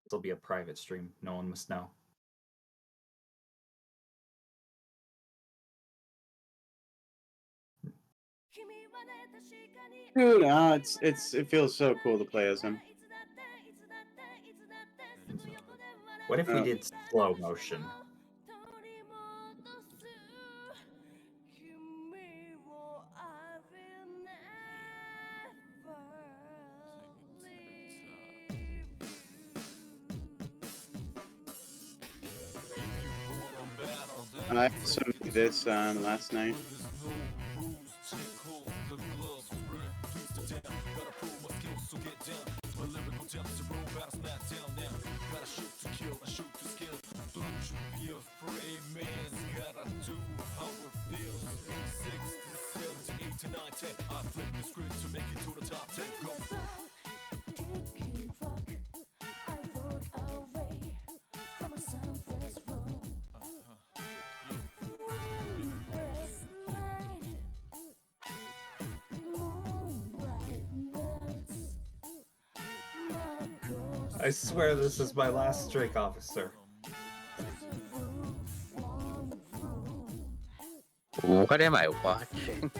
This will be a private stream. No one must know. Dude, it feels so cool to play as him. What if we did slow motion? I also made this last night. I swear this is my last Drake officer. What am I watching?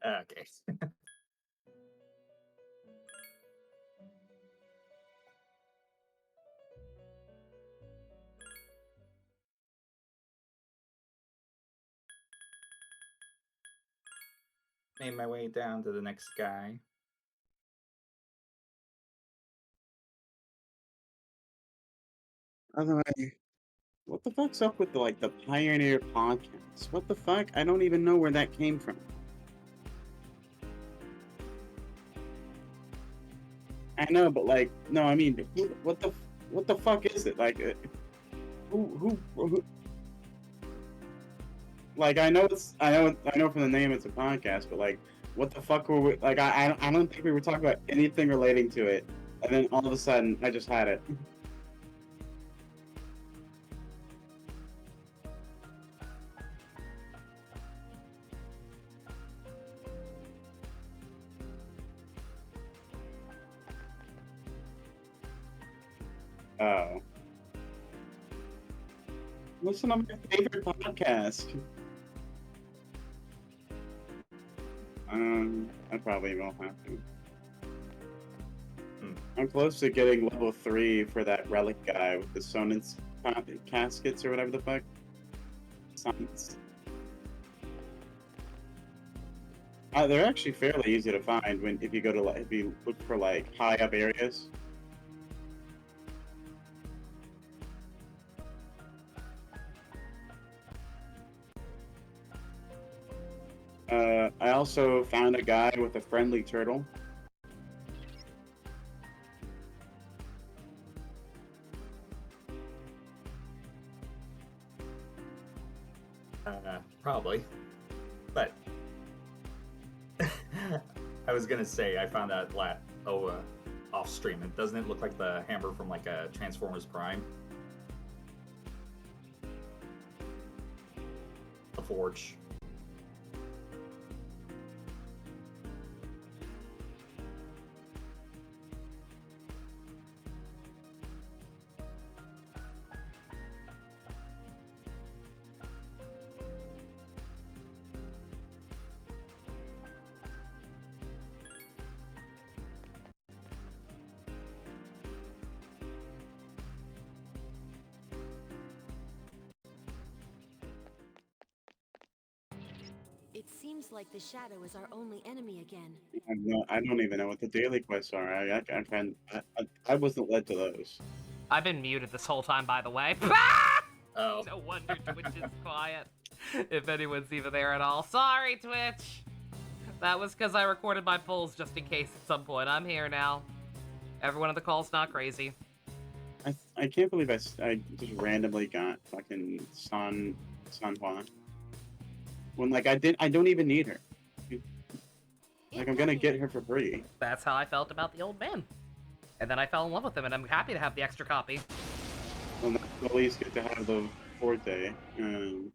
Okay. Made my way down to the next guy. By the way, what the fuck's up with the Pioneer podcast? What the fuck? I don't even know where that came from. I know, but no, I mean, what the fuck is it? Who? Like, I know from the name it's a podcast, but what the fuck were we? Like, I don't think we were talking about anything relating to it, and then all of a sudden, I just had it. Oh. Listen to my favorite podcast. I probably won't have to. I'm close to getting level 3 for that relic guy with the Sonance caskets or whatever the fuck. Science. They're actually fairly easy to find if you look for high up areas. I also found a guy with a friendly turtle. Probably. But I was gonna say I found that off stream. And doesn't it look like the hammer from a Transformers Prime? The Forge. It seems like the shadow is our only enemy again. I don't even know what the daily quests are. I wasn't led to those. I've been muted this whole time, by the way. Oh. No wonder Twitch is quiet. If anyone's even there at all. Sorry, Twitch! That was because I recorded my polls just in case at some point. I'm here now. Everyone on the call's not crazy. I can't believe I just randomly got fucking San Juan. When like I don't even need her. Like I'm gonna get her for free. That's how I felt about the old man. And then I fell in love with him, and I'm happy to have the extra copy. Well, at least get to have the Forte. And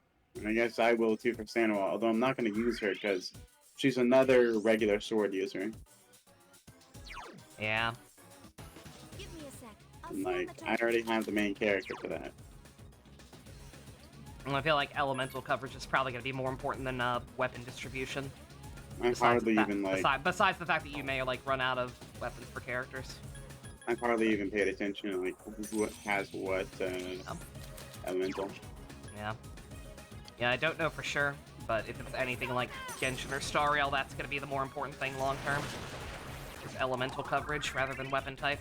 I guess I will too for Sandoval, although I'm not gonna use her because she's another regular sword user. Yeah. Give me a sec. I'll And, scan like the I target. already have the main character for that. And I feel like elemental coverage is probably going to be more important than weapon distribution. I hardly the fa- even like. besides the fact that you may like run out of weapons for characters. I've hardly even paid attention to like what has what elemental. Yeah. Yeah, I don't know for sure, but if it's anything like Genshin or Star Rail, that's going to be the more important thing long term. Is elemental coverage rather than weapon type.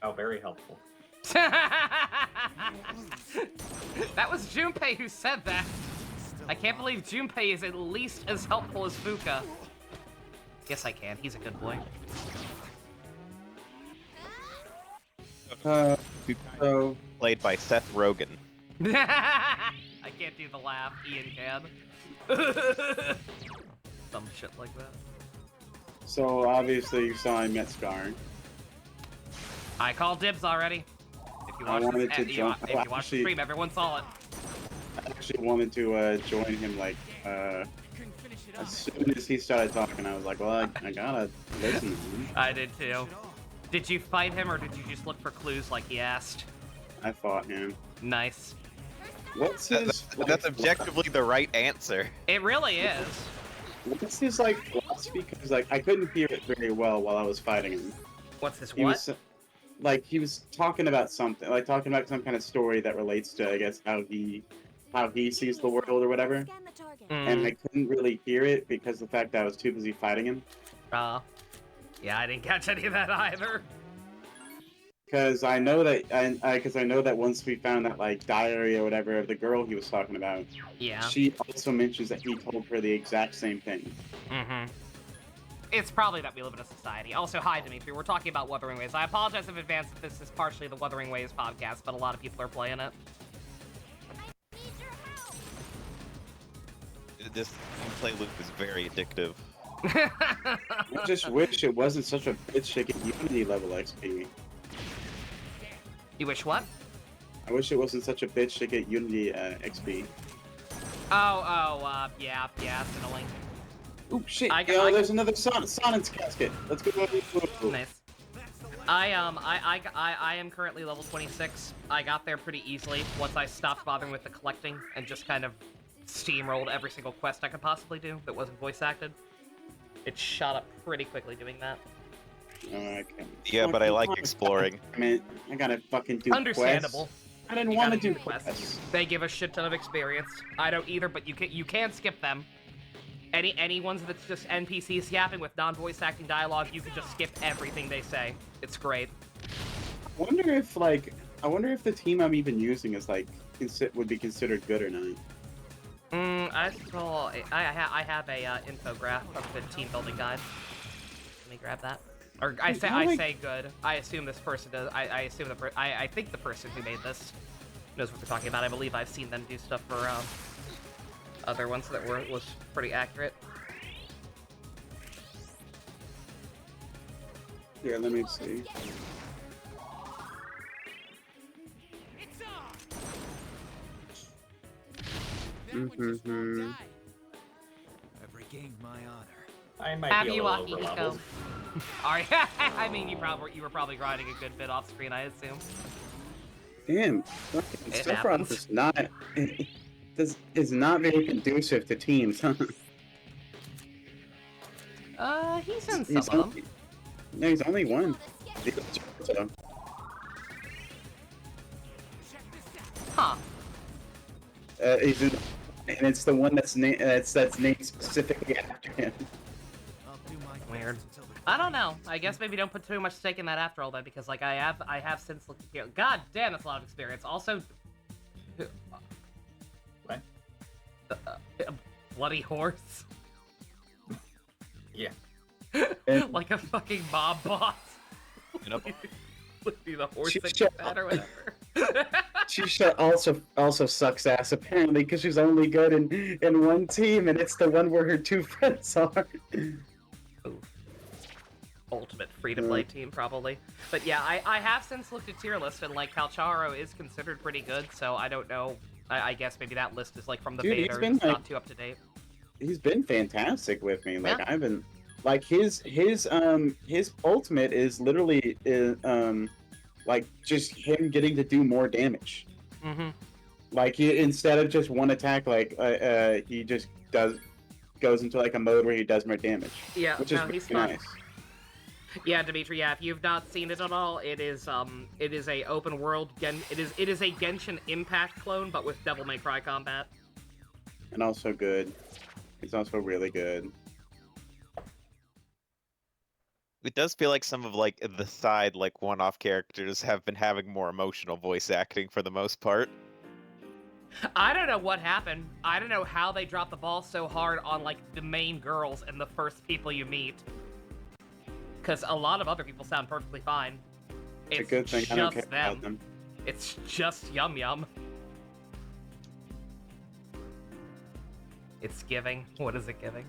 Oh, very helpful. That was Junpei who said that. I can't believe Junpei is at least as helpful as Fuka. Yes, I can. He's a good boy. So Played by Seth Rogen. I can't do the laugh. Ian can. Some shit like that. so obviously you saw I met Scar. I called dibs already. If you I watch, wanted this, to if you, jump- if you watch the actually- stream, everyone saw it. I actually wanted to join him like as soon as he started talking. I was like, well, I gotta listen to him. I did too. Did you fight him or did you just look for clues like he asked? I fought him. Nice. What's his? That's objectively the right answer. It really is. What's his like philosophy? Because like I couldn't hear it very well while I was fighting him. What's his He what? was like he was talking about something, like talking about some kind of story that relates to, I guess, how he sees the world or whatever. Scan the target. And I couldn't really hear it because the fact that I was too busy fighting him. Yeah, I didn't catch any of that either. Because I know that once we found that like diary or whatever of the girl he was talking about, Yeah. she also mentions that he told her the exact same thing. Mm-hmm. It's probably that we live in a society. Also, hi, Dimitri. We're talking about Wuthering Waves. I apologize in advance if this is partially the Wuthering Waves podcast, but a lot of people are playing it. Need your help. This gameplay loop is very addictive. I just wish it wasn't such a bitch to get Unity level XP. You wish what? I wish it wasn't such a bitch to get Unity XP. Yeah, it's annoying. Oh shit! I there's another Sonnet's casket. Let's go. Nice. I am currently level 26. I got there pretty easily once I stopped bothering with the collecting and just kind of steamrolled every single quest I could possibly do that wasn't voice acted. It shot up pretty quickly doing that. Yeah, but I like exploring. I mean, I gotta fucking do Understandable. quests. I didn't You want to gotta do quests. quests. They give a shit ton of experience. I don't either, but you can skip them. Any ones that's just NPCs yapping with non-voice acting dialogue, you can just skip everything they say. It's great. I wonder if the team I'm even using is like would be considered good or not. I have a infograph of the team building guide. Let me grab that. Or I say good. I assume this person does. I think the person who made this knows what they're talking about. I believe I've seen them do stuff for other ones that was pretty accurate. Here, let me see. Mm-hmm. I've regained my honor. I might Have be a you, little over Akihiko? leveled. Are you? I mean, you were probably grinding a good bit off screen, I assume. Damn, fucking It Sephiroth happens. is not. This is not very conducive to teams. He's in some He's of them. only, no, he's only one. So, Huh. He's in, and it's the one that's named specifically after him. I'll do my Weird. best until the I don't know. I guess maybe don't put too much stake in that after all, then, because like I have since looked here. God damn, that's a lot of experience. Also, What? bloody horse, Yeah. like a fucking mob boss. You know, Would be the horse She that shut gets that or whatever. She also sucks ass apparently because she's only good in one team, and it's the one where her two friends are. Ultimate free-to-play team, probably. But yeah, I have since looked at tier list, and like Calcharo is considered pretty good, so I don't know. I guess maybe that list is like from the Dude, he's beta, or been, it's not like- too up to date. He's been fantastic with me. Like Yeah. I've been, like his ultimate is literally like just him getting to do more damage. Mm-hmm. Like instead of just one attack, like he just goes into like a mode where he does more damage, Yeah, which is no, really he's fun. nice. Yeah, Dimitri. Yeah, if you've not seen it at all, it is a open world it is a Genshin Impact clone, but with Devil May Cry combat. And also good. He's also really good. it does feel like some of like the side like one-off characters have been having more emotional voice acting for the most part. I don't know what happened. I don't know how they dropped the ball so hard on like the main girls and the first people you meet. Because a lot of other people sound perfectly fine. It's a good thing I don't care just them. about them. It's just Yum Yum. It's giving. What is it giving?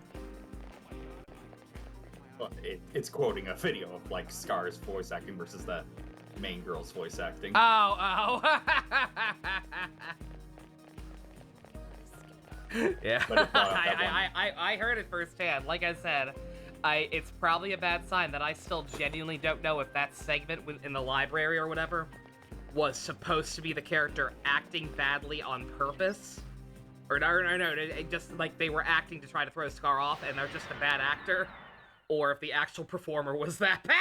Well, it's quoting a video of like Scar's voice acting versus the main girl's voice acting. Oh. Yeah. But it brought up that I heard it firsthand. Like I said, it's probably a bad sign that I still genuinely don't know if that segment in the library or whatever was supposed to be the character acting badly on purpose. Or no, it just like they were acting to try to throw Scar off and they're just a bad actor. Or if the actual performer was that bad.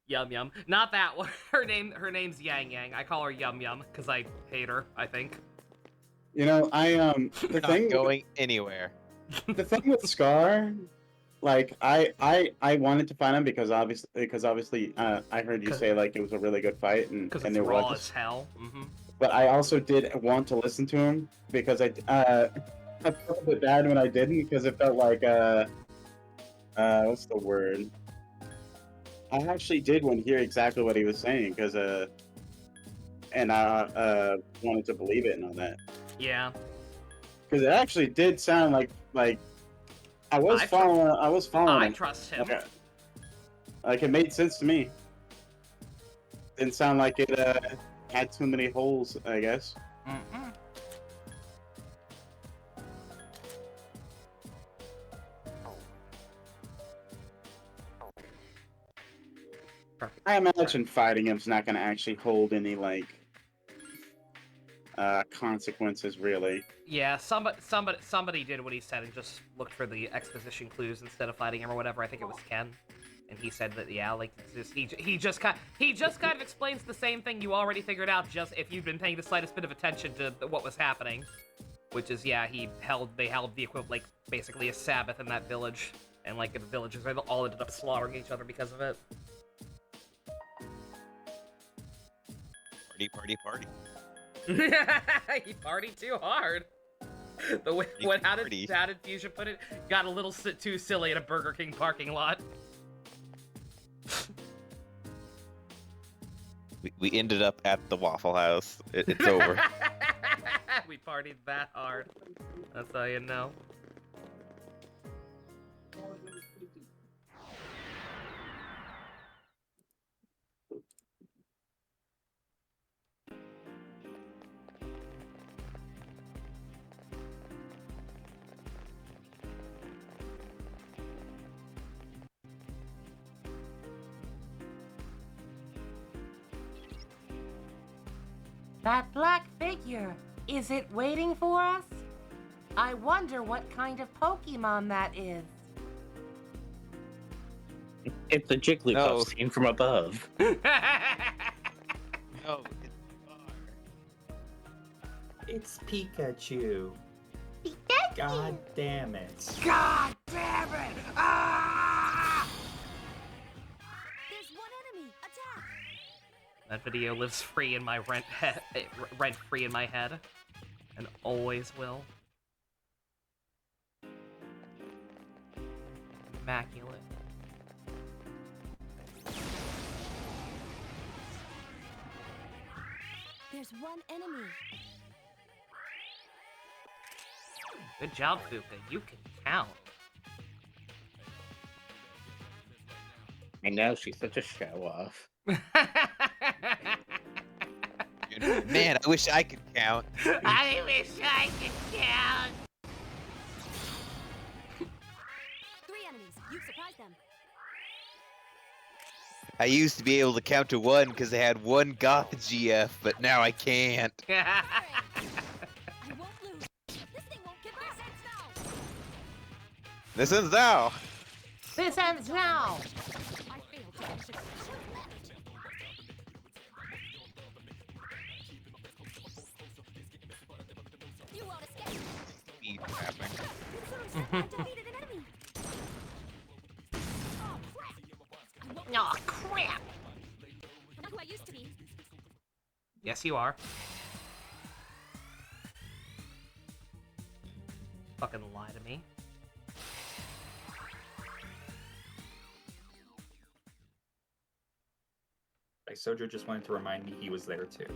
Yum Yum. Not that one. Her name's Yang Yang. I call her Yum Yum because I hate her, I think. You know, the Not thing going anywhere. the thing with Scar, like I wanted to find him because obviously I heard you say like it was a really good fight and Because and it's there raw was, as hell. Mm-hmm. but I also did want to listen to him because I felt a bit bad when I didn't because it felt like what's the word? I actually did want to hear exactly what he was saying because and I wanted to believe it and all that. Yeah. Because it actually did sound like I was following I him. trust him. Like it made sense to me. Didn't sound like it had too many holes, I guess. Mm-mm. I imagine fighting him's not going to actually hold any like consequences, really. Yeah, somebody did what he said and just looked for the exposition clues instead of fighting him or whatever. I think it was Ken, and he said that yeah, like he just kind of explains the same thing you already figured out just if you've been paying the slightest bit of attention to what was happening, which is yeah, they held the equivalent like basically a Sabbath in that village, and like the villagers all ended up slaughtering each other because of it. Party. He partied too hard. The way, how Party. did Fuchsia put it? Got a little too silly in a Burger King parking lot. We ended up at the Waffle House. It's over. We partied that hard. That's how you know. That black figure, is it waiting for us? I wonder what kind of Pokemon that is. It's a Jigglypuff No. seen from above. No, it's far. It's Pikachu. Pikachu! God damn it. God damn it! Ah! There's one enemy. Attack! That video lives free in my rent free in my head, and always will. Immaculate. There's one enemy. Good job, Fuka. You can count. I know, she's such a show-off. Man, I wish I could count. I wish I could count. 3 enemies. You've surprised them. I used to be able to count to 1 because I had 1 goth GF, but now I can't. I won't lose. This thing won't give up. This ends now. This ends now. I failed to finish it. You won't escape. Speed trapping. I defeated an enemy. Oh crap! I won't Oh crap! I'm not who I used to be. Yes, you are. Fucking lie to me. Like, Sojo just wanted to remind me he was there too.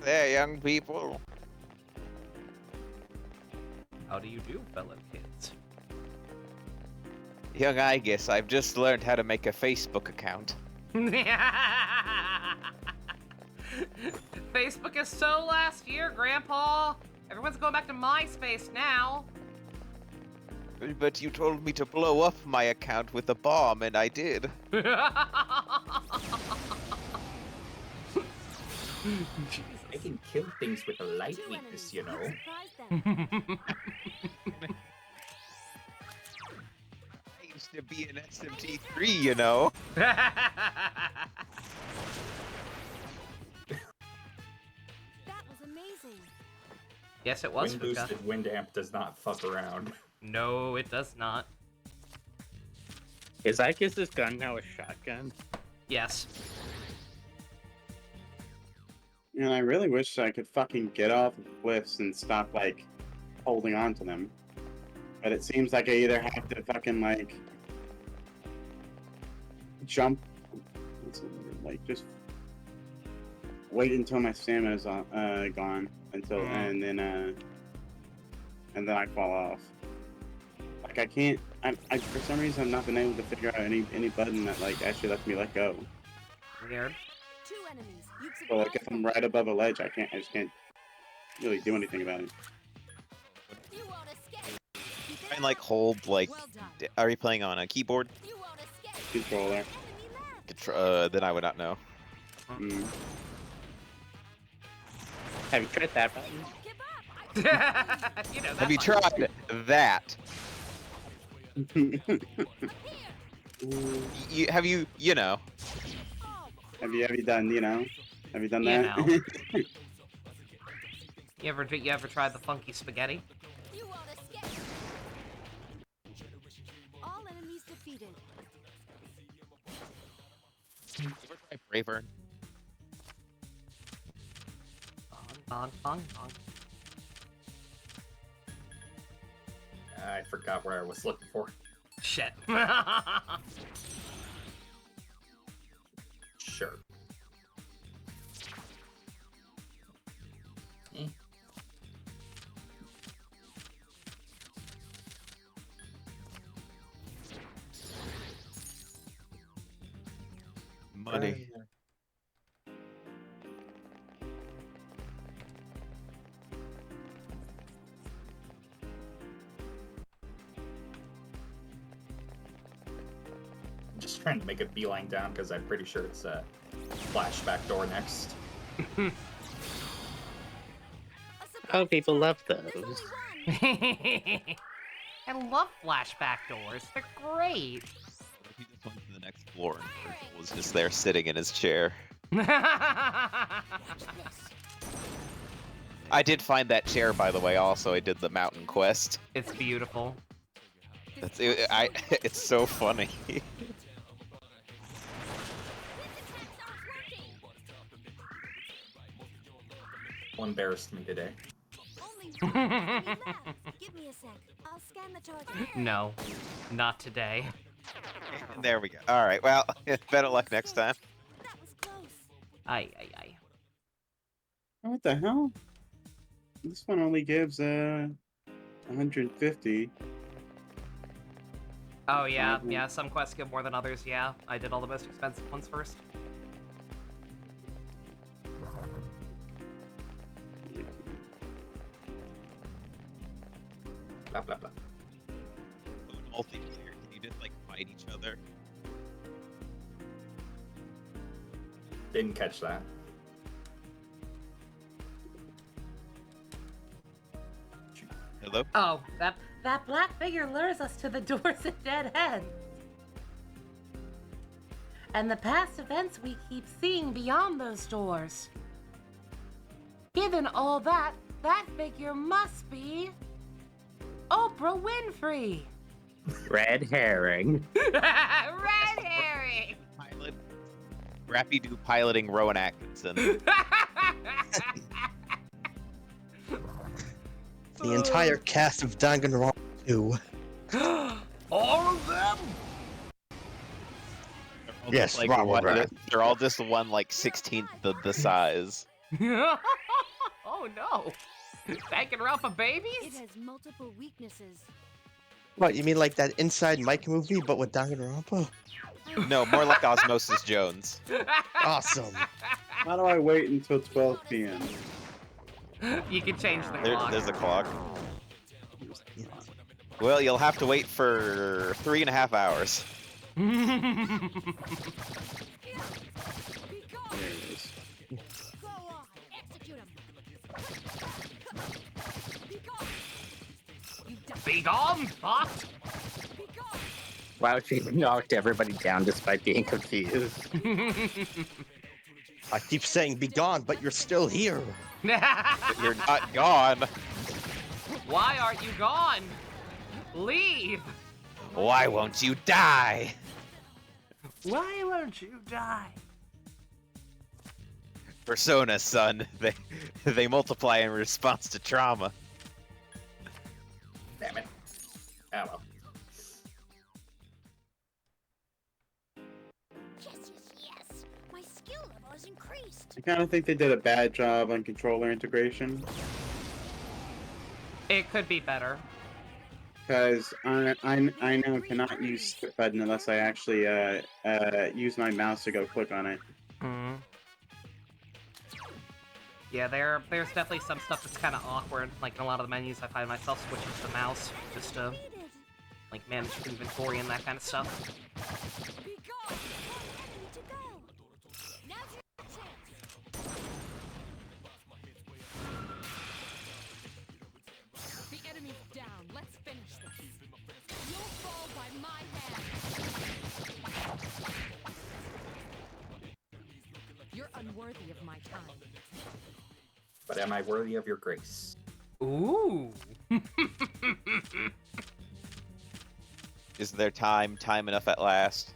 There, young people. How do you do, fellow kids? Young I guess I've just learned how to make a Facebook account. Facebook is so last year, Grandpa. Everyone's going back to MySpace now. But you told me to blow up my account with a bomb, and I did. I can kill things with a light 2 weakness, enemies. you know. You've surprised them. I used to be an SMT3, you know. That was amazing. Yes, it was, Wind Fuka. boosted wind amp does not fuck around. No, it does not. Is Icus's gun now a shotgun? Yes. And I really wish I could fucking get off of cliffs and stop, like, holding on to them. But it seems like I either have to fucking, like, jump, like, just wait until my stamina's gone, until, and then I fall off. Like, I can't, I for some reason I've not been able to figure out any button that, like, actually lets me let go. Weird. 2 enemies. You've So, like, surprised if I'm them. right above a ledge, I just can't really do anything about it. You won't escape. Try and like hold like. Well done. Are you playing on a keyboard? You won't escape. Controller. Enemy left. Then I would not know. Mm. Have you tried that button? Don't give up. You know, that Have you button. tried that? Have you, you know? Oh, Have you done, have you done You that? know. You ever tried the funky spaghetti? you won't escape. All enemies defeated. You ever try Braver? Bong, bong, bong. I forgot where I was looking for. Shit. Sure. Eh. Money. I'm just trying to make a beeline down because I'm pretty sure it's a flashback door next. A Oh, surprise people love attack. There's those. only one. I love flashback doors. They're great. What if he just went to the next floor and Virgil was just there sitting in his chair? Watch this. I did find that chair, by the way. Also, I did the mountain quest. It's beautiful. It's so funny. Well, embarrassed me today. Only one enemy left. Give me a sec. I'll scan the target. No, not today. There we go. All right. Well, better luck next time. That was close. Aye. What the hell? This one only gives 150. Oh yeah. Some quests give more than others. Yeah, I did all the most expensive ones first. Blah blah blah. Multiplayer, can you just like fight each other? Didn't catch that. Hello? Oh, That black figure lures us to the doors at dead ends. And the past events we keep seeing beyond those doors. Given all that, that figure must be Oprah Winfrey. Red herring. red herring. Pilot. Rappy Doo piloting Rowan Atkinson. The entire cast of Danganronpa 2. All of them. Yes, like Robert one, Rat. they're all just one like 16th the size. Oh no! Danganronpa It babies? has multiple weaknesses. What, you mean like that Inside Mike movie, but with Danganronpa? No, more like Osmosis Jones. Awesome. How do I wait until 12 p.m.? You can change the clock. There's the clock. Well, you'll have to wait for 3.5 hours. There it is. Go on, execute him. Be gone. You Be gone, bot! Be gone. Wow, she knocked everybody down despite being confused. I keep saying be gone, but you're still here. But you're not gone. Why aren't you gone? Leave! Why won't you die? Why won't you die? Persona, son. They multiply in response to trauma. Damn it. Ah well. Yes. My skill level has increased. I kind of think they did a bad job on controller integration. It could be better. Because I now cannot use skip button unless I actually use my mouse to go click on it. Yeah, there's definitely some stuff that's kind of awkward. Like in a lot of the menus, I find myself switching to the mouse just to like manage inventory and that kind of stuff. Be gone. Ready to go. Now's your chance. The enemy's down. Let's finish this. You'll fall by my hand. You're unworthy of my time. But am I worthy of your grace? Ooh. Is there time enough at last?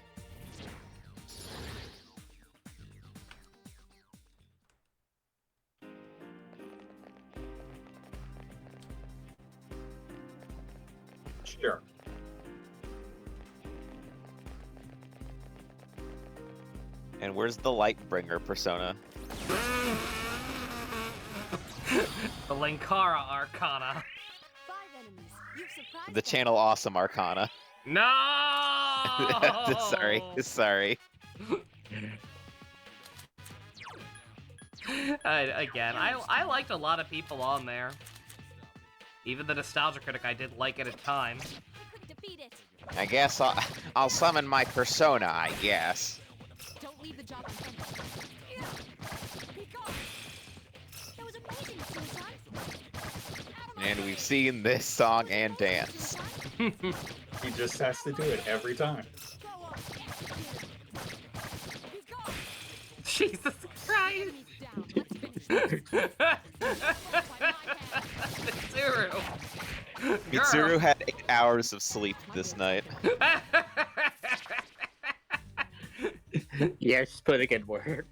Sure. And where's the Lightbringer persona? The Linkara Arcana. 5 enemies. You've surprised The them. channel Awesome Arcana. No! Sorry. Again, I liked a lot of people on there. Even the Nostalgia Critic I did like at a time. I couldn't defeat it. I guess I'll summon my persona, I guess. Don't leave the job unfinished. Be gone. That was amazing, Susan. And we've seen this song and dance. He just has to do it every time. Go on, execute it. Be gone. Jesus Christ! Enemies down. Let's finish this. Mitsuru. Mitsuru had 8 hours of sleep this night. Yes, putting in work.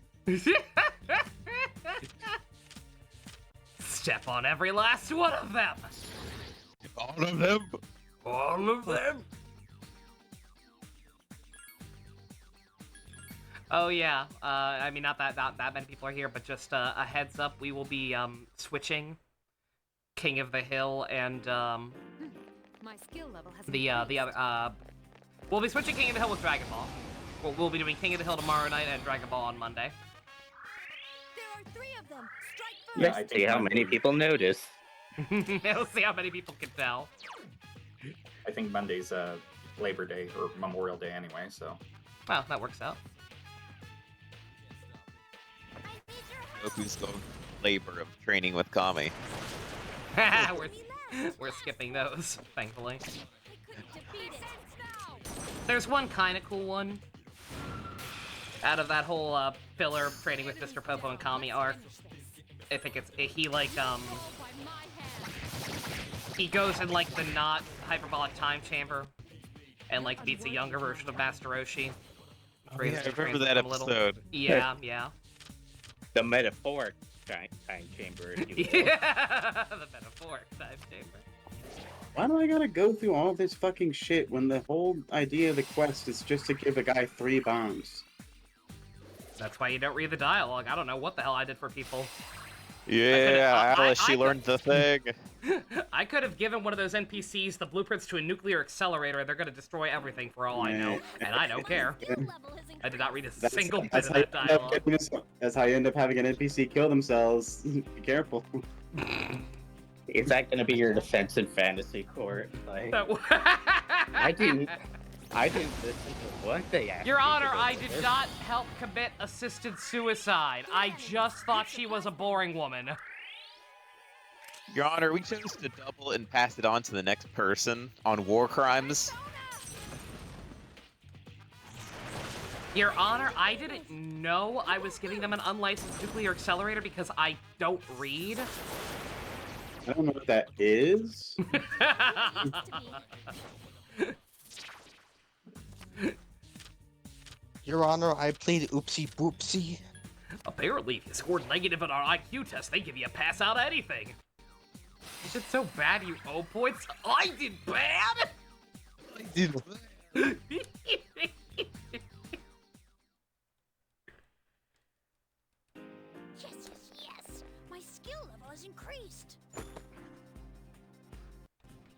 Step on every last one of them. All of them. All of them. Oh yeah. I mean, not that many people are here, but just a heads up, we will be switching King of the Hill and My skill level has the other. We'll be switching King of the Hill with Dragon Ball. We'll be doing King of the Hill tomorrow night and Dragon Ball on Monday. There are 3 of them. Strike first. Yeah, I Let's think see how Monday- many people notice. We'll see how many people can tell. I think Monday's Labor Day or Memorial Day anyway, so. Well, that works out. Goku's going labor of training with Kami. we're skipping those, thankfully. We couldn't defeat it. There's one kind of cool one out of that whole filler training with Mr. Popo and Kami arc. I think he like he goes in like the not hyperbolic time chamber and like beats a younger version of Master Roshi. Yeah, I remember that episode. Yeah. The metaphoric time chamber, if you will. Yeah, the metaphoric time chamber. Why do I gotta go through all this fucking shit when the whole idea of the quest is just to give a guy 3 bombs? That's why you don't read the dialogue. I don't know what the hell I did for people. Yeah, Alice, she I learned the thing. I could have given one of those NPCs the blueprints to a nuclear accelerator. They're going to destroy everything for all I know, and I don't care. I did not read a single bit of that dialogue. That's how you end up having an NPC kill themselves. Be careful. Is that going to be your defense in fantasy court? Like, I didn't listen to what they asked. Your me to Honor, go I for. did not help commit assisted suicide. I just thought she was a boring woman. Your Honor, we chose to double and pass it on to the next person on war crimes. Your Honor, I didn't know I was giving them an unlicensed nuclear accelerator because I don't read. I don't know what that is. Your Honor, I played Oopsie Boopsie. Apparently, if you scored negative on our IQ test, they give you a pass out of anything. Is it so bad you owe points? I did bad? I did. Yes. My skill level has increased.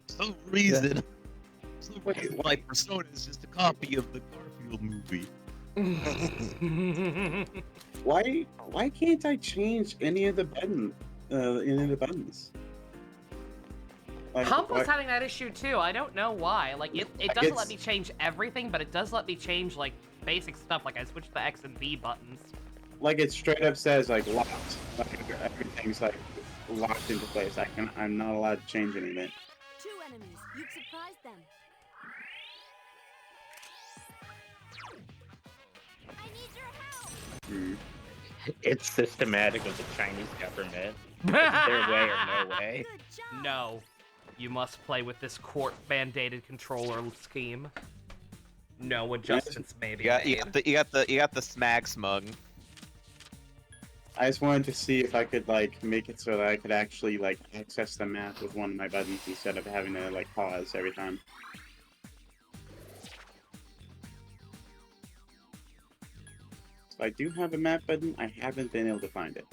Some reason. Some reason why Persona is just a copy of the Garfield movie. Why can't I change any of the buttons? Like, Hump was why- having that issue too. I don't know why. Like it doesn't let me change everything, but it does let me change like basic stuff. Like I switched the X and B buttons. like it straight up says like locked. Like everything's like locked into place. I'm not allowed to change anything. 2 enemies. You've surprised them. I need your help. Hmm. It's systematic of the Chinese government. It's their way or no way. Good job. No, you must play with this court-mandated controller scheme. No adjustments may be You got made. you got the smack smug. I just wanted to see if I could like make it so that I could actually like access the map with one of my buttons instead of having to like pause every time. So I do have a map button. I haven't been able to find it.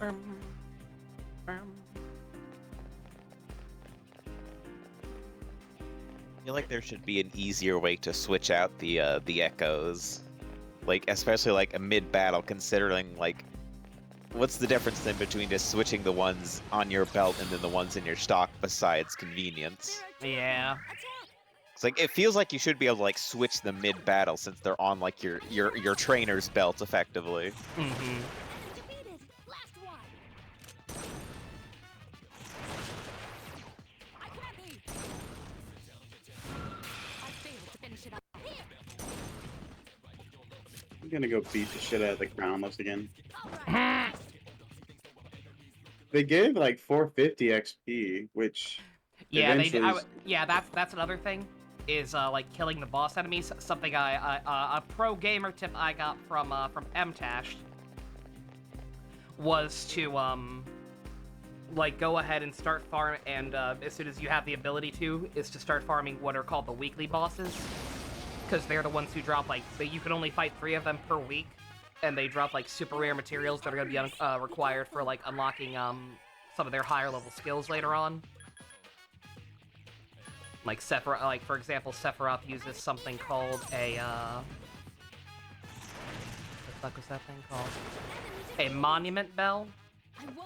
I feel like there should be an easier way to switch out the echoes, like especially like a mid battle. Considering like, what's the difference then between just switching the ones on your belt and then the ones in your stock besides convenience? Yeah. It's like it feels like you should be able to like switch them mid battle since they're on like your trainer's belt effectively. Mm-hmm. Defeated. Last one. I can't be. I failed to finish it up. Here. I'm gonna go beat the shit out of the Crownless again. They gave like 450 XP, which Yeah, eventually yeah, that's another thing. Is like killing the boss enemies. Something a pro gamer tip I got from MTash was to like go ahead and start farm, and as soon as you have the ability to, is to start farming what are called the weekly bosses, because they're the ones who drop like you can only fight 3 of them per week, and they drop like super rare materials that are going to be required for like unlocking some of their higher level skills later on. Like Sephiroth, like for example, Sephiroth uses something called a what the fuck was that thing called? A monument bell.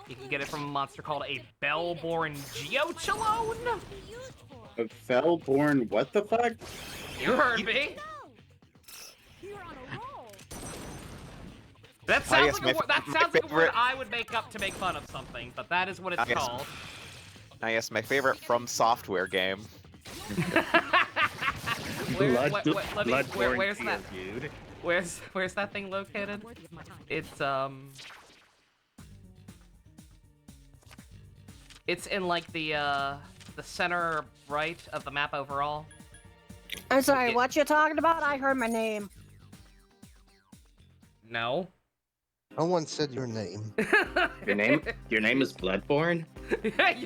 You can get it from a monster called a Bellborn Geochalone. a Fellborn. What the fuck? You heard me. That sounds like a word I would make up to make fun of something, but that is what it's called. I guess my favorite From Software game. Where's Bloodborne that? dude. Where's that thing located? It's in like the center right of the map overall. I'm sorry, what you talking about? I heard my name. No. No one said your name. Your name is Bloodborne?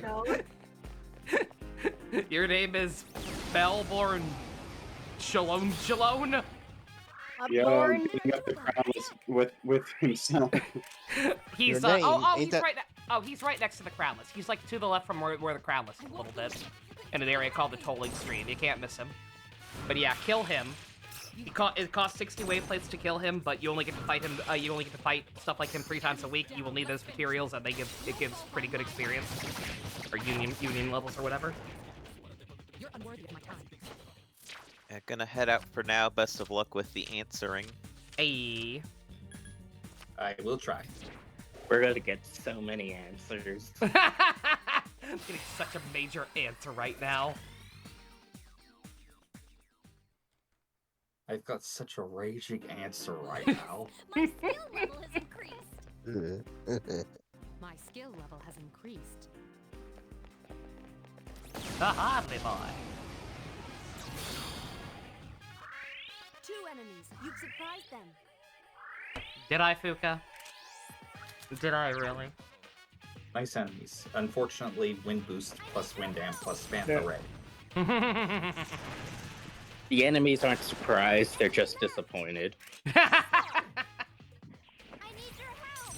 No. Your name is Bellborn Shalone? Yo, beating up the Crownless with himself. He's Your name, he's right next to the Crownless. He's like to the left from where the Crownless is a little bit. In an area called the Tolling Stream. You can't miss him. But yeah, kill him. It costs 60 wave plates to kill him, but you only get to fight him. You only get to fight stuff like him 3 times a week. You will need those materials, and it gives pretty good experience, or union levels or whatever. You're unworthy of my time. Gonna head out for now. Best of luck with the answering. Hey. I will try. We're gonna get so many answers. I'm getting such a major answer right now. I've got such a raging answer right now. My skill level has increased. My skill level has increased. The Hardly Boy. 2 enemies. You've surprised them. Did I, Fuka? Did I really? Nice enemies. Unfortunately, wind boost plus wind dam plus Bantha Ray. The enemies aren't surprised, they're just disappointed. I need your help.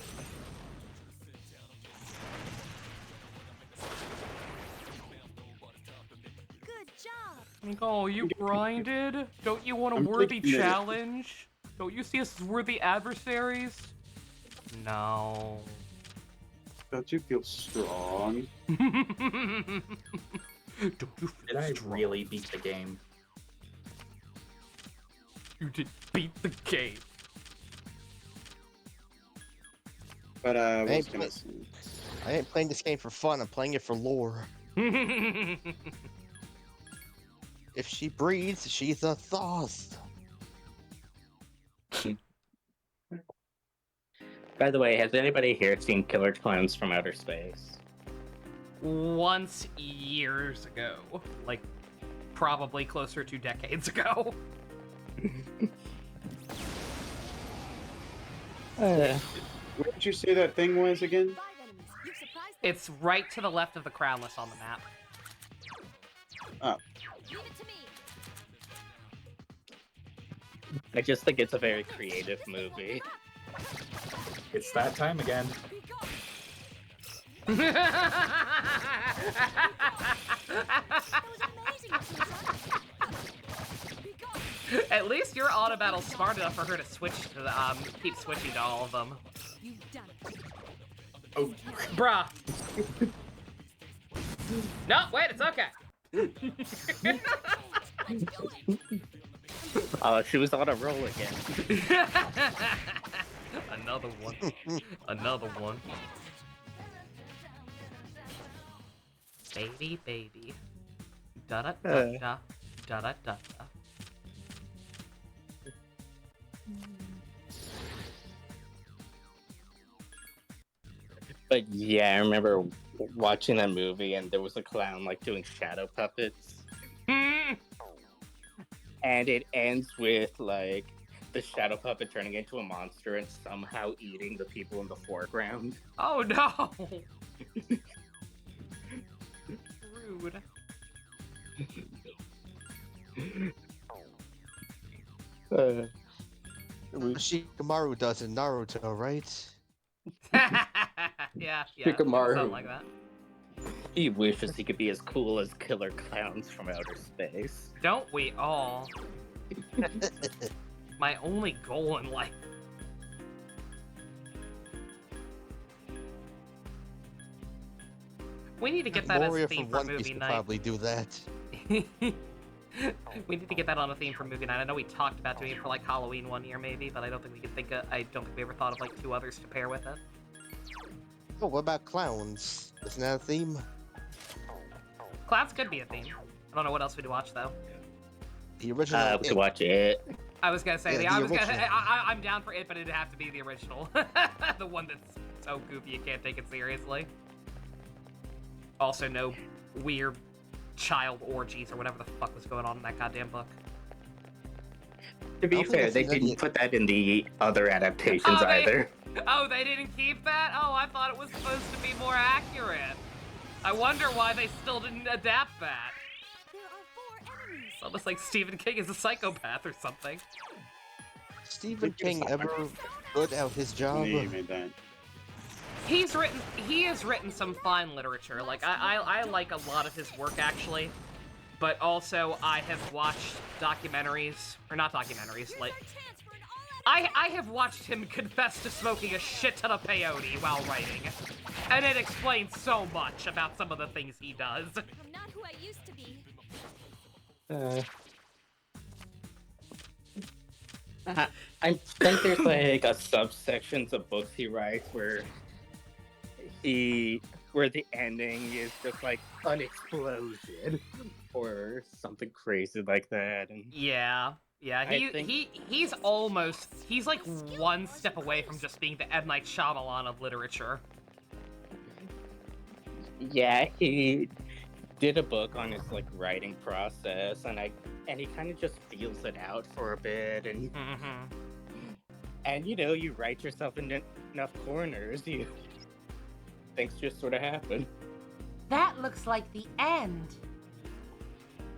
Good job. Oh, you grinded? Don't you want a I'm worthy taking it. challenge? Don't you see us as worthy adversaries? No. Don't you feel strong? Don't you feel Did I strong? really beat the game? You did beat the game. But I what's ain't, gonna play- say? I ain't playing this game for fun. I'm playing it for lore. If she breathes, she's a Thoth. By the way, has anybody here seen Killer Clowns from Outer Space? Once years ago. Like, probably closer to decades ago. Where did you say that thing was again? 5 enemies. You've surprised them. It's right to the left of the Crownless on the map. Oh, Leave it to me. I just think it's a very creative movie. It's that time again. That was amazing, Susan. At least your auto battle's smart enough for her to switch to the keep switching to all of them. You've done it. Oh, Bruh. No, wait, it's okay. Oh, she was on a roll again. Another one. Another one. Baby, baby. Da da da da da da da da. But yeah, I remember watching that movie, and there was a clown like doing shadow puppets, and it ends with like the shadow puppet turning into a monster and somehow eating the people in the foreground. Oh no! Rude. Shikamaru does in Naruto, right? Yeah, Shikamaru. something like that. He wishes he could be as cool as killer clowns from outer space. Don't we all? My only goal in life. We need to get that as a Moria theme from for One Piece movie could night. probably do that. We need to get that on a theme for movie night. I know we talked about doing it for like Halloween one year maybe, but I don't think we could think of, I don't think we ever thought of like 2 others to pair with it. Oh, what about clowns? Isn't that a theme? Clowns could be a theme. I don't know what else we'd watch though. The original. We could watch it. I was gonna say, Yeah, the original. I'm down for it, but it'd have to be the original. The one that's so goofy you can't take it seriously. Also, no weird child orgies or whatever the fuck was going on in that goddamn book. To be I don't think fair, I've they seen any- didn't put that in the other adaptations either. Oh, they didn't keep that? Oh, I thought it was supposed to be more accurate. I wonder why they still didn't adapt that. There are 4 enemies. It's almost like Stephen King is a psychopath or something. Stephen King ever good at his job? Yeah, you made that. He has written some fine literature. Like, I like a lot of his work, actually. But also, I have watched documentaries, or not documentaries, like... I have watched him confess to smoking a shit ton of peyote while writing. And it explains so much about some of the things he does. I'm not who I used to be. I think there's like a subsections of books he writes where the ending is just like an explosion or something crazy like that. And Yeah, he's like one step away from just being the M. Night Shyamalan of literature. yeah, he did a book on his like writing process, and he kind of just feels it out for a bit, and and you write yourself in enough corners, things just sort of happen. That looks like the end.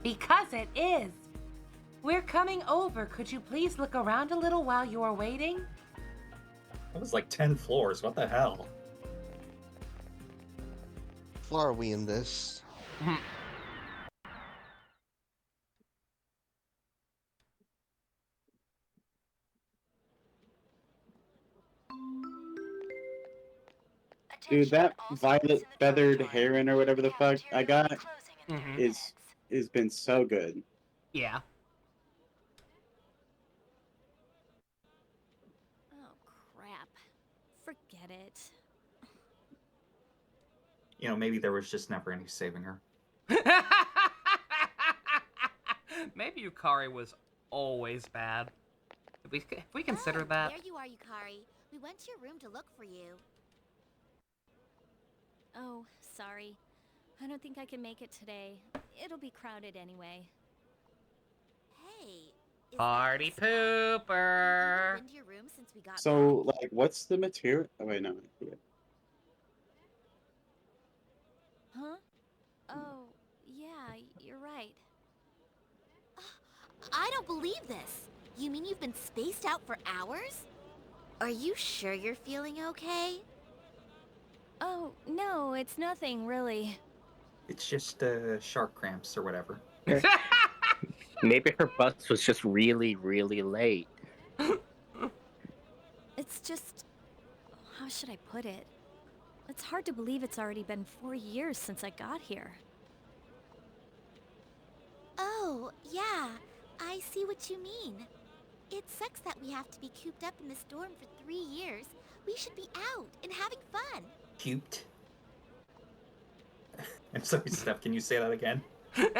Because it is. We're coming over. Could you please look around a little while you are waiting? That was like 10 floors. What the hell? Floor are we in this? Dude, that violet feathered heron or whatever the fuck I got is been so good. Yeah. Oh, crap. Forget it. You know, maybe there was just never any saving her. Maybe Yukari was always bad. If we consider that. There you are, Yukari. We went to your room to look for you. Oh, sorry. I don't think I can make it today. It'll be crowded anyway. Hey. Is Party that a spot? pooper. Have you been to your room since we got So, back? like, what's the material? Oh, wait, no. I forget. Huh? Oh, yeah, you're right. I don't believe this. You mean you've been spaced out for hours? Are you sure you're feeling okay? Oh, no, it's nothing, really. It's just shark cramps or whatever. Maybe her bus was just really, really late. It's just... how should I put it? It's hard to believe it's already been 4 years since I got here. Oh, yeah. I see what you mean. It sucks that we have to be cooped up in this dorm for 3 years. We should be out and having fun. Cute. I'm sorry, Steph, can you say that again? Cute.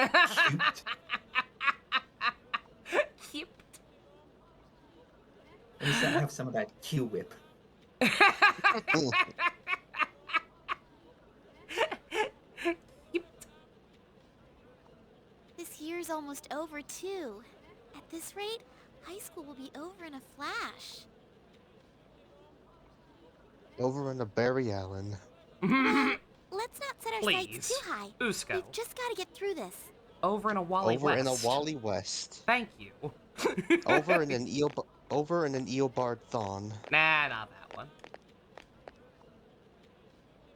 Cute. Does that have some of that Q-whip? almost over, too. At this rate, high school will be over in a flash. Over in the Barry Allen. Well, let's not set our sights Please. too high. Usco. We've just got to get through this. Over in a Wally Over West. in a Wally West. Thank you. Over in an Eobard Thon. Nah, not that one.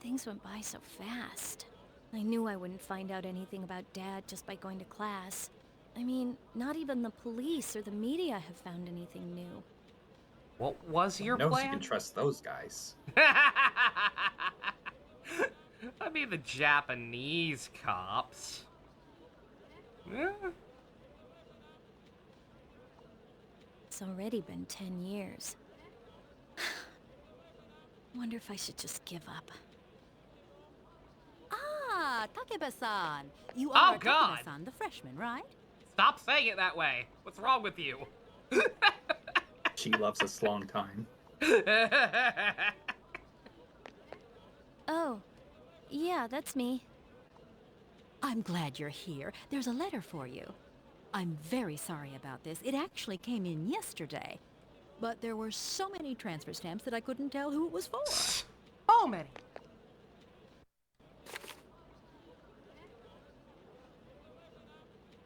Things went by so fast. I knew I wouldn't find out anything about Dad just by going to class. I mean, not even the police or the media have found anything new. What was your knows plan? you can trust those guys. I mean, the Japanese cops. Yeah. It's already been 10 years. Wonder if I should just give up. Ah, Takeba-san. You Oh, are God. Takeba-san, the freshman, right? Stop saying it that way. What's wrong with you? She loves us long time. Oh, yeah, that's me. I'm glad you're here. There's a letter for you. I'm very sorry about this. It actually came in yesterday. But there were so many transfer stamps that I couldn't tell who it was for. Oh, many.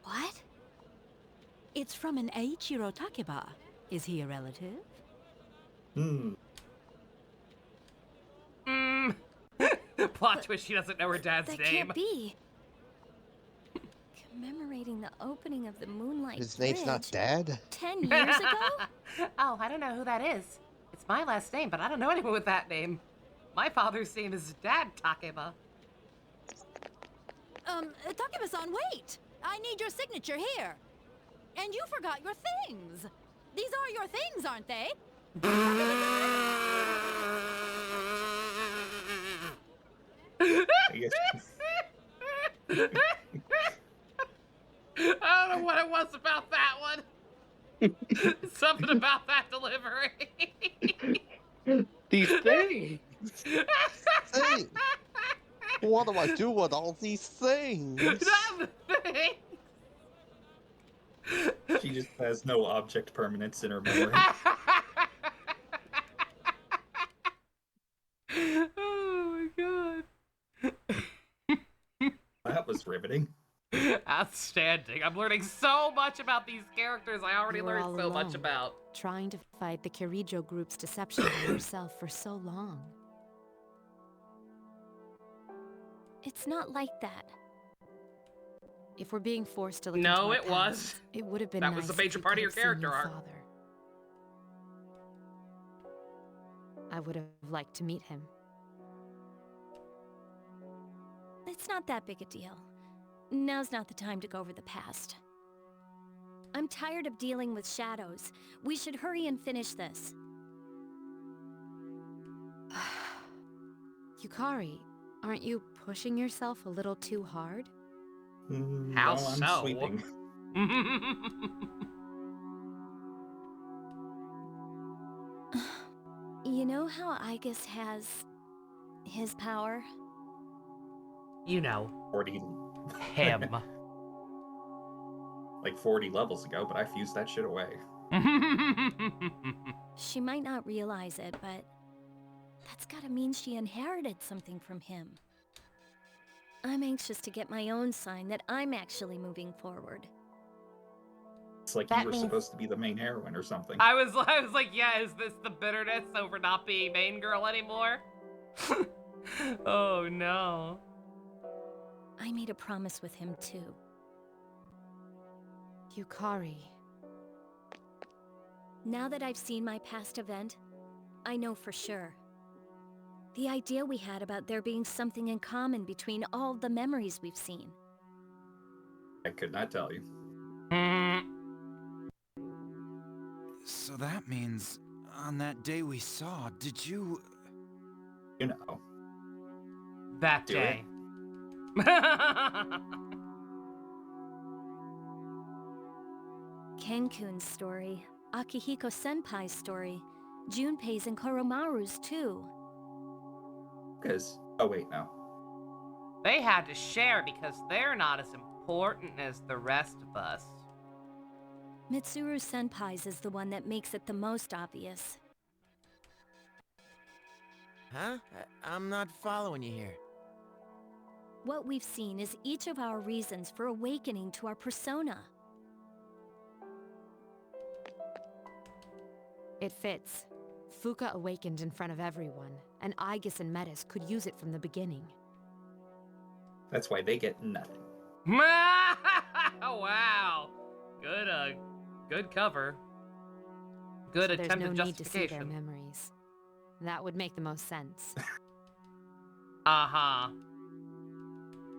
What? It's from an Eiichiro Takeba. Is he a relative? Hmm. Plot twist, she doesn't know her dad's That name. can't be. Commemorating the opening of the Moonlight His name's not Bridge Dad? 10 years ago? Oh, I don't know who that is. It's my last name, but I don't know anyone with that name. My father's name is Dad Takeba. Takeba-san, wait! I need your signature here. And you forgot your things. These are your things, aren't they? I guess I don't know what it was about that one. Something about that delivery. These things! Hey, what do I do with all these things? That's the thing. she just has no object permanence in her memory. Oh my god. That was riveting. Outstanding. I'm learning so much about these characters I already You were learned all so much alone, about. trying to fight the Kirijo group's deception by yourself for so long. It's not like that. If we're being forced to look No, into our it was. past, it would have been That nice was a if major you part of could your have seen character your arc. father. I would have liked to meet him. It's not that big a deal. Now's not the time to go over the past. I'm tired of dealing with shadows. We should hurry and finish this. Yukari, aren't you pushing yourself a little too hard? How No, I'm so? sweeping. You know how Igus has his power? You know, 40, him. like 40 levels ago, but I fused that shit away. She might not realize it, but that's gotta mean she inherited something from him. I'm anxious to get my own sign that I'm actually moving forward. It's like That you were means- supposed to be the main heroine or something. I was like, yeah, is this the bitterness over not being main girl anymore? Oh no. I made a promise with him too. Yukari. Now that I've seen my past event, I know for sure. The idea we had about there being something in common between all the memories we've seen. I could not tell you. So that means, on that day we saw, did you... You know. That Do day. Kenkun's story, Akihiko Senpai's story, Junpei's and Koromaru's too. Because, oh wait, no. They had to share because they're not as important important as the rest of us. Mitsuru Senpai's is the one that makes it the most obvious. Huh? I'm not following you here. What we've seen is each of our reasons for awakening to our persona. It fits. Fuka awakened in front of everyone, and Aegis and Metis could use it from the beginning. That's why they get nothing. Wow. Good cover. Good So there's attempted no need to see their justification. memories. That would make the most sense. Uh-huh.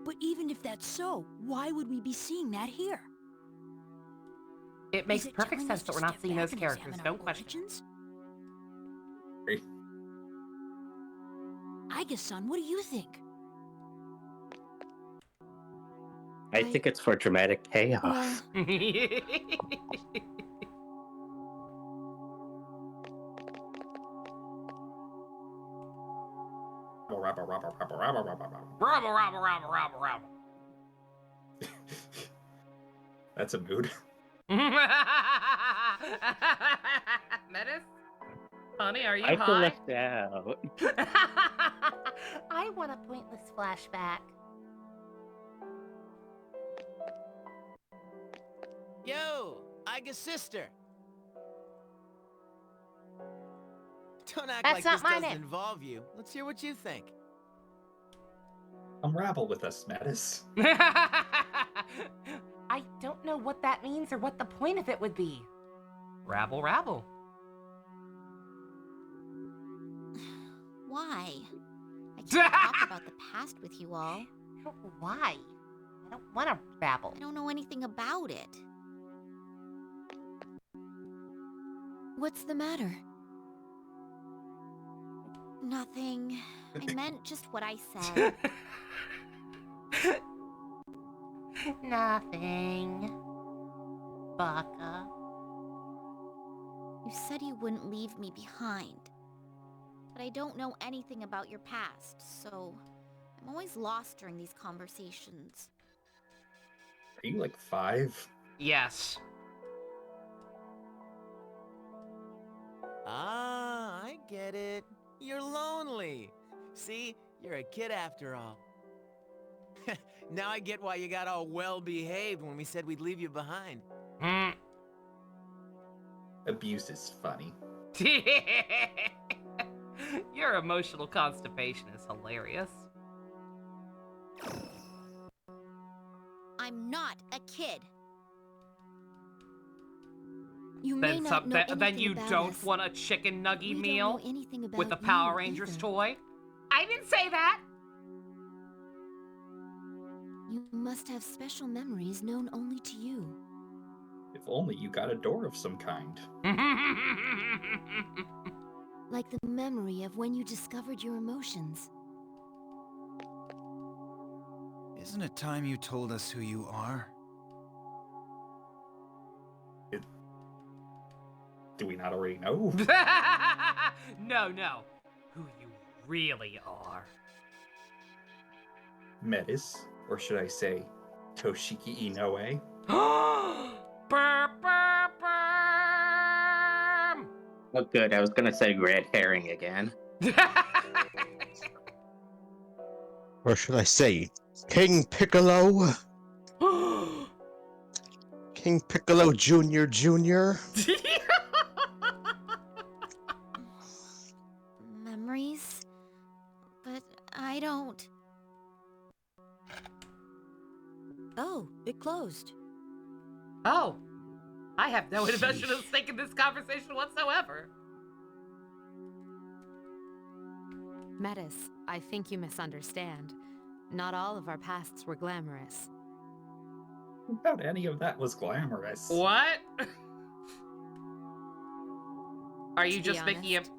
But even if that's so, why would we be seeing that here? It makes Is it perfect telling sense us that to we're not step seeing back those and characters. examine Don't our question. origins? Great. Aegis-san, what do you think? I think it's for dramatic payoff. Well, Rabble. That's a mood. Metis? Honey, are you I feel high? left out. I want a pointless flashback. Yo, Iga's sister. Don't act That's like not this my doesn't name. involve you. Let's hear what you think. Unravel with us, Mattis. I don't know what that means or what the point of it would be. Rabble. Why? I can't talk about the past with you all. Why? I don't want to babble. I don't know anything about it. what's the matter? Nothing. I meant just what I said. Nothing. Baka. You said you wouldn't leave me behind. But I don't know anything about your past, so I'm always lost during these conversations. Are you like 5? Yes. Ah, I get it. You're lonely. See, you're a kid after all. Now I get why you got all well-behaved when we said we'd leave you behind. Abuse is funny. Your emotional constipation is hilarious. I'm not a kid. You may not know anything Then you about don't us. want a chicken nugget We meal don't know anything about with a you Power Rangers either. toy? I didn't say that! You must have special memories known only to you. If only you got a door of some kind. Like the memory of when you discovered your emotions. Isn't it time you told us who you are? Do we not already know? No. Who you really are. Metis, or should I say, Toshiki Inoue? Oh, good. I was gonna say red herring again. Or should I say, King Piccolo? King Piccolo Jr. Memories? But I don't... Oh, it closed. Oh. I have no invested stake in this conversation whatsoever. Metis, I think you misunderstand. Not all of our pasts were glamorous. About any of that was glamorous. What? Are you To be just making a... honest,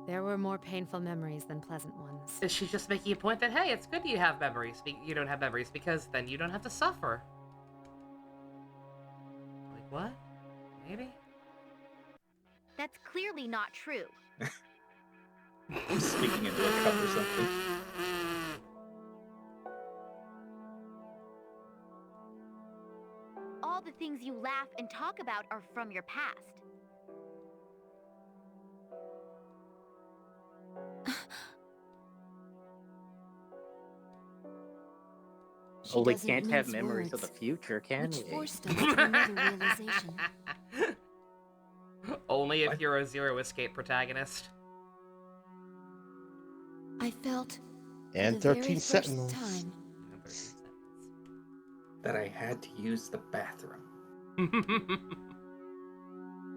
there were more painful memories than pleasant ones. Is she just making a point that, hey, it's good you have memories, you don't have memories, because then you don't have to suffer? Like, what? Maybe? That's clearly not true. I'm speaking into a cup or something. the things you laugh and talk about are from your past. She Oh, we doesn't can't have mince memories of the words, future, can which we? forced us to another realization. Only if you're a Zero Escape protagonist. I felt And for the very 13 first Sentinels. time That I had to use the bathroom.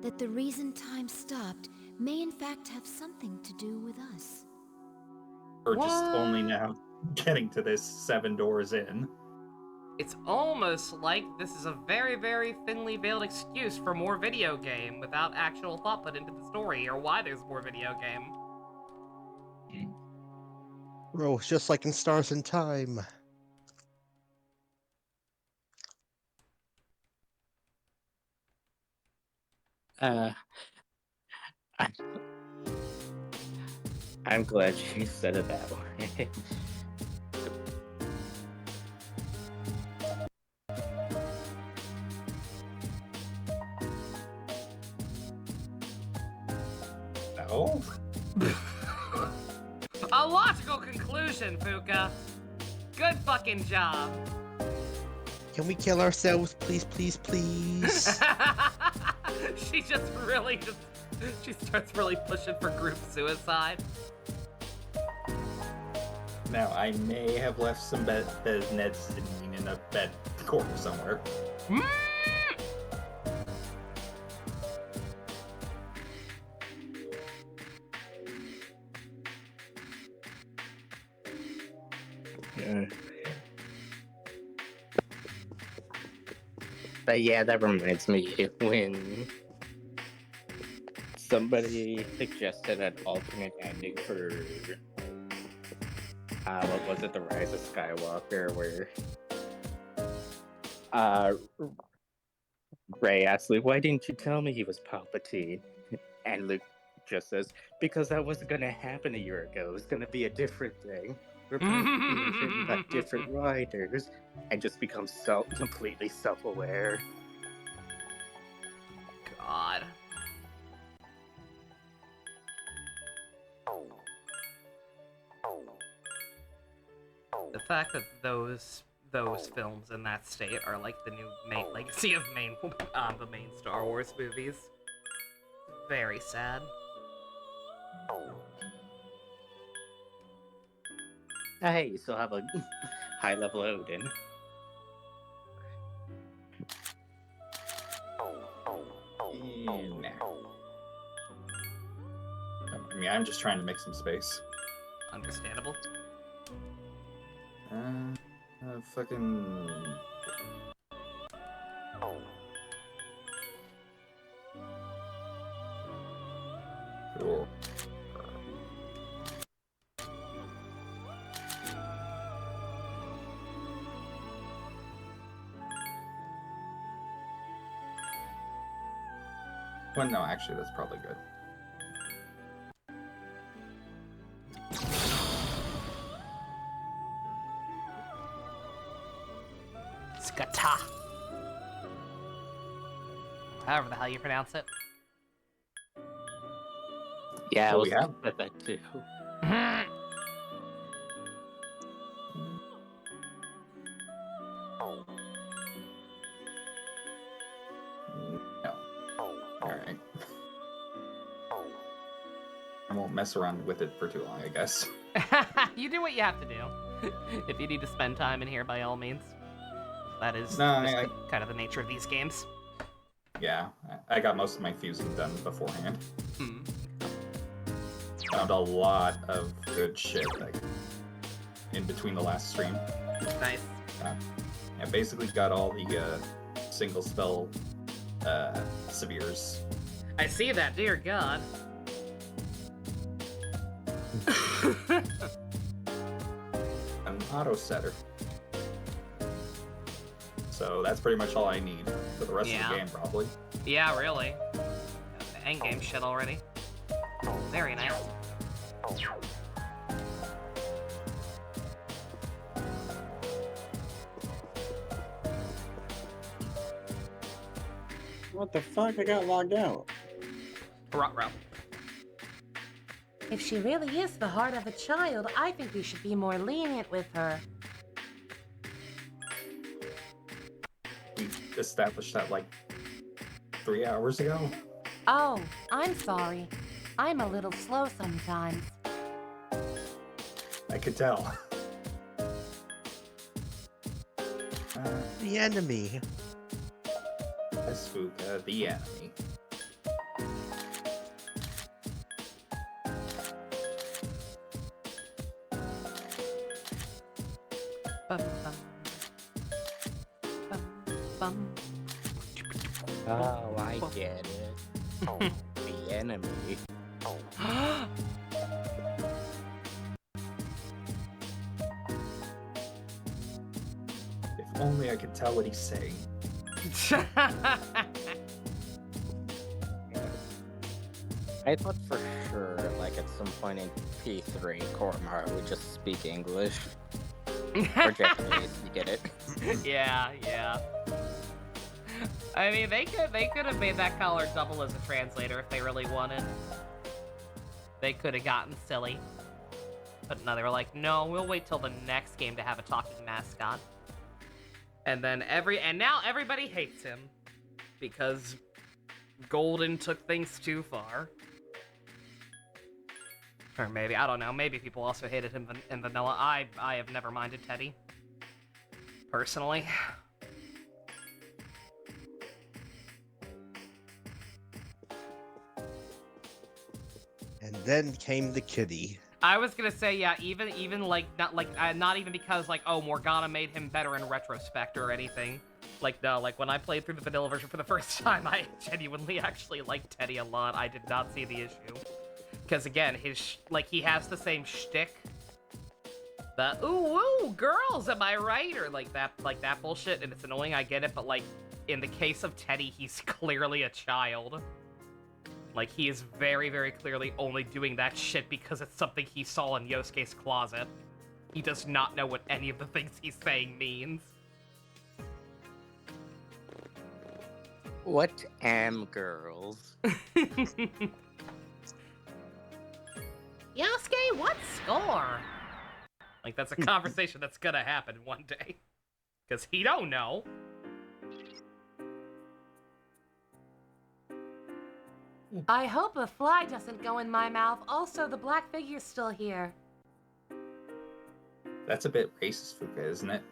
that the reason time stopped may in fact have something to do with us. Or just only now getting to this 7 doors in. It's almost like this is a very, very thinly veiled excuse for more video game without actual thought put into the story or why there's more video game. Bro, it's just like in Stars in Time. I- I'm glad you said it that way. No? A logical conclusion, Fuka. Good fucking job. Can we kill ourselves, please, please, please? She starts really pushing for group suicide. Now, I may have left some Neds in a bed corner somewhere. But yeah, that reminds me when somebody suggested an alternate ending for what was it, The Rise of Skywalker, where Rey asked Luke, "Why didn't you tell me he was Palpatine?" And Luke just says, "Because that wasn't gonna happen a year ago. It was gonna be a different thing. We're both being written by different writers," and just becomes completely self-aware. God. The fact that those films in that state are like the new main legacy of the main Star Wars movies. Very sad. Hey, you still have a high-level Odin. I mean, I'm just trying to make some space. Understandable. Fucking... Cool. Well, no, actually, that's probably good. Skata. However the hell you pronounce it. Yeah, Well, I was we have. at that too. No. Alright. I won't mess around with it for too long, I guess. You do what you have to do. If you need to spend time in here, by all means. That is No, kind of the nature of these games. Yeah, I got most of my fusing done beforehand. Found a lot of good shit in between the last stream. Nice. I basically got all the single spell severes. I see that, dear God. An auto setter. So that's pretty much all I need for the rest of the game, probably. Yeah, really. The endgame shit already. Very nice. What the fuck? I got logged out. Ruh-roh. If she really is the heart of a child, I think we should be more lenient with her. We established that like 3 hours ago. Oh, I'm sorry. I'm a little slow sometimes. I could tell. The enemy. Esfuka, the enemy. Bum, bum. Bum, bum. Oh, I get it. Oh, the enemy. Oh. If only I could tell what he's saying. I thought for sure, like at some point in P3, Koromara would just speak English. Or Japanese, you get it. Yeah, yeah. I mean, they could have made that color double as a translator if they really wanted. They could have gotten silly. But no, they were like, no, we'll wait till the next game to have a talking mascot. And then now everybody hates him. Because Golden took things too far. Or maybe, I don't know, maybe people also hated him in vanilla. I have never minded Teddy. Personally. And then came the kitty. I was gonna say, yeah, even like, not even because, like, oh, Morgana made him better in retrospect or anything. Like, no, like, when I played through the vanilla version for the first time, I genuinely actually liked Teddy a lot. I did not see the issue. Because, again, he has the same shtick. The, ooh, girls, am I right? Or, like that bullshit, and it's annoying, I get it, but, like, in the case of Teddy, he's clearly a child. Like, he is very, very clearly only doing that shit because it's something he saw in Yosuke's closet. He does not know what any of the things he's saying means. What am girls? Yosuke, what score? Like, that's a conversation that's gonna happen one day. Because he don't know. I hope a fly doesn't go in my mouth. Also, the black figure's still here. That's a bit racist, Fuka, isn't it?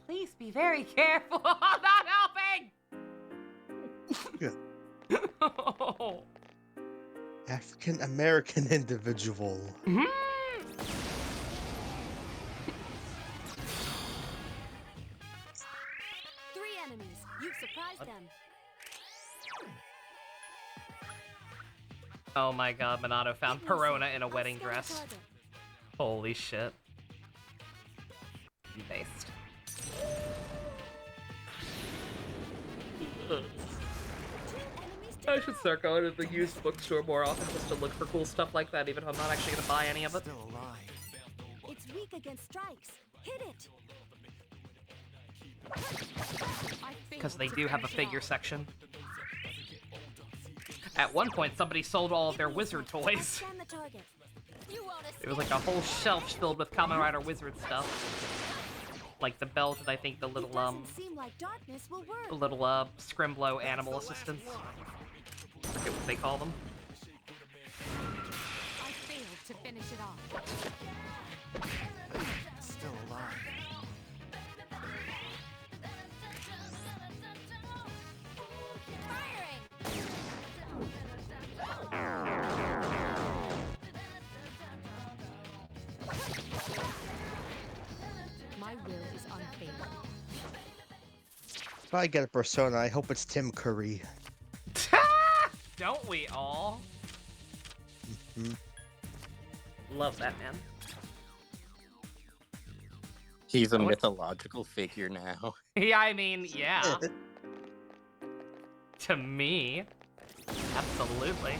Please be very careful. I'm not helping! Oh. African American individual. Mm-hmm. 3 enemies. You've surprised them. Oh my god, Minato found Perona in a wedding dress. Holy shit. Based. I should start going to the used bookstore more often just to look for cool stuff like that, even if I'm not actually gonna buy any of it. It's weak against strikes. Hit it. Because they do have a figure section. At one point, somebody sold all of their wizard toys. It was like a whole shelf filled with Kamen Rider wizard stuff. Like the belt and I think the little, Scrimblow animal assistants. I forget what they call them. I failed to finish it off. Still alive. My will is unfailing. If I get a persona, I hope it's Tim Curry. Don't we all? Mm-hmm. Love that man. He's a mythological figure now. Yeah, I mean, yeah. To me. Absolutely.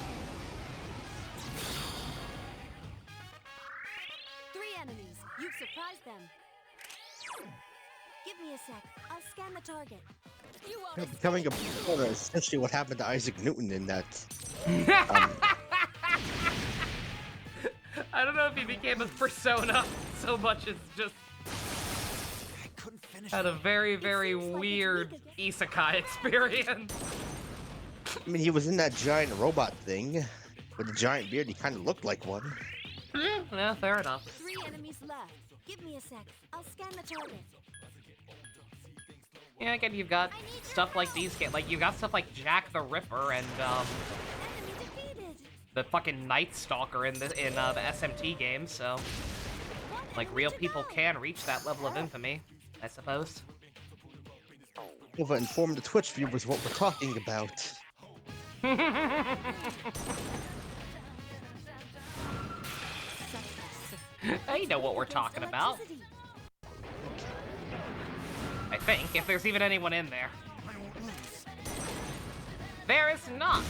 3 enemies. You've surprised them. Give me a sec. I'll scan the target. You You're becoming a brother, essentially what happened to Isaac Newton in that. I don't know if he became a persona so much as just had a very, very weird isekai experience. I mean, he was in that giant robot thing with a giant beard. He kind of looked like one. Yeah, fair enough. 3 enemies left. Give me a sec. I'll scan the target. Yeah, again, you've got stuff like these games. Like, you've got stuff like Jack the Ripper and, the fucking Night Stalker in the SMT game, so... Like, real people can reach that level of infamy, I suppose. Well, inform the Twitch viewers what we're talking about. You know what we're talking about. I think, if there's even anyone in there. There is not.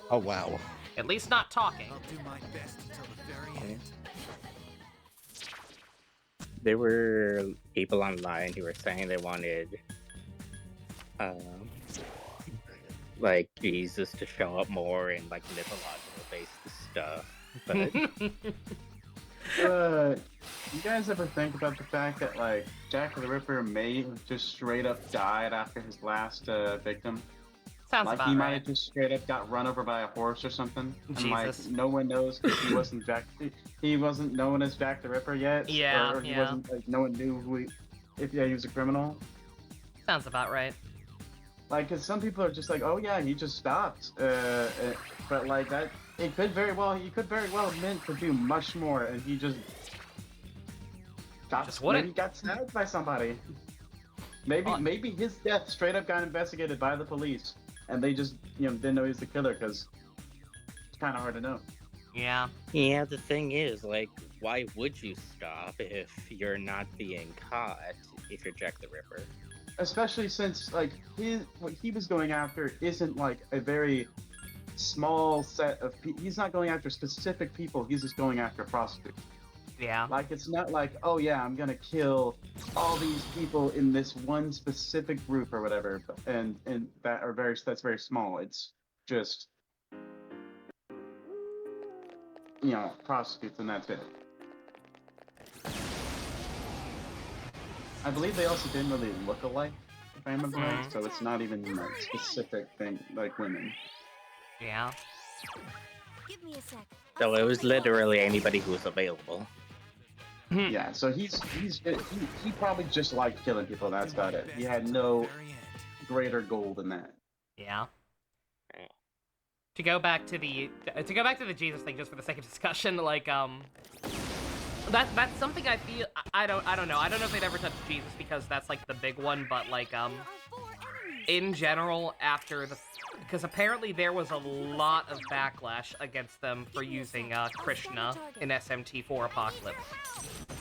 Oh, wow. At least not talking. I'll do my best until the very end. There were people online who were saying they wanted, like, Jesus to show up more in, like, mythological-based stuff, but... You guys ever think about the fact that, like, Jack the Ripper may have just straight up died after his last victim? Sounds like about he might right. have just straight up got run over by a horse or something. And Jesus. like no one knows because he wasn't Jack. He wasn't known as Jack the Ripper yet. Yeah, or he yeah. wasn't like no one knew who he. If he was a criminal. Sounds about right. Like, cause some people are just like, oh yeah, he just stopped. But like that, he could very well have meant to do much more, and he just got maybe got stabbed by somebody. Maybe his death straight up got investigated by the police, and they just didn't know he was the killer because it's kind of hard to know. Yeah. Yeah, the thing is, like, why would you stop if you're not being caught if you're Jack the Ripper? Especially since, like, what he was going after isn't, like, a very small set of people. He's not going after specific people, he's just going after prostitutes. Yeah. Like, it's not like, oh yeah, I'm gonna kill all these people in this one specific group or whatever, and that's very small. It's just, prostitutes and that's it. I believe they also didn't really look alike, if I remember right, so it's not even like specific thing like women. Yeah. Give me a sec. So it was literally anybody who was available. Yeah, so he probably just liked killing people. That's about it. He had no greater goal than that. Yeah. To go back to the Jesus thing, just for the sake of discussion, like that's something I feel I don't know. I don't know if they'd ever touch Jesus because that's like the big one, but like in general after because apparently there was a lot of backlash against them for using Krishna in SMT4 Apocalypse.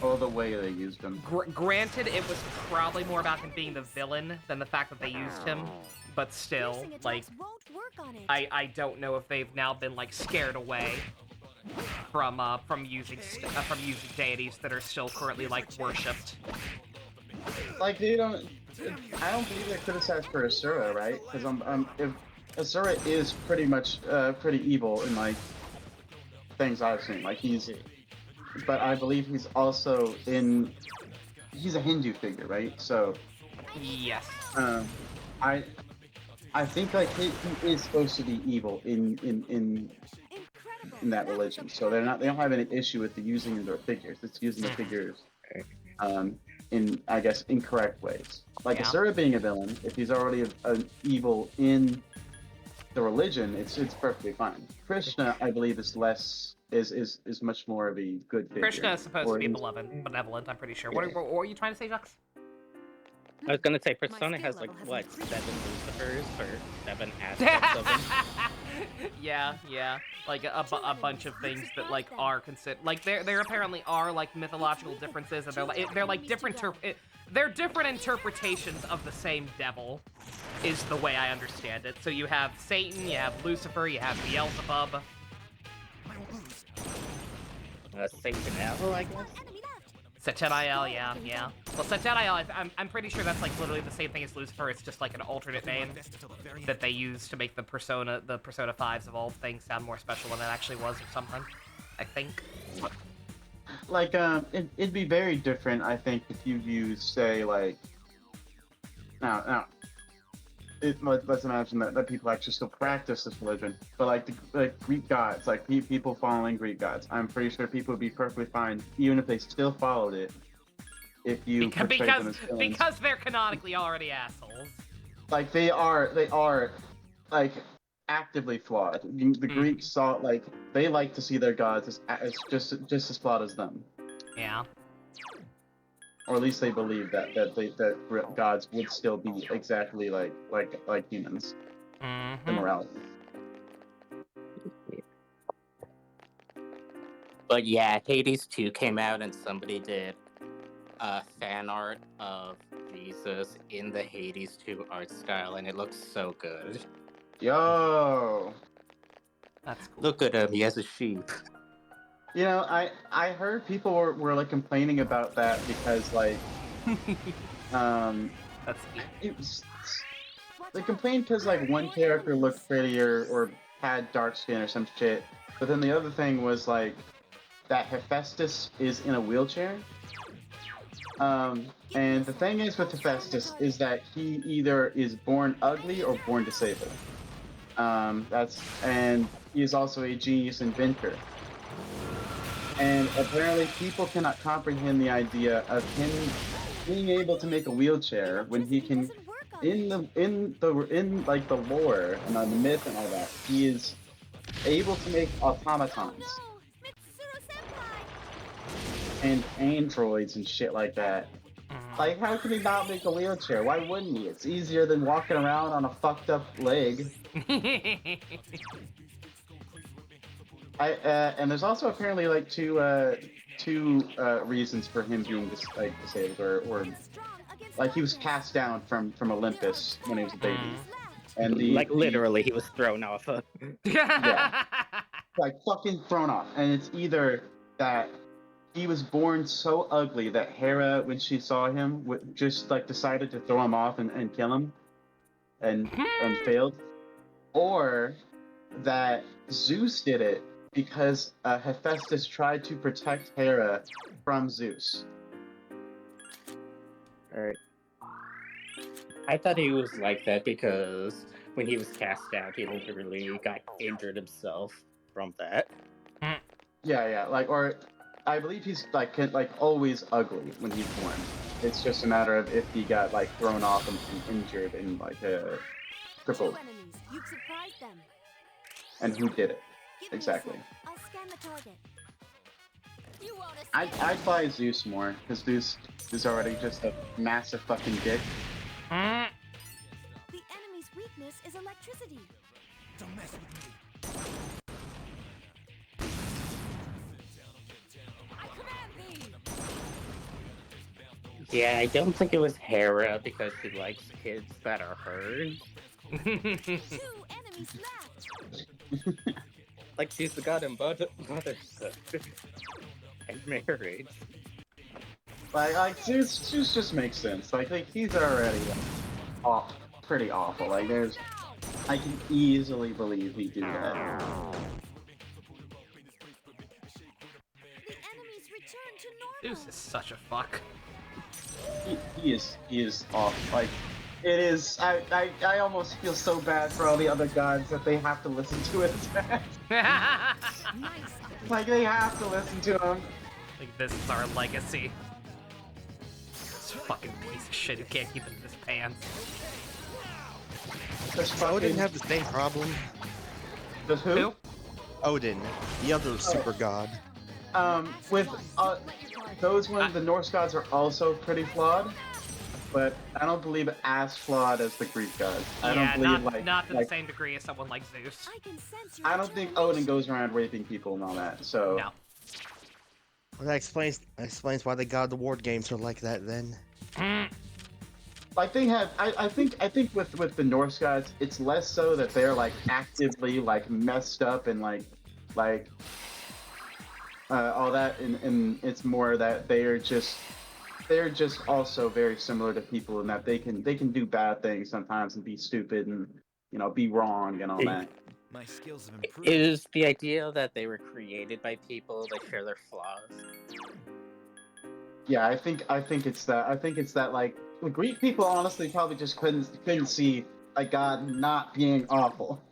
Oh, the way they used him. Granted, it was probably more about him being the villain than the fact that they used him, but still, like, I don't know if they've now been like scared away from using deities that are still currently like worshipped. Like I don't believe they're criticized for Asura, right? Because if Asura is pretty much pretty evil in like things I've seen. Like but I believe he's also he's a Hindu figure, right? So yes. I think like he is supposed to be evil in that religion. So they don't have any issue with the using of their figures. It's using the figures in, I guess, incorrect ways. Like Asura being a villain, if he's already an evil in the religion, it's perfectly fine. Krishna, I believe, is much more of a good figure. Krishna is supposed to be benevolent, I'm pretty sure. Yeah. What were you trying to say, Jux? I was gonna say, Persona has like, what, 7 Lucifers or 7 aspects of them? Yeah. Like a bunch of things that like are considered like there apparently are like mythological differences, and they're like different they're different interpretations of the same devil, is the way I understand it. So you have Satan, you have Lucifer, you have Beelzebub. Satan Devil, I guess. Setetiel, yeah. Well, Setetiel, I'm pretty sure that's like literally the same thing as Lucifer. It's just like an alternate name that they use to make the Persona 5s of all things sound more special than it actually was or something. I think. Like, it'd be very different, I think, if you use, say, like, let's imagine that people actually still practice this religion, but like the Greek gods, like people following Greek gods, I'm pretty sure people would be perfectly fine, even if they still followed it, if you portrayed them as villains. Because they're canonically already assholes. Like they are like actively flawed. The Greeks saw they like to see their gods as just as flawed as them. Yeah. Or at least they believe that gods would still be exactly like humans. The morality. But yeah, Hades 2 came out and somebody did fan art of Jesus in the Hades 2 art style, and it looks so good. Yo! That's cool. Look at him, he has a sheep. You know, I heard people were like complaining about that because like that's it was, they complained because like one character looked prettier or had dark skin or some shit, but then the other thing was like that Hephaestus is in a wheelchair. And the thing is with Hephaestus is that he either is born ugly or born disabled. And he is also a genius inventor. And apparently people cannot comprehend the idea of him being able to make a wheelchair when he can, in like the lore and on the myth and all that, he is able to make automatons and androids and shit like that. Like, how can he not make a wheelchair? Why wouldn't he? It's easier than walking around on a fucked up leg. And there's also apparently like two reasons for him being disabled, or like he was cast down from Olympus when he was a baby, and literally he was thrown off. Yeah, like fucking thrown off, and it's either that he was born so ugly that Hera, when she saw him, just like decided to throw him off and kill him, and failed, or that Zeus did it because Hephaestus tried to protect Hera from Zeus. Alright. I thought he was like that because when he was cast out, he literally got injured himself from that. Yeah, like, or I believe he's like always ugly when he's born. It's just a matter of if he got like thrown off and injured and like crippled. You've surprised them. And who did it? Exactly. I'll scan the target. I'd buy Zeus more, because Zeus is already just a massive fucking dick. The enemy's weakness is electricity. Don't mess with me. Yeah, I don't think it was Hera because she likes kids that are hers. 2 enemies left. Like she's the goddamn mother and marriage. Like Zeus just makes sense. Like he's already pretty awful. Like I can easily believe he'd do that. The enemies return to normal. Zeus is such a fuck. He is awful. Like it is. I almost feel so bad for all the other gods that they have to listen to his attack. Like they have to listen to him. Like this is our legacy. This fucking piece of shit who can't keep it in his pants. Odin have the same problem. Does who? Odin, the other super god. With those ones, the Norse gods are also pretty flawed, but I don't believe as flawed as the Greek gods. I don't believe not to the same degree as someone like Zeus. I don't think Odin goes around raping people and all that. So no. Well, that explains why the God of the War games are like that then. Like they have, I think with the Norse gods, it's less so that they're like actively like messed up and like all that, and it's more that they're just also very similar to people in that they can do bad things sometimes and be stupid and be wrong and all that. My skills have improved. Is the idea that they were created by people that share their flaws? Yeah, I think it's that. I think it's that like the Greek people honestly probably just couldn't see a god not being awful.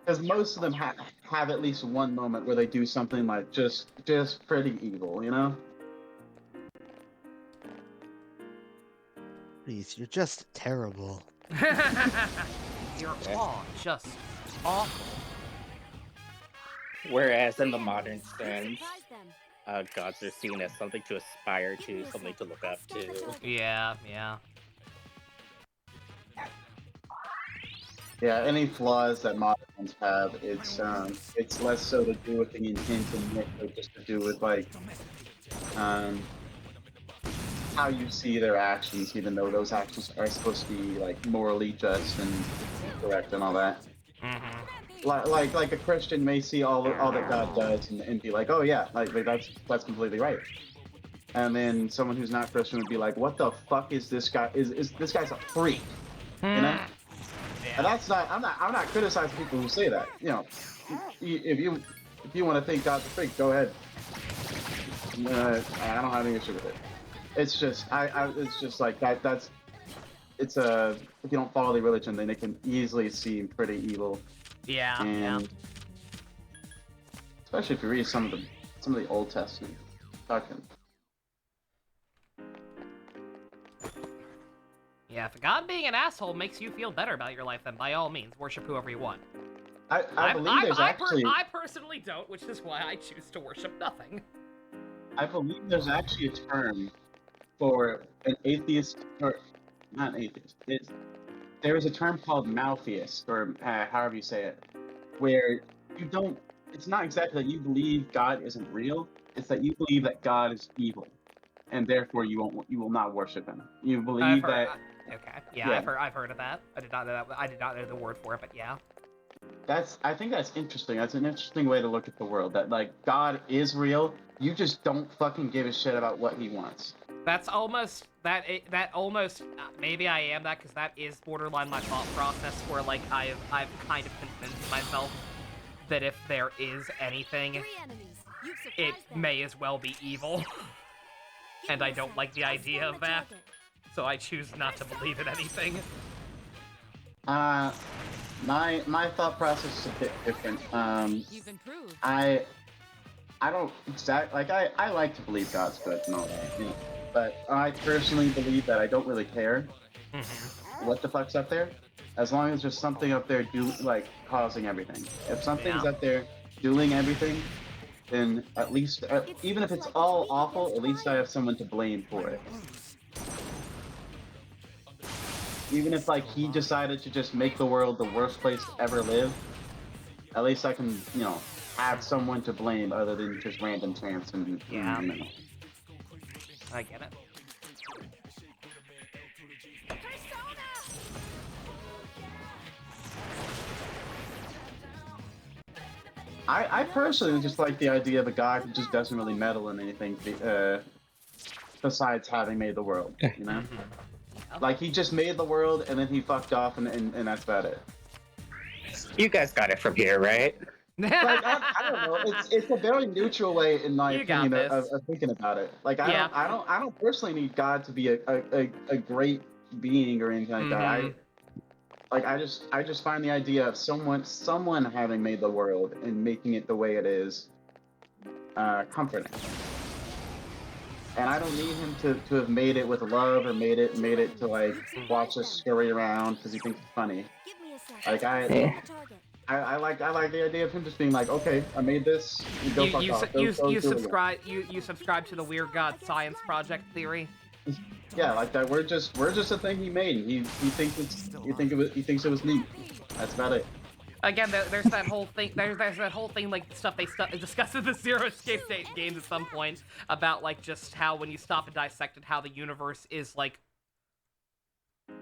Because most of them have at least one moment where they do something like just pretty evil, you know? Please, you're just terrible. You're all just awful. Whereas in the modern sense, gods are seen as something to aspire to, something to look up to. Yeah, yeah. Yeah, any flaws that modern ones have, it's less so to do with the intent and more so just to do with like how you see their actions, even though those actions are supposed to be like morally just and correct and all that. Like a Christian may see all that God does and be like, oh yeah, like that's completely right. And then someone who's not Christian would be like, what the fuck is this guy? Is this guy's a freak? You know? And that's not. I'm not criticizing people who say that. You know, if you want to think God's a freak, go ahead. I don't have any issue with it. It's just it's just like that. It's if you don't follow the religion, then it can easily seem pretty evil. Yeah. And especially if you read some of the Old Testament. Fucking. Yeah, if God being an asshole makes you feel better about your life, then by all means, worship whoever you want. I believe there's actually. I personally don't, which is why I choose to worship nothing. I believe there's actually a term for an atheist, or not an atheist. There is a term called maltheist, or however you say it, where you don't. It's not exactly that you believe God isn't real. It's that you believe that God is evil, and therefore you will not worship Him. You believe that. Okay. Yeah, I've heard of that. I did not know that. I did not know the word for it, but yeah. I think that's interesting. That's an interesting way to look at the world. That like God is real. You just don't fucking give a shit about what He wants. That's almost maybe I am that, because that is borderline my thought process, where like I've kind of convinced myself that if there is anything, it may as well be evil. And I don't like the idea of that, so I choose not to believe in anything. My thought process is a bit different. You've improved. I don't exactly like I like to believe God's good and all that, you know, but I personally believe that I don't really care what the fuck's up there, as long as there's something up there causing everything. If something's up there doing everything, then at least even if it's all awful, at least I have someone to blame for it. Even if like he decided to just make the world the worst place to ever live, at least I can, you know, have someone to blame other than just random chance and yeah. You know. I get it. I personally just like the idea of a guy who just doesn't really meddle in anything besides having made the world, you know? Like, he just made the world, and then he fucked off, and that's about it. You guys got it from here, right? Like, I don't know. It's a very neutral way, in my opinion, of thinking about it. Like, I don't personally need God to be a great being or anything like that. I just find the idea of someone having made the world and making it the way it is comforting. And I don't need him to have made it with love or made it to like watch us scurry around because he thinks it's funny. Like I like the idea of him just being like, okay, I made this. Go fuck off. You subscribe to the Weird God Science Project theory. Yeah, like that. We're just a thing he made. He thinks he thinks it was neat. That's about it. Again, there's that whole thing. There's that whole thing, like stuff they discussed in the Zero Escape games at some point about like just how when you stop and dissect it, how the universe is like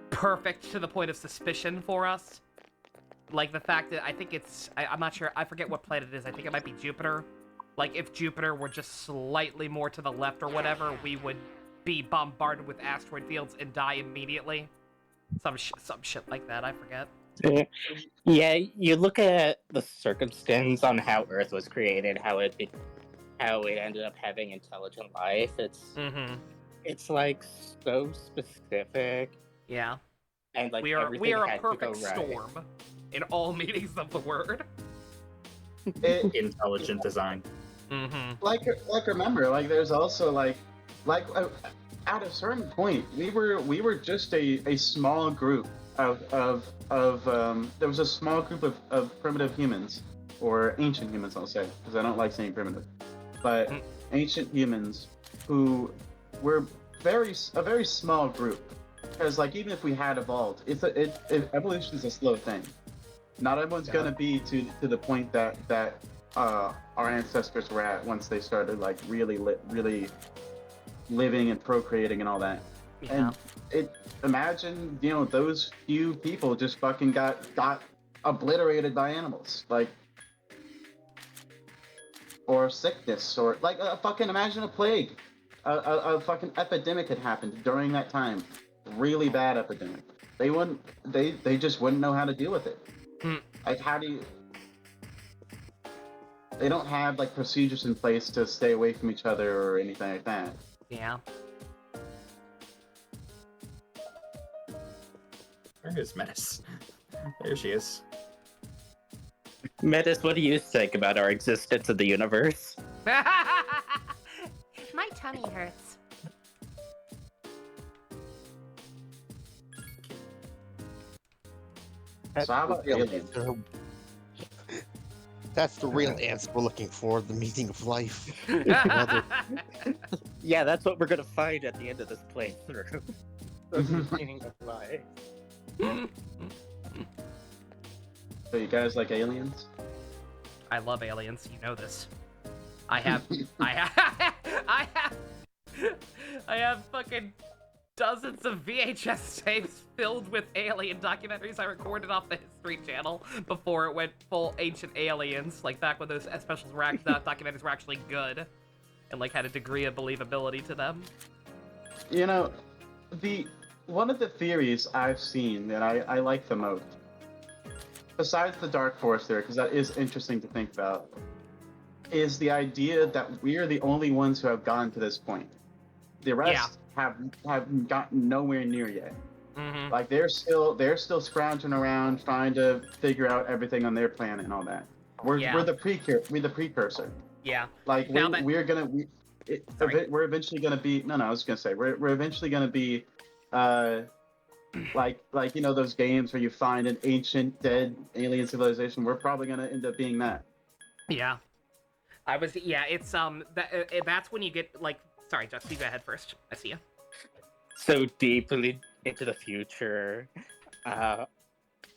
perfect to the point of suspicion for us. Like the fact that I think I'm not sure. I forget what planet it is. I think it might be Jupiter, Like, if Jupiter were just slightly more to the left or whatever, we would be bombarded with asteroid fields and die immediately. Some shit like that, I forget. Yeah, you look at the circumstance on how Earth was created, how it ended up having intelligent life. It's like so specific. Yeah. And like we are everything a had to go perfect right. storm in all meanings of the word. Intelligent design. Like remember, like there's also like at a certain point we were just a small group of there was a small group of primitive humans, or ancient humans, I'll say, because I don't like saying primitive, but ancient humans who were a very small group, because like even if we had evolved, evolution is a slow thing. Not everyone's gonna be to the point that our ancestors were at once they started like really living and procreating and all that. Yeah. And imagine, you know, those few people just fucking got obliterated by animals, like, or sickness, or like fucking imagine a plague, a fucking epidemic had happened during that time, really bad epidemic. They just wouldn't know how to deal with it. Like, how do you? They don't have like procedures in place to stay away from each other or anything like that. Yeah. Where is Metis? There she is. Metis, what do you think about our existence in the universe? My tummy hurts. So how about aliens? That's the real answer we're looking for, the meaning of life. Yeah, that's what we're gonna find at the end of this playthrough. The meaning of life. So you guys like aliens? I love aliens, you know this. I have I have fucking dozens of VHS tapes filled with alien documentaries I recorded off the History Channel before it went full Ancient Aliens, like back when those specials documentaries were actually good and like had a degree of believability to them. You know, one of the theories I've seen that I like the most, besides the Dark Force theory, because that is interesting to think about, is the idea that we're the only ones who have gone to this point. The rest have gotten nowhere near yet. Like they're still scrounging around trying to figure out everything on their planet and all that. We're the precursor. Yeah. Like Now we're eventually gonna be. No, I was gonna say we're eventually gonna be, like you know those games where you find an ancient dead alien civilization. We're probably gonna end up being that. Yeah. It's that's when you get like. Sorry, Jess, you go ahead first. I see you. So deeply into the future, an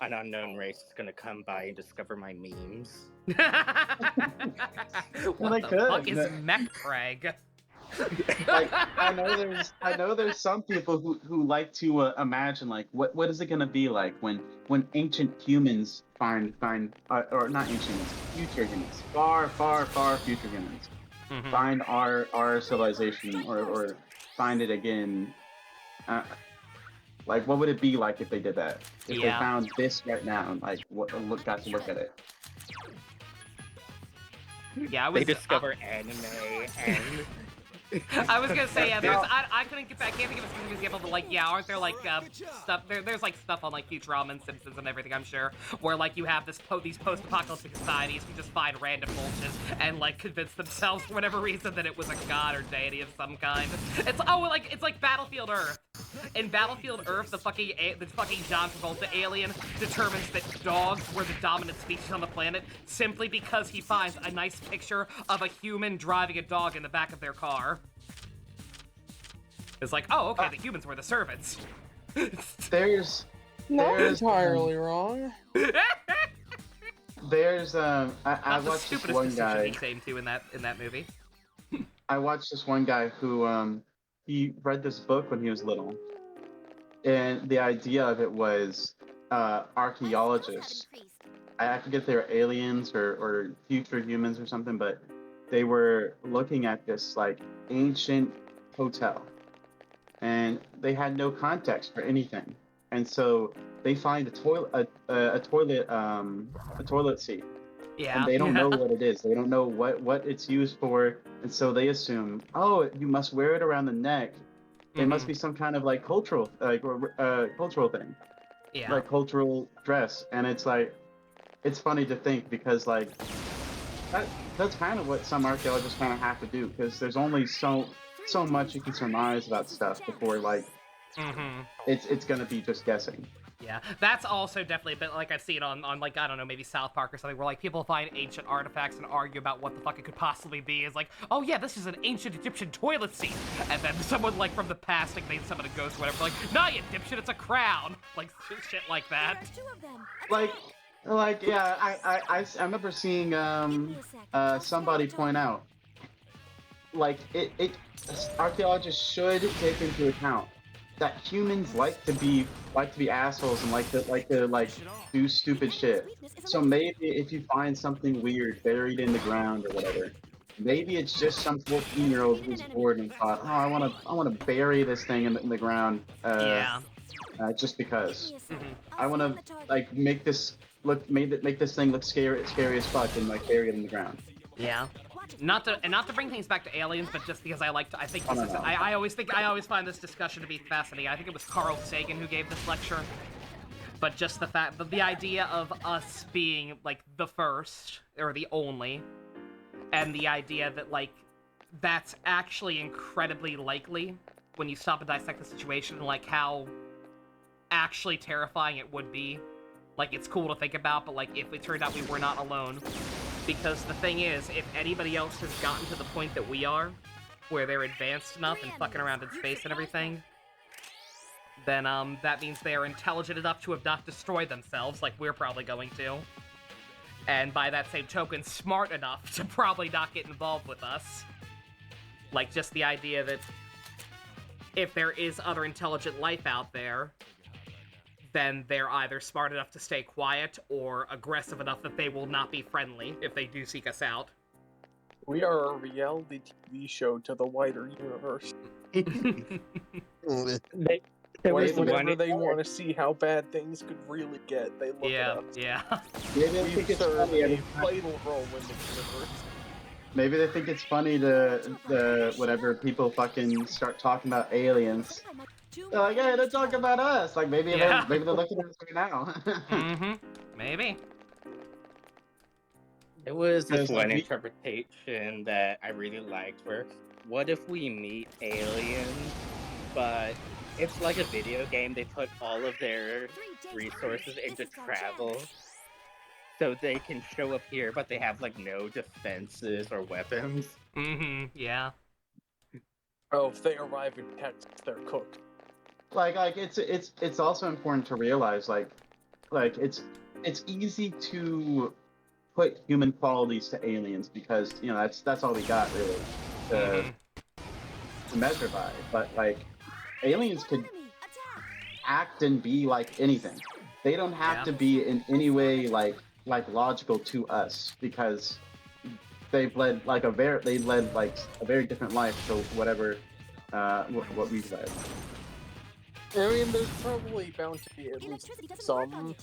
unknown race is gonna come by and discover my memes. What the fuck is mech Craig? Like I know there's some people who like to imagine like what is it gonna be like when ancient humans find or not ancient humans, future humans, far future humans. Find our civilization or find it again. Like, what would it be like if they did that? If they found this right now, and like, got to look at it. Yeah, they discover anime and. I was gonna say, yeah, I can't think of a specific example, but like, aren't there like stuff? There's like stuff on like Futurama and Simpsons and everything, I'm sure, where like you have these post-apocalyptic societies who just find random bullshit and like convince themselves for whatever reason that it was a god or deity of some kind. It's like Battlefield Earth. In Battlefield Earth, the fucking John Travolta alien determines that dogs were the dominant species on the planet simply because he finds a nice picture of a human driving a dog in the back of their car. It's like, oh, okay, the humans were the servants. There's entirely wrong. There's I watched this one guy he came to in that movie. I watched this one guy who he read this book when he was little, and the idea of it was archaeologists. I forget if they were aliens or future humans or something, but they were looking at this like ancient hotel, and they had no context for anything, and so they find a toilet seat, and Yeah. they don't know what it is. They don't know what it's used for, and so they assume, oh, you must wear it around the neck. It must be some kind of like cultural cultural thing, Yeah. like cultural dress, and it's like it's funny to think because like that's kind of what some archaeologists kind of have to do because there's only so much you can surmise about stuff before like it's gonna be just guessing. Yeah, that's also definitely a bit like I've seen on like, I don't know, maybe South Park or something, where like people find ancient artifacts and argue about what the fuck it could possibly be. It's like, oh yeah, this is an ancient Egyptian toilet seat. And then someone like from the past, like maybe someone a ghost or whatever, like, nah, you dipshit, it's a crown. Like shit like that. Like yeah, I remember seeing somebody point out like it archaeologists should take into account that humans like to be assholes and like to do stupid shit. So maybe if you find something weird buried in the ground or whatever, maybe it's just some 14-year-old who's bored and thought, oh, I wanna bury this thing in the ground. Just because. I wanna like make this thing look scary as fuck and like bury it in the ground. Yeah. Not to bring things back to aliens, but just because I think this is, I always find this discussion to be fascinating. I think it was Carl Sagan who gave this lecture. But just the fact that the idea of us being like the first or the only, and the idea that like that's actually incredibly likely when you stop and dissect the situation, and like how actually terrifying it would be. Like, it's cool to think about, but like if it turned out we were not alone. Because the thing is, if anybody else has gotten to the point that we are, where they're advanced enough and fucking around in space and everything, then that means they are intelligent enough to have not destroyed themselves, like we're probably going to. And by that same token, smart enough to probably not get involved with us. Like, just the idea that if there is other intelligent life out there, then they're either smart enough to stay quiet or aggressive enough that they will not be friendly if they do seek us out. We are a reality TV show to the wider universe. Whenever they want to see how bad things could really get, they look at us. Yeah. We serve a vital role in the universe. Maybe they think it's funny to whenever people fucking start talking about aliens. They're like, hey, they're talking about us. Like maybe they're looking at us right now. Maybe. It was this one interpretation that I really liked where, what if we meet aliens, but it's like a video game, they put all of their resources into travel, so they can show up here, but they have like no defenses or weapons. Yeah. Oh, if they arrive in Texas, they're cooked. Like it's also important to realize like it's easy to put human qualities to aliens because you know that's all we got really to measure by. But like aliens could act and be like anything. They don't have to be in any way like logical to us because they've led like a very different life to whatever what we've led. I mean, there's probably bound to be at least some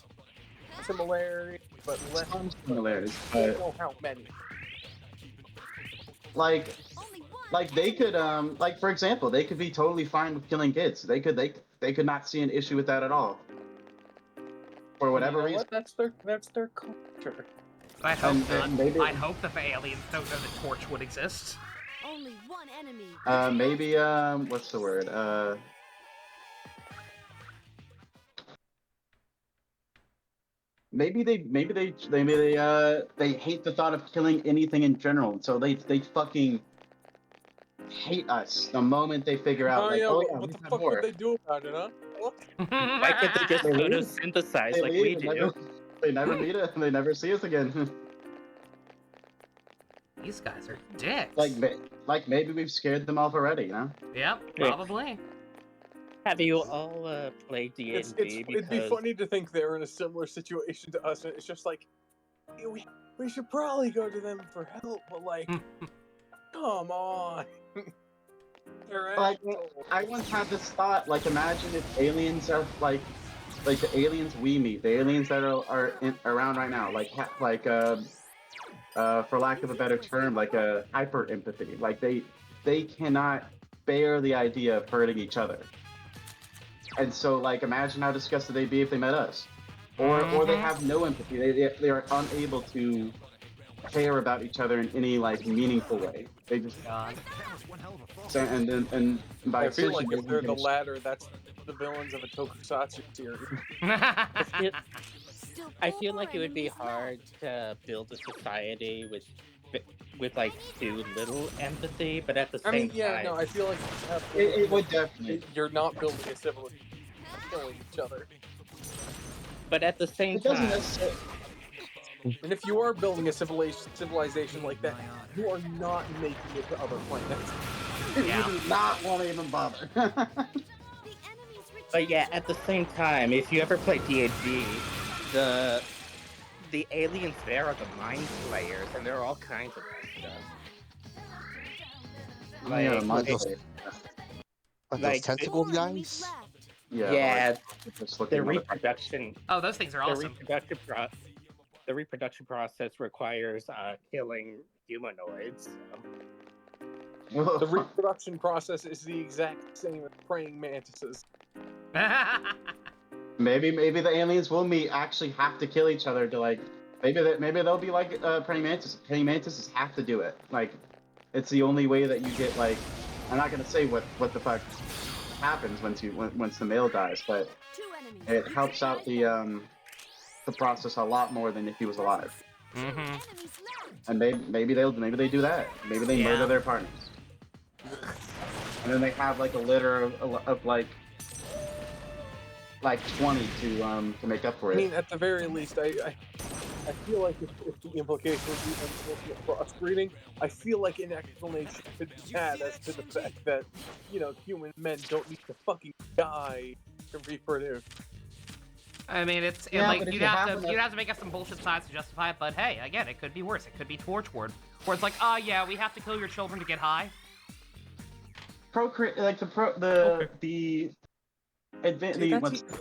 similarities, but less similarities. I don't know how many. Like they could like for example, they could be totally fine with killing kids. They could not see an issue with that at all. For whatever reason. That's their culture. I hope not. I hope that the aliens don't know that Torch would exist. Only one enemy. Maybe what's the word? Maybe they hate the thought of killing anything in general, so they fucking hate us the moment they figure out. What the fuck would they do about it, huh? Why can't they just photosynthesize like we do? They never meet us. They never see us again. These guys are dicks. Like maybe we've scared them off already, you know? Yep, probably. Have you all played D&D? It'd be funny to think they're in a similar situation to us, and it's just like, we should probably go to them for help, but like, Come on. They're Like, assholes. I once had this thought. Like, imagine if aliens are like the aliens we meet, the aliens that are around right now, for lack of a better term, like a hyper empathy. Like they cannot bear the idea of hurting each other. And so, like, imagine how disgusted they'd be if they met us, or they have no empathy. They are unable to care about each other in any like meaningful way. They just so, and by I feel extension, like if they're the latter, that's the villains of a tokusatsu series. I feel like it would be hard to build a society with like too little empathy, but at the I same mean, yeah, time, no, I feel like you have to, it would definitely. You're not building a civilization, you're killing each other. but at the same It doesn't time, necessarily. And if you are building a civilization like that, you are not making it to other planets. You do not want to even bother. but yeah, at the same time, if you ever play D&D, the aliens there are the mind flayers, and there are all kinds of stuff. Those tentacles guys? Yeah, just the reproduction. Oh, those things are awesome. The reproduction process requires killing humanoids. The reproduction process is the exact same as praying mantises. Maybe the aliens will actually have to kill each other to like. Maybe they'll be like praying mantises. Praying mantises have to do it. Like, it's the only way that you get like. I'm not gonna say what the fuck happens once the male dies, but it helps out the process a lot more than if he was alive. And maybe they do that. Maybe they murder their partners, and then they have like a litter of like 20 to make up for it. I mean, at the very least, I feel like if the implication would be unfortunate crossbreeding, I feel like an explanation could be had as to the fact that, human men don't need to fucking die to reproduce. I mean, you'd have to make up some bullshit science to justify it. But hey, again, it could be worse. It could be Torchwood, where it's like, yeah, we have to kill your children to get high. Procreate, like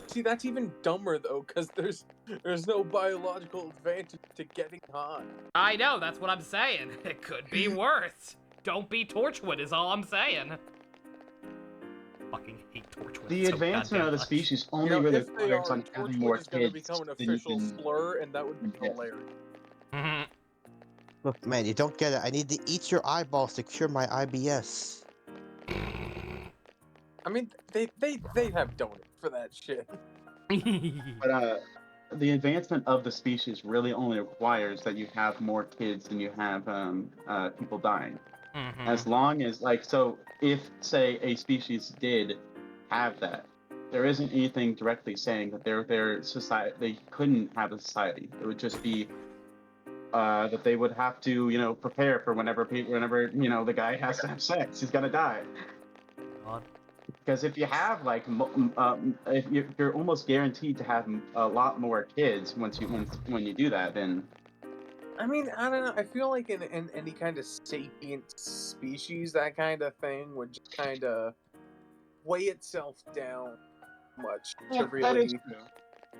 See, that's even dumber though, because there's no biological advantage to getting high. I know, that's what I'm saying. It could be worse. Don't be Torchwood is all I'm saying. Fucking hate Torchwood. The advancement of the species only really requires on having more kids. Going to become an official slur, and that would be hilarious. Look, man, you don't get it. I need to eat your eyeballs to cure my IBS. I mean, they have donuts for that shit. But the advancement of the species really only requires that you have more kids than you have people dying. As long as if say a species did have that, there isn't anything directly saying that their society they couldn't have a society. It would just be that they would have to prepare for whenever the guy has to have sex, he's gonna die. Because if you have if you're almost guaranteed to have a lot more kids when you do that, then. I mean, I don't know. I feel like in any kind of sapient species, that kind of thing would just kind of weigh itself down much to really. That is true.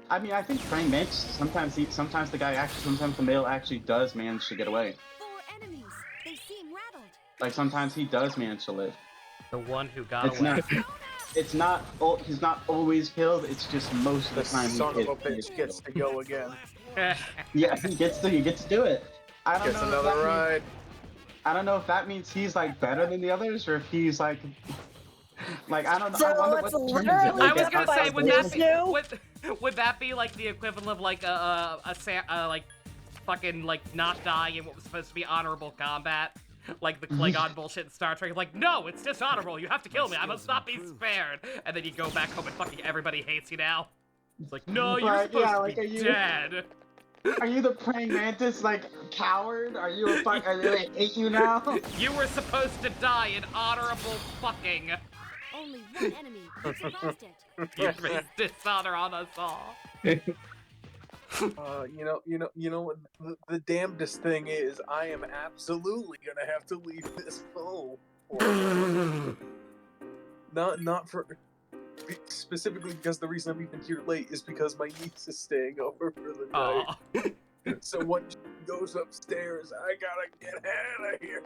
I mean, I think praying mantis sometimes the male actually does manage to get away. 4 enemies. They seem rattled. Like sometimes he does manage to live. The one who got away. He's not always killed. It's just most of the time. Son of a bitch gets to go again. Yeah, he gets to do it. I don't Gets know another ride. I don't know if that means he's like better than the others, or if he's like I don't know. So I wonder it's what literally I was gonna say, would that be like the equivalent of like fucking not dying in what was supposed to be honorable combat? Like the Klingon bullshit in Star Trek, like, no, it's dishonorable, you have to kill me, I must not be spared. And then you go back home and fucking everybody hates you now. It's like, no, you're supposed to be dead. Are you the praying mantis, coward? Are you they hate you now? You were supposed to die in honorable fucking. Only one enemy. You survived it. You raised dishonor on us all. You know what the damnedest thing is? I am absolutely gonna have to leave this home. Not for specifically because the reason I'm even here late is because my niece is staying over for the night. So once she goes upstairs, I gotta get out of here.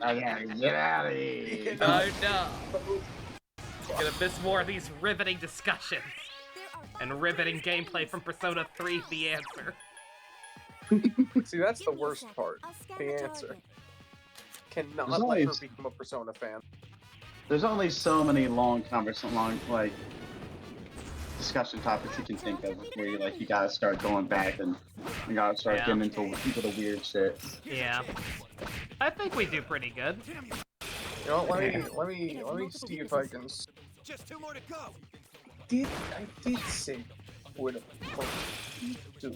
I gotta get out of here. Oh no! You're gonna miss more of these riveting discussions. And riveting gameplay from Persona 3 the answer. See, that's the worst part. The answer. Cannot There's let always- her become a Persona fan. There's only so many long like discussion topics you can think of where you gotta start going back and you gotta start getting into the weird shit. Yeah. I think we do pretty good. You know, let me see if I can. Just 2 more to go. I did say would do.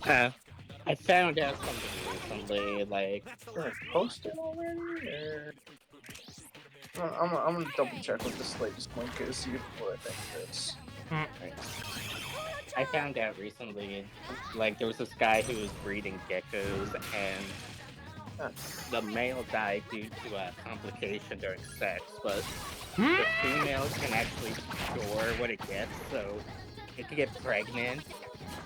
I found out something recently, like... Did I post it already? Or... I'm gonna double check what this latest link is, see what I think it is. I found out recently, like, there was this guy who was breeding geckos, and the male died due to a complication during sex, but the female can actually store what it gets, so it can get pregnant,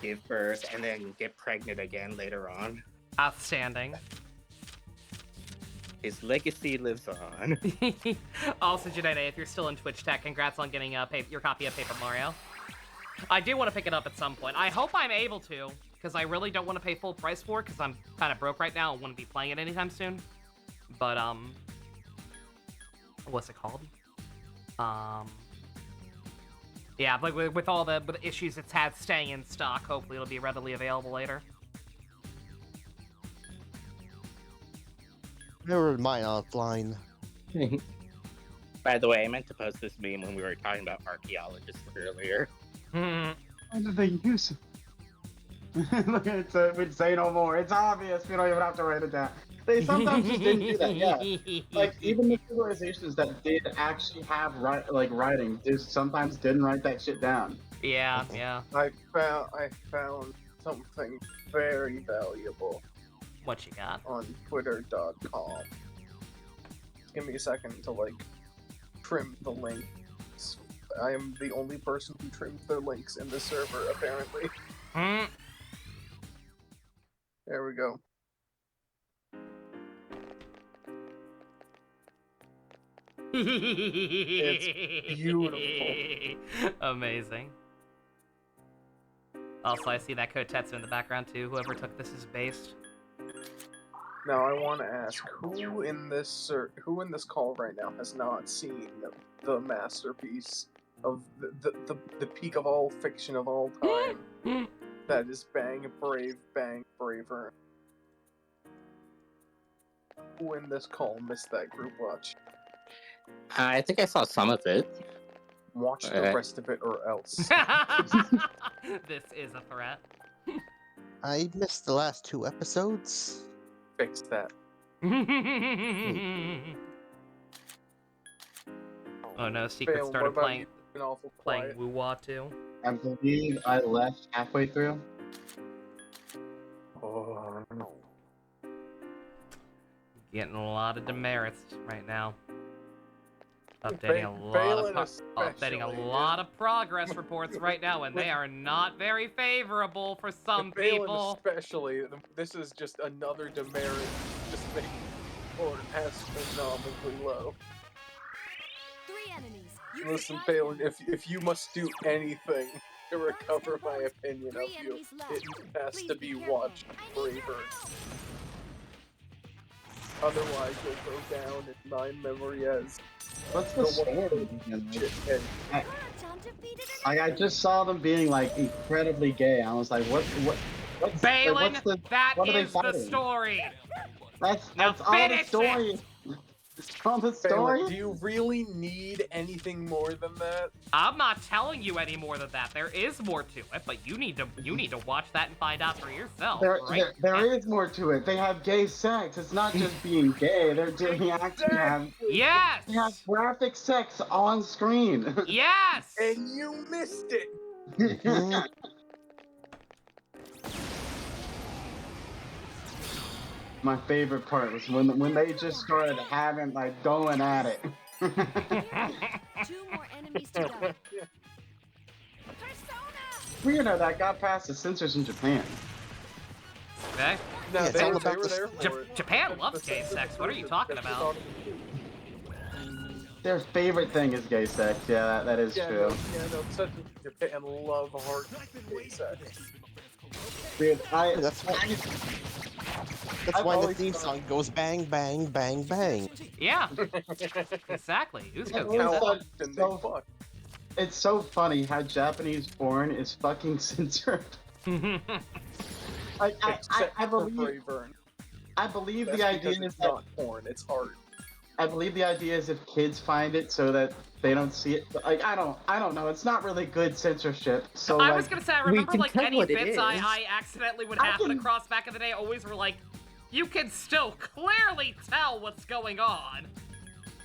give birth, and then get pregnant again later on. Outstanding. His legacy lives on. Also, Janene, if you're still in Twitch Tech, congrats on getting your copy of Paper Mario. I do want to pick it up at some point. I hope I'm able to, because I really don't want to pay full price for it, because I'm kind of broke right now and wouldn't be playing it anytime soon. But, what's it called? Yeah, like with all the issues it's had staying in stock, hopefully it'll be readily available later. Never mind offline. By the way, I meant to post this meme when we were talking about archaeologists earlier. What did they use? Look at it, we'd say no more. It's obvious, we don't even have to write it down. They sometimes just didn't do that, yeah. Like, even the civilizations that did actually have writing, just sometimes didn't write that shit down. Yeah, yeah. I found something very valuable. What you got? On twitter.com. Give me a second to, like, trim the links. I am the only person who trims their links in this server, apparently. There we go. It's beautiful. Amazing. Also, I see that Kotetsu in the background too. Whoever took this is based. Now I want to ask, who in this call right now has not seen the masterpiece of the peak of all fiction of all time? That is Bang Brave, Bang Braver. Who in this call missed that group watch? I think I saw some of it. Watch the rest of it or else. This is a threat. I missed the last 2 episodes. Fix that. Oh no, Secret Bale, started what about playing you? Been awful quiet. Woo-Wah too. I believe I left halfway through. Oh no. Getting a lot of demerits right now. Updating a lot of progress reports right now, and they are not very favorable for some people. Especially, this is just another demerit, just making or astronomically low. 3 enemies. Listen, Balin, if you must do anything to recover my opinion of you, it has to be watch Braver. Otherwise, you'll go down in my memory as What's the story? I just saw them being like incredibly gay. I was like, what's Balin, like, that what are they is the fighting? story. That's Now all the finish story. On the story? Do you really need anything more than that? I'm not telling you any more than that. There is more to it, but you need to watch that and find out for yourself. There is more to it. They have gay sex. It's not just being gay. They're doing actually have Yes. They have graphic sex on screen. Yes. And you missed it. My favorite part was when they just started having like going at it. 2 more enemies to go. Weird how that got past the censors in Japan. Okay. No, Yeah, it's all about they were the there for it. Japan loves gay sex. What are you talking about? Their favorite thing is gay sex. Yeah, that is true. No, such as Japan love hard gay sex. Dude, That's why the theme song goes bang, bang, bang, bang. Yeah. Exactly. Who's It's gonna so, it's so funny how Japanese porn is fucking censored. I believe That's the idea because is it's that not porn, it's art. I believe the idea is if kids find it so that they don't see it. But, like I don't know. It's not really good censorship. So I like, was gonna say, I remember like any bits I I accidentally would happen across back in the day always were like, you can still clearly tell what's going on.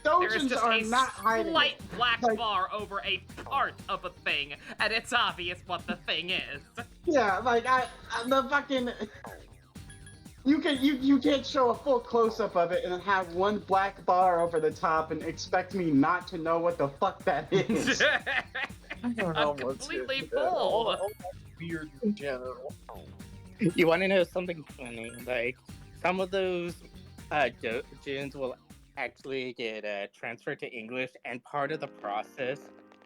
There is Dojins just are a not hiding slight it. black bar over a part of a thing, and it's obvious what the thing is. Yeah, like the fucking. You can't show a full close up of it and then have one black bar over the top and expect me not to know what the fuck that is. I don't know I'm what's completely it. full. All weird in general. You want to know something funny? Like, some of those dojins will actually get transferred to English, and part of the process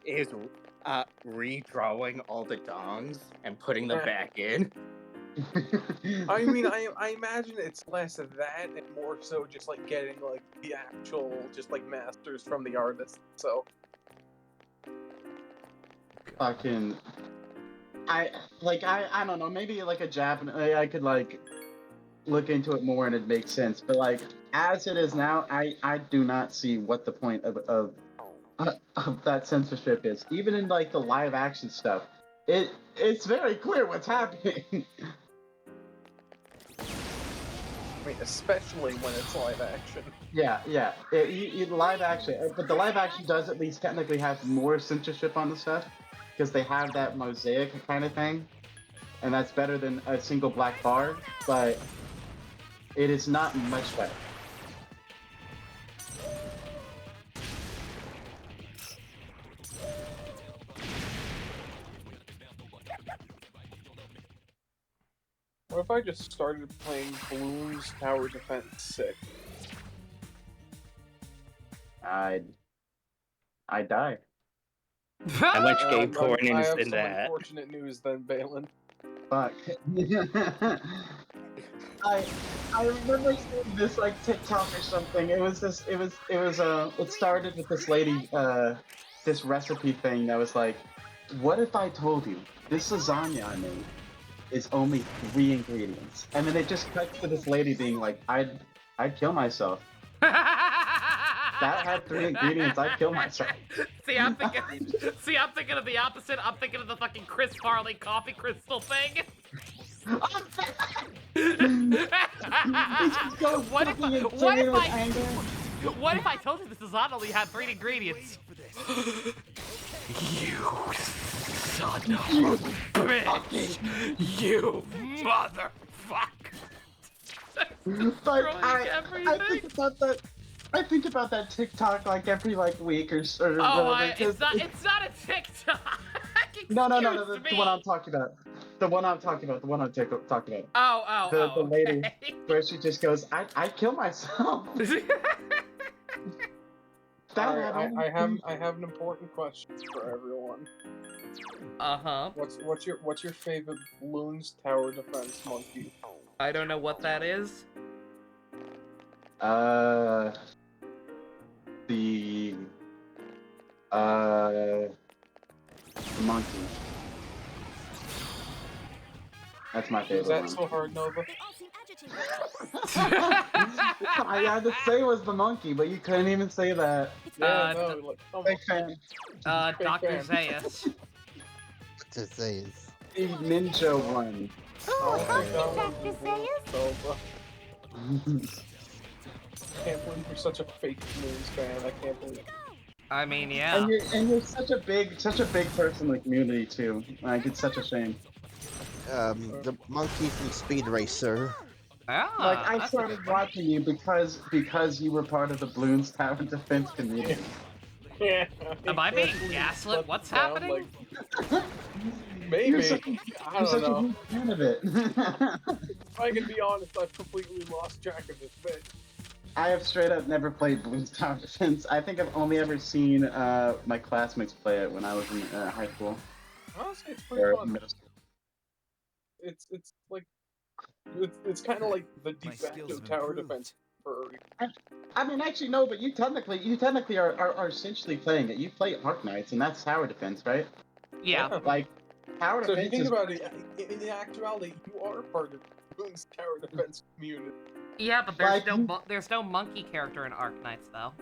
is redrawing all the dongs and putting them back in. I mean, I imagine it's less of that and more so just like getting like the actual just like masters from the artist. So Fucking. I don't know. Maybe like a Japanese. I could like look into it more and it makes sense. But like as it is now, I do not see what the point of that censorship is. Even in like the live action stuff, it's very clear what's happening. I mean, especially when it's live action. Yeah. Live action, but the live action does at least technically have more censorship on the stuff because they have that mosaic kind of thing, and that's better than a single black bar. But it is not much better. What if I just started playing Bloons Tower Defense 6? I'd die. How much gay porn I is have in some that? unfortunate news then, Balin. Fuck. I remember seeing this like TikTok or something. It started with this lady this recipe thing that was like, what if I told you this lasagna I made is only 3 ingredients? And then it just cuts to this lady being like, I'd kill myself. That had 3 ingredients, I'd kill myself. See, I'm thinking of the opposite. I'm thinking of the fucking Chris Farley coffee crystal thing. What if I told you this lasagna only had 3 ingredients? You son of a bitch! You motherfucker! But I think about that TikTok like every like week or so. It's not a TikTok. No, the one I'm talking about. The one I'm talking about. The lady where she just goes, I kill myself. I have an important question for everyone. What's your favorite Bloons Tower Defense monkey? I don't know what that is. The monkey. That's my favorite Is that one. so hard, Nova? I had to say it was the monkey, but you couldn't even say that. Yeah, no, like, Big fan. Dr. Zaius. To say is. The ninja one. I don't think that Dr. one can't believe you're such a fake Moons fan. I can't believe it. I mean, yeah. And you're such a big person in the community too. Like it's such a shame. The monkey from Speed Racer. Like I started watching you because you were part of the Bloons Tower Defense community. Yeah. Am I being gaslit? What's happening? Maybe. You're such I don't know. a huge fan of it. If I can be honest, I've completely lost track of this bit. I have straight up never played Bloons Tower Defense. I think I've only ever seen my classmates play it when I was in high school. Honestly, it's pretty Or fun. middle school. It's like it's kind of like the de facto tower defense for. I mean, actually, no, but you technically are essentially playing it. You play Arknights, and that's tower defense, right? Yeah. Like, tower So if defense you think is... about it, in actuality, you are part of Bloons Tower Defense community. Yeah, but there's no monkey character in Arknights, though.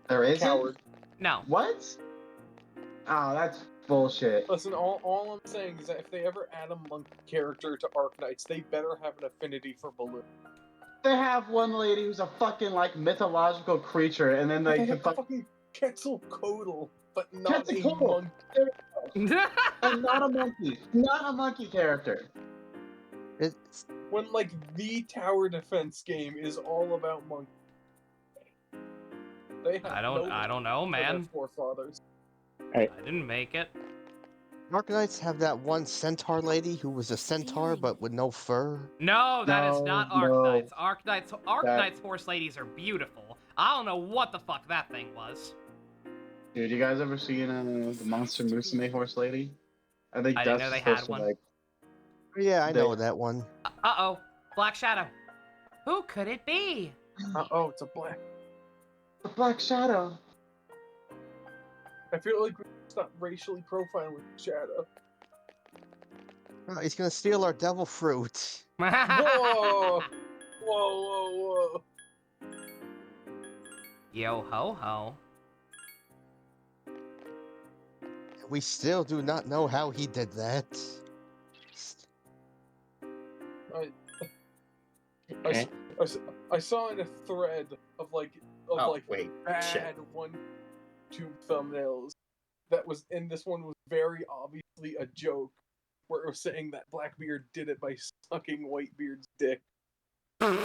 There isn't? Coward. No. What? Oh, that's bullshit. Listen, all I'm saying is that if they ever add a monkey character to Arknights, they better have an affinity for Balloon. They have one lady who's a fucking, like, mythological creature, and then they have fucking Quetzalcoatl, but not a Quetzalcoatl. monkey. And not a monkey. Not a monkey character. It's... When, like, the tower defense game is all about monkeys. They have I don't know, man. Forefathers. I didn't make it. Arknights have that one centaur lady who was a centaur but with no fur. No, that is not Arknights. No. Arknights horse ladies are beautiful. I don't know what the fuck that thing was. Dude, you guys ever seen the Monster Musume horse lady? I think I that's didn't know they supposed had to, one. like... Yeah, I know that one. Uh-oh. Black Shadow. Who could it be? Uh-oh, it's a black. The Black Shadow. I feel like we stop racially profiling Shadow. Oh, he's gonna steal our devil fruit. Whoa! Whoa! Yo ho ho. We still do not know how he did that. I saw in a thread of bad one-tube thumbnails that was, and this one was very obviously a joke, where it was saying that Blackbeard did it by sucking Whitebeard's dick. And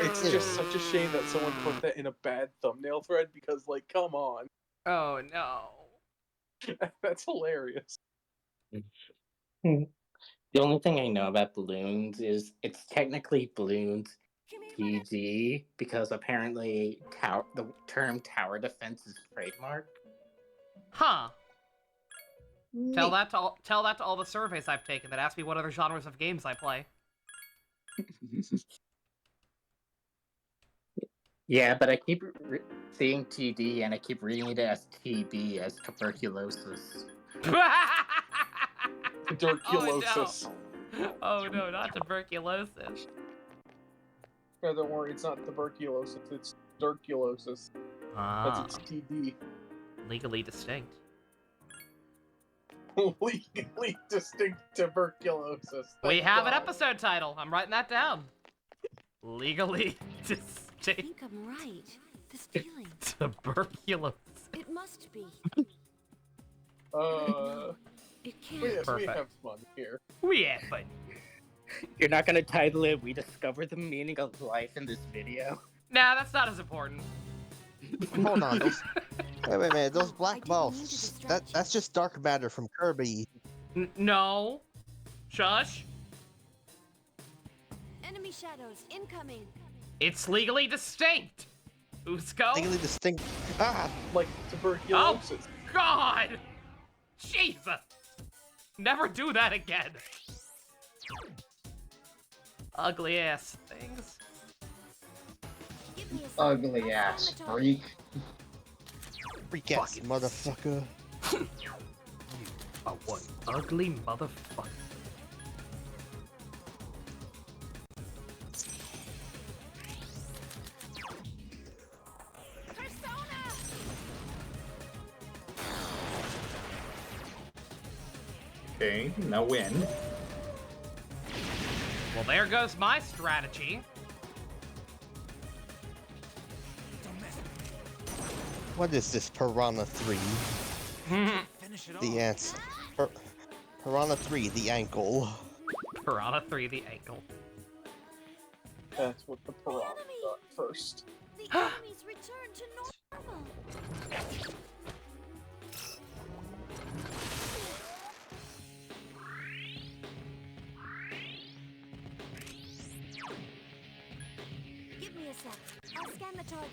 it's just such a shame that someone put that in a bad thumbnail thread because, like, come on. Oh no. That's hilarious. The only thing I know about balloons is it's technically balloons PG because apparently the term tower defense is trademark. Huh. Tell that to all the surveys I've taken that ask me what other genres of games I play. Yeah, but I keep seeing TD and I keep reading it as TB, as tuberculosis. Tuberculosis. Oh no, not tuberculosis. Yeah, don't worry, it's not tuberculosis, it's tuberculosis. That's its TD. Legally distinct. Legally distinct tuberculosis. We have an episode title. I'm writing that down. Legally distinct. I think I'm right. This feeling. Tuberculosis. It must be. It can't. We have fun here. We have fun. You're not gonna title it "We Discovered the Meaning of Life" in this video? Nah, that's not as important. Hold on, wait a minute, those black balls, that's just dark matter from Kirby. No. Shush. Enemy shadows incoming. It's legally distinct. Usko. Legally distinct. Ah, like tuberculosis. Oh, God. Jesus. Never do that again. Ugly ass things. Ugly ass freak. Freak ass motherfucker. Oh, what ugly motherfucker. Okay, no win. Well, there goes my strategy. What is this, Piranha 3? The answer. Piranha 3, the ankle. Piranha 3, the ankle. That's what the piranha got first. The enemies return to normal. Give me a sec. I'll scan the target.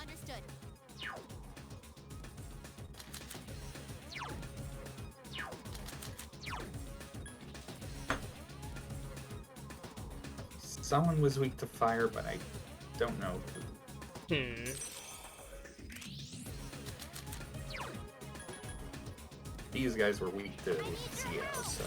Understood. Someone was weak to fire, but I don't know who. These guys were weak to CO, so...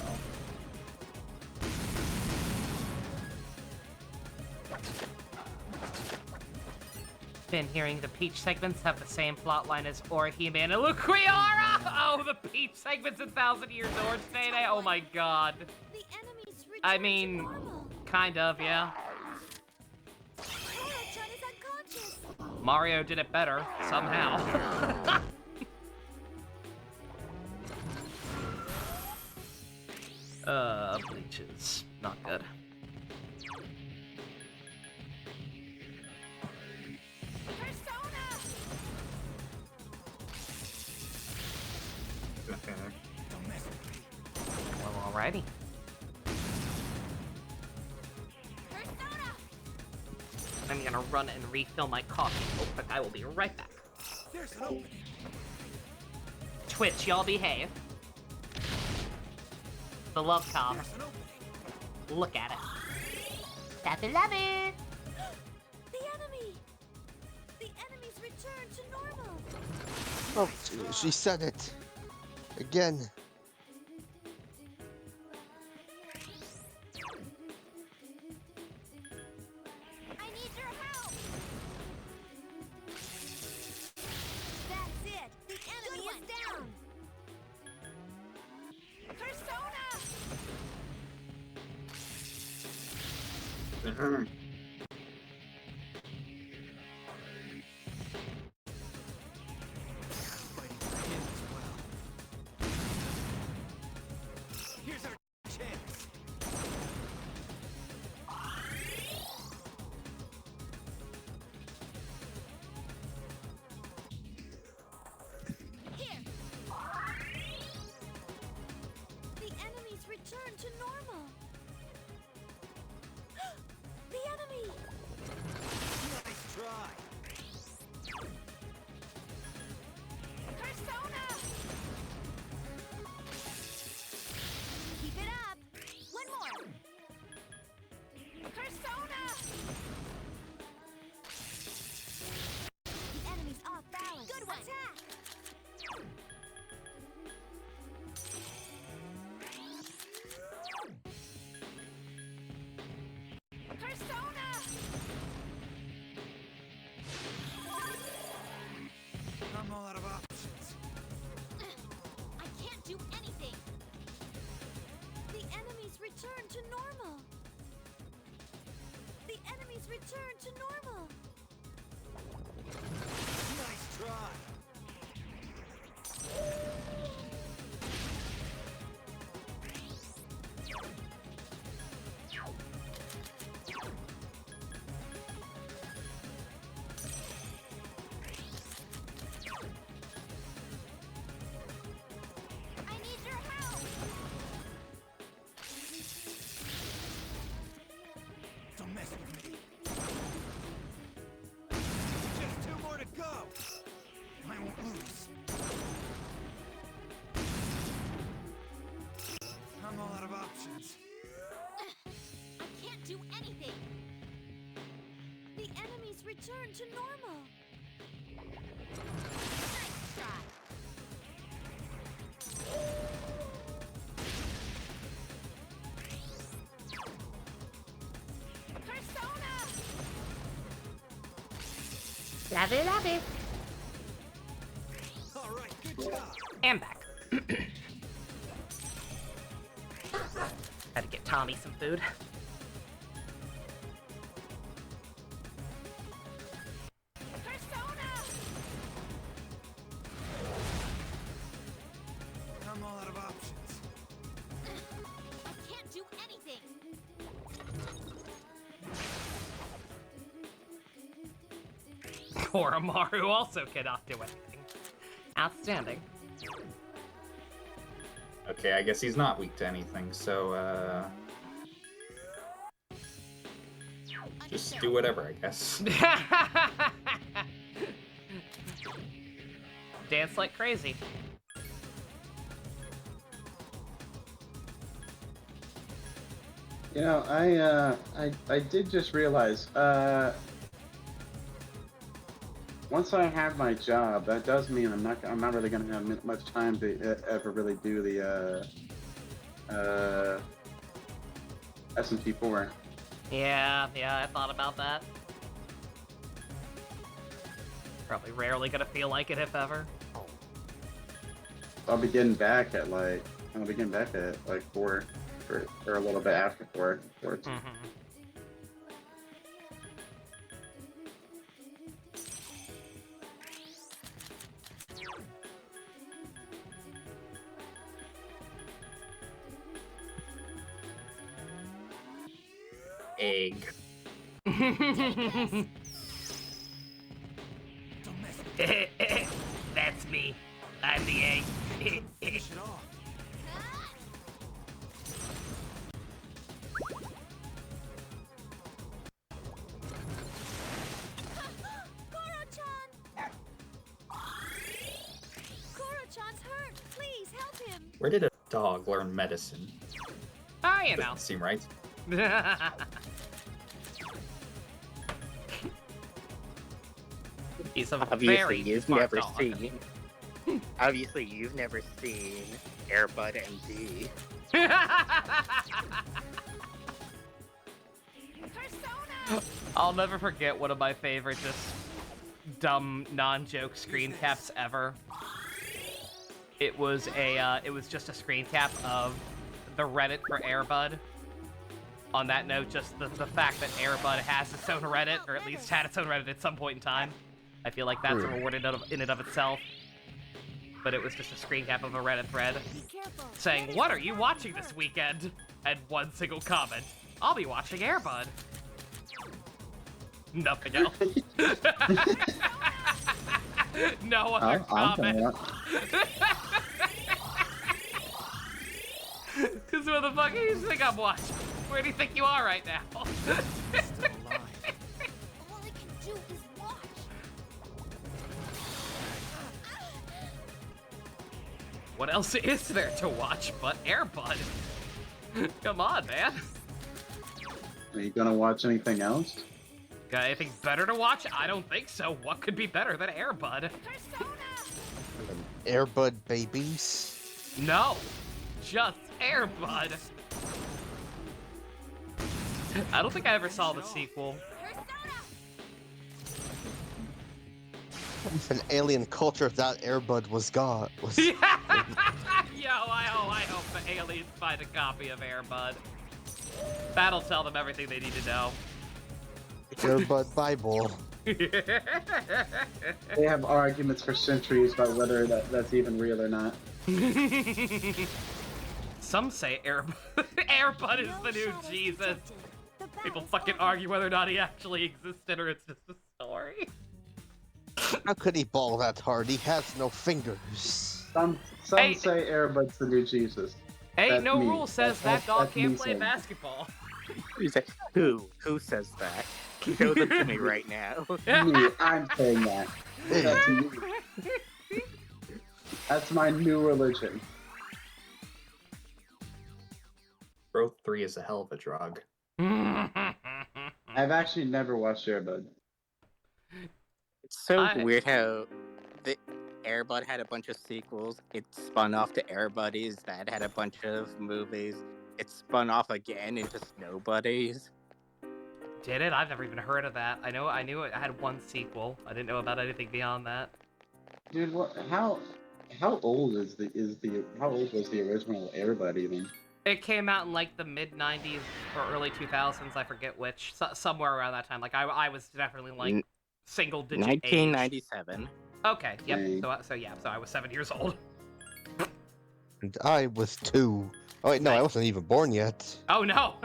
Been hearing the Peach segments have the same plotline as Orihime and Luquiara! Oh, the Peach segments in 1,000 Year Door today. Oh my god. I mean, kind of, yeah. Mario did it better, somehow. Bleaches. Not good. Well, alrighty. I'm gonna run and refill my coffee real quick. I will be right back. There's an opening. Twitch, y'all behave. The love com. Look at it. Happy love it. The enemy! The enemies return to normal! Oh, she said it. Again. I need your help! That's it! The enemy is down! Persona! Here's our chance. Here! The enemies return to normal! The enemy! Nice try. Persona! Keep it up! One more! Persona! The enemy's off balance! Good one! Attack! Persona! I'm all out of options. I can't do anything! The enemies return to normal! The enemies return to normal! Nice try. I need your help! Don't mess with me. Just 2 more to go. I won't lose. I'm all out of options. I can't do anything! The enemies return to normal! Nice try! Persona! Love it, love it. All right, good job. And back. Tommy some food. I'm all out of options. I can't do anything. Koromaru also cannot do anything. Outstanding. Okay, I guess he's not weak to anything, so, just do whatever, I guess. Dance like crazy. You know, I did just realize, once I have my job, that does mean I'm not really gonna have much time to ever really do the S&P4. Yeah, I thought about that. Probably rarely gonna feel like it, if ever. I'll be getting back at like 4, or a little bit after 4. Egg. That's me. I'm the egg. Finish it off. Koro-chan's hurt. Please help him. Where did a dog learn medicine? Ah, you know. Doesn't seem right. He's a Obviously, very you've smart never dog. seen. Obviously, you've never seen Airbud MD. I'll never forget one of my favorite just dumb non-joke screen caps ever. It was just a screen cap of the Reddit for Airbud. On that note, just the fact that Airbud has its own Reddit, or at least had its own Reddit at some point in time. I feel like that's a reward in and of itself. But it was just a screen cap of a Reddit thread saying, "What are you watching this weekend?" And one single comment, "I'll be watching Airbud." Nothing else. No other comment. Because what the fuck do you think I'm watching? Where do you think you are right now? All I can do is watch. What else is there to watch but Airbud? Come on, man. Are you gonna watch anything else? Got anything better to watch? I don't think so. What could be better than Airbud? Airbud babies. No, just Airbud. I don't think I ever saw the sequel. If an alien culture without Airbud was gone. Yo, I hope the aliens find a copy of Airbud. That'll tell them everything they need to know. Airbud Bible. They have arguments for centuries about whether that's even real or not. Some say Airbud is the new Jesus. People fucking argue whether or not he actually existed or it's just a story. How could he ball that hard? He has no fingers. Some say Airbud's the new Jesus. Ain't That's no me. rule says that dog that's me can't play saying. basketball. Who? Who says that? Show them to me right now. Me, I'm saying that. That's me. That's my new religion. Growth 3 is a hell of a drug. I've actually never watched Airbud. It's so weird how the Airbud had a bunch of sequels. It spun off to Airbuddies. That had a bunch of movies. It spun off again into Snowbuddies. Did it? I've never even heard of that. I knew it had one sequel. I didn't know about anything beyond that. Dude, how old was the original Airbud even? It came out in like the mid '90s or early 2000s. I forget which. Somewhere around that time. Like I was definitely like single digit age. 1997. Okay. Yep. Dang. So I was 7 years old. And I was 2. Oh wait, no, I wasn't even born yet. Oh no.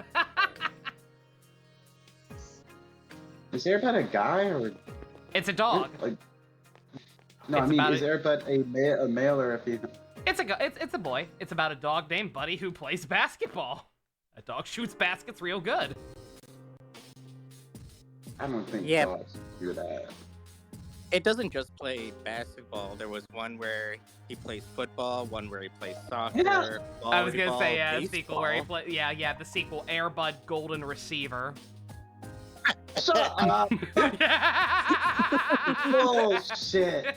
Is Airbud a guy or? It's a dog. Like, no, It's I mean, about is Airbud a male or a female? It's a boy. It's about a dog named Buddy who plays basketball. A dog shoots baskets real good. I don't think Yeah. dogs do that. It doesn't just play basketball. There was one where he plays football, one where he plays soccer. Yeah. I was gonna say volleyball, the sequel where he baseball. play. Yeah, the sequel, Airbud Golden Receiver. Shut up! Bullshit!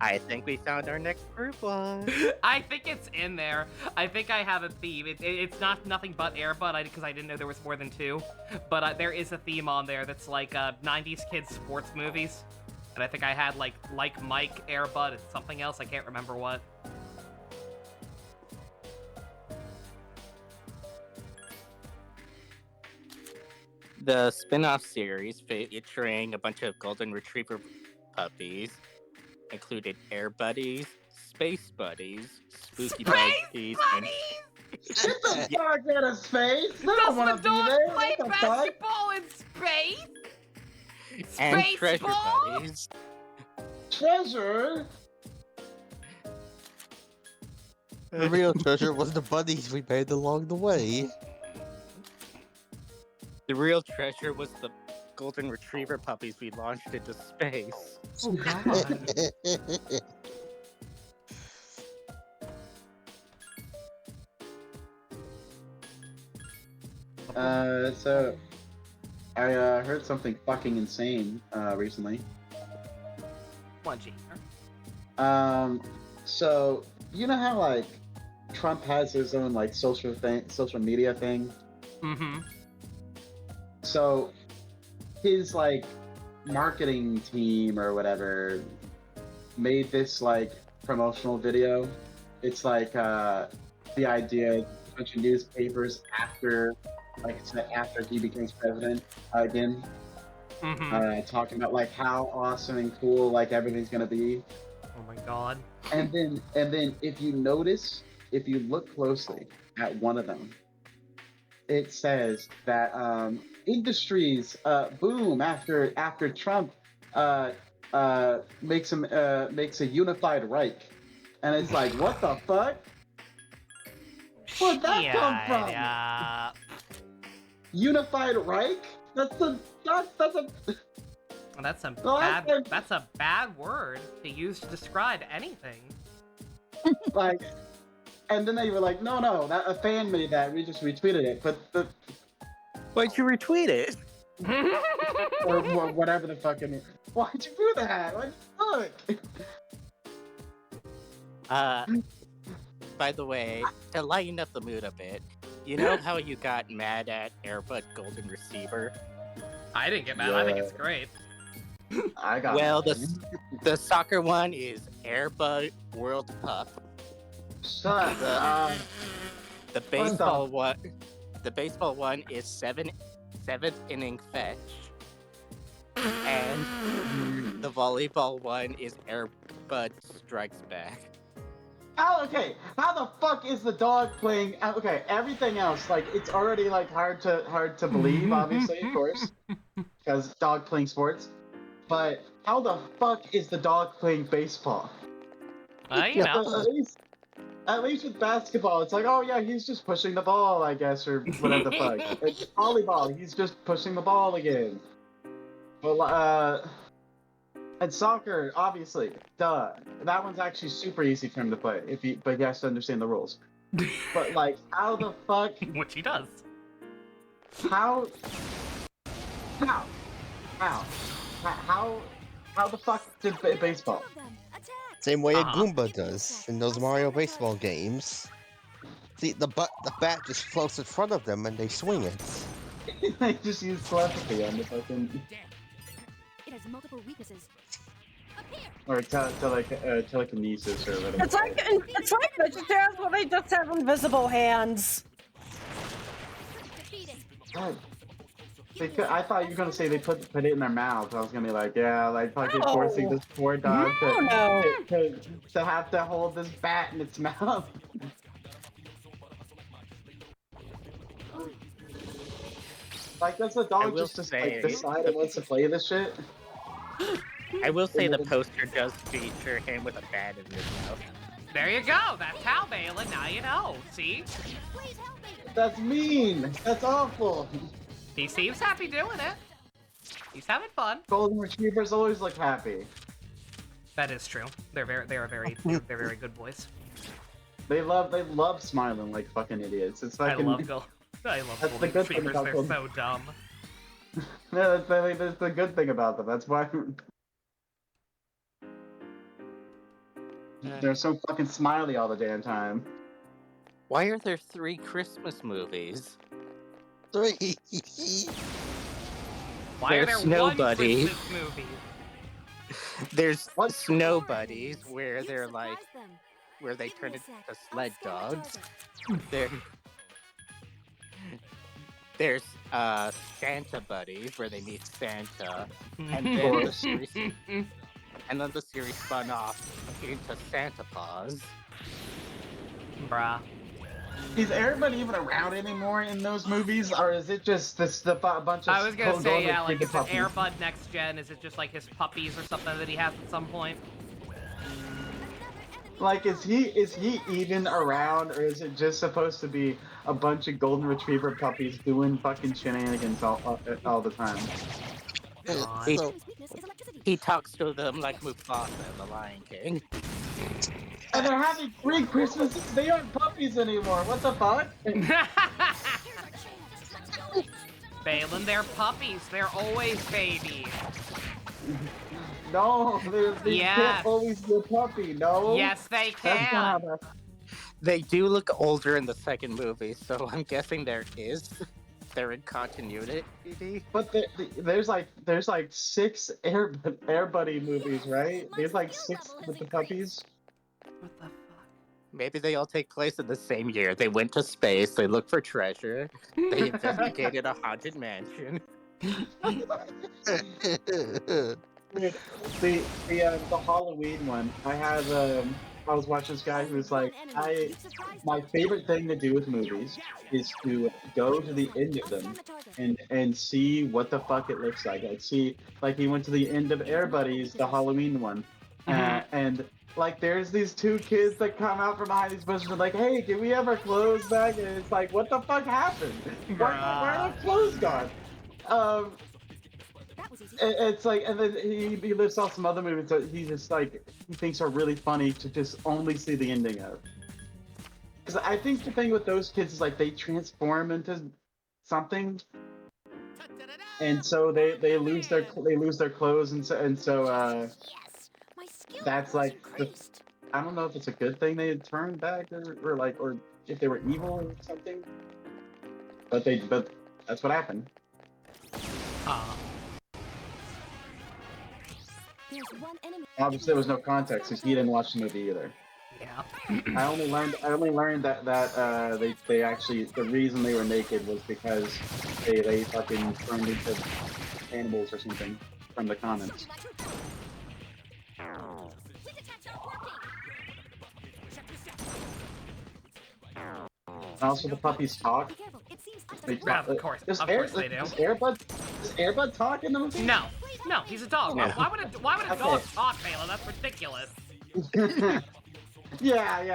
I think we found our next group one. I think it's in there. I think I have a theme. It's not nothing but Airbud because I didn't know there was more than 2. But there is a theme on there that's like 90s kids sports movies. And I think I had like Mike, Airbud, and something else. I can't remember what. The spin-off series featuring a bunch of golden retriever puppies included Air Buddies, Space Buddies, Spooky Buddies, and Get the fuck out of space! I don't Does wanna the be dog there! play What the fuck? basketball in space? and Space Treasure ball? Buddies. Treasure? The real treasure was the buddies we made along the way. The real treasure was the golden retriever puppies we launched into space. Oh god. So I heard something fucking insane recently. One G. So you know how like Trump has his own like social media thing. Mm-hmm. So his like marketing team or whatever made this like promotional video. It's like the idea of a bunch of newspapers after he becomes president again, talking about like how awesome and cool like everything's gonna be. Oh my god. And then if you look closely at one of them, it says that industries boom after Trump makes a unified Reich, and it's like, what the fuck? Where'd that come from? Yeah. Unified Reich? That's a That's a Well, that's a bad word to use to describe anything. like, and then they were like, no, that a fan made that. We just retweeted it, but Why'd you retweet it? or whatever the fuck it is. Why'd you do that? What the fuck? By the way, to lighten up the mood a bit, you know how you got mad at Airbud Golden Receiver? I didn't get mad. I think it's great. I got Well, the soccer one is Airbud World Pup. Shut up. The baseball one, is seventh inning fetch, and the volleyball one is Airbud Strikes Back. Okay, how the fuck is the dog playing? Okay, everything else, like, it's already like hard to believe, obviously, of course, because dog playing sports. But how the fuck is the dog playing baseball? You know. At least with basketball, it's like, oh yeah, he's just pushing the ball, I guess, or whatever the fuck. It's volleyball, he's just pushing the ball again. Well, and soccer, obviously, duh. That one's actually super easy for him to play, but he has to understand the rules. But like, how the fuck? Which he does. How the fuck did baseball? Same way a Goomba does in those Mario baseball games. See, the bat just floats in front of them and they swing it. They just use telepathy on the fucking. It has multiple weaknesses. Or telekinesis or whatever. It's like vegetarians when they just have invisible hands. Oh. I thought you were gonna say they put it in their mouth. I was gonna be like, yeah, like fucking forcing this poor dog to have to hold this bat in its mouth. Like, does the dog just like decide it wants to play this shit? I will say the poster does feature him with a bat in his mouth. There you go. That's how, Balin. Now you know. See? That's mean. That's awful. He seems happy doing it. He's having fun. Golden retrievers always look happy. That is true. They are very good boys. They love smiling like fucking idiots. It's fucking. I love golden retrievers. They're so dumb. Yeah, that's the good thing about them. That's why they're so fucking smiley all the damn time. Why are there 3 Christmas movies? 3. Why are there Snow one Buddy. Christmas movie? There's Snow Buddies where they're like, where they turn into sled dogs. There's Santa Buddies where they meet Santa, and then the series spun off into Santa Paws. Bruh. Is everybody even around anymore in those movies, or is it just a bunch of? I was gonna say, yeah, like, is it puppies? Airbud Next Gen? Is it just like his puppies or something that he has at some point? Like, is he even around, or is it just supposed to be a bunch of golden retriever puppies doing fucking shenanigans all the time? He talks to them like Mufasa in The Lion King. And they're having 3 Christmases. They aren't puppies anymore. What the fuck? Balin, they're puppies. They're always babies. No, they can't always be a puppy. No. Yes, they can. They do look older in the second movie, so I'm guessing they're in continuity. But there's like 6 Air Buddy movies, right? There's like 6 with the puppies. What the fuck? Maybe they all take place in the same year. They went to space, they looked for treasure, they investigated a haunted mansion. The Halloween one. I was watching this guy who was like, my favorite thing to do with movies is to go to the end of them and see what the fuck it looks like. Like he went to the end of Air Buddies, the Halloween one, and like there's these 2 kids that come out from behind these bushes and like, hey, can we have our clothes back? And it's like, what the fuck happened? Where are our clothes gone? It's like, and then he lists off some other movies that he just like he thinks are really funny to just only see the ending of. Because I think the thing with those kids is like they transform into something, and so they lose their clothes, and so that's like I don't know if it's a good thing they turn back or if they were evil or something, but that's what happened. Obviously, there was no context because he didn't watch the movie either. Yeah. I only learned that they actually the reason they were naked was because they fucking turned into animals or something from the comments. Also, the puppies talk. Of course they do. Does Airbud talk in the movie? No, he's a dog. No. Why would a dog talk, Balin? That's ridiculous. Yeah.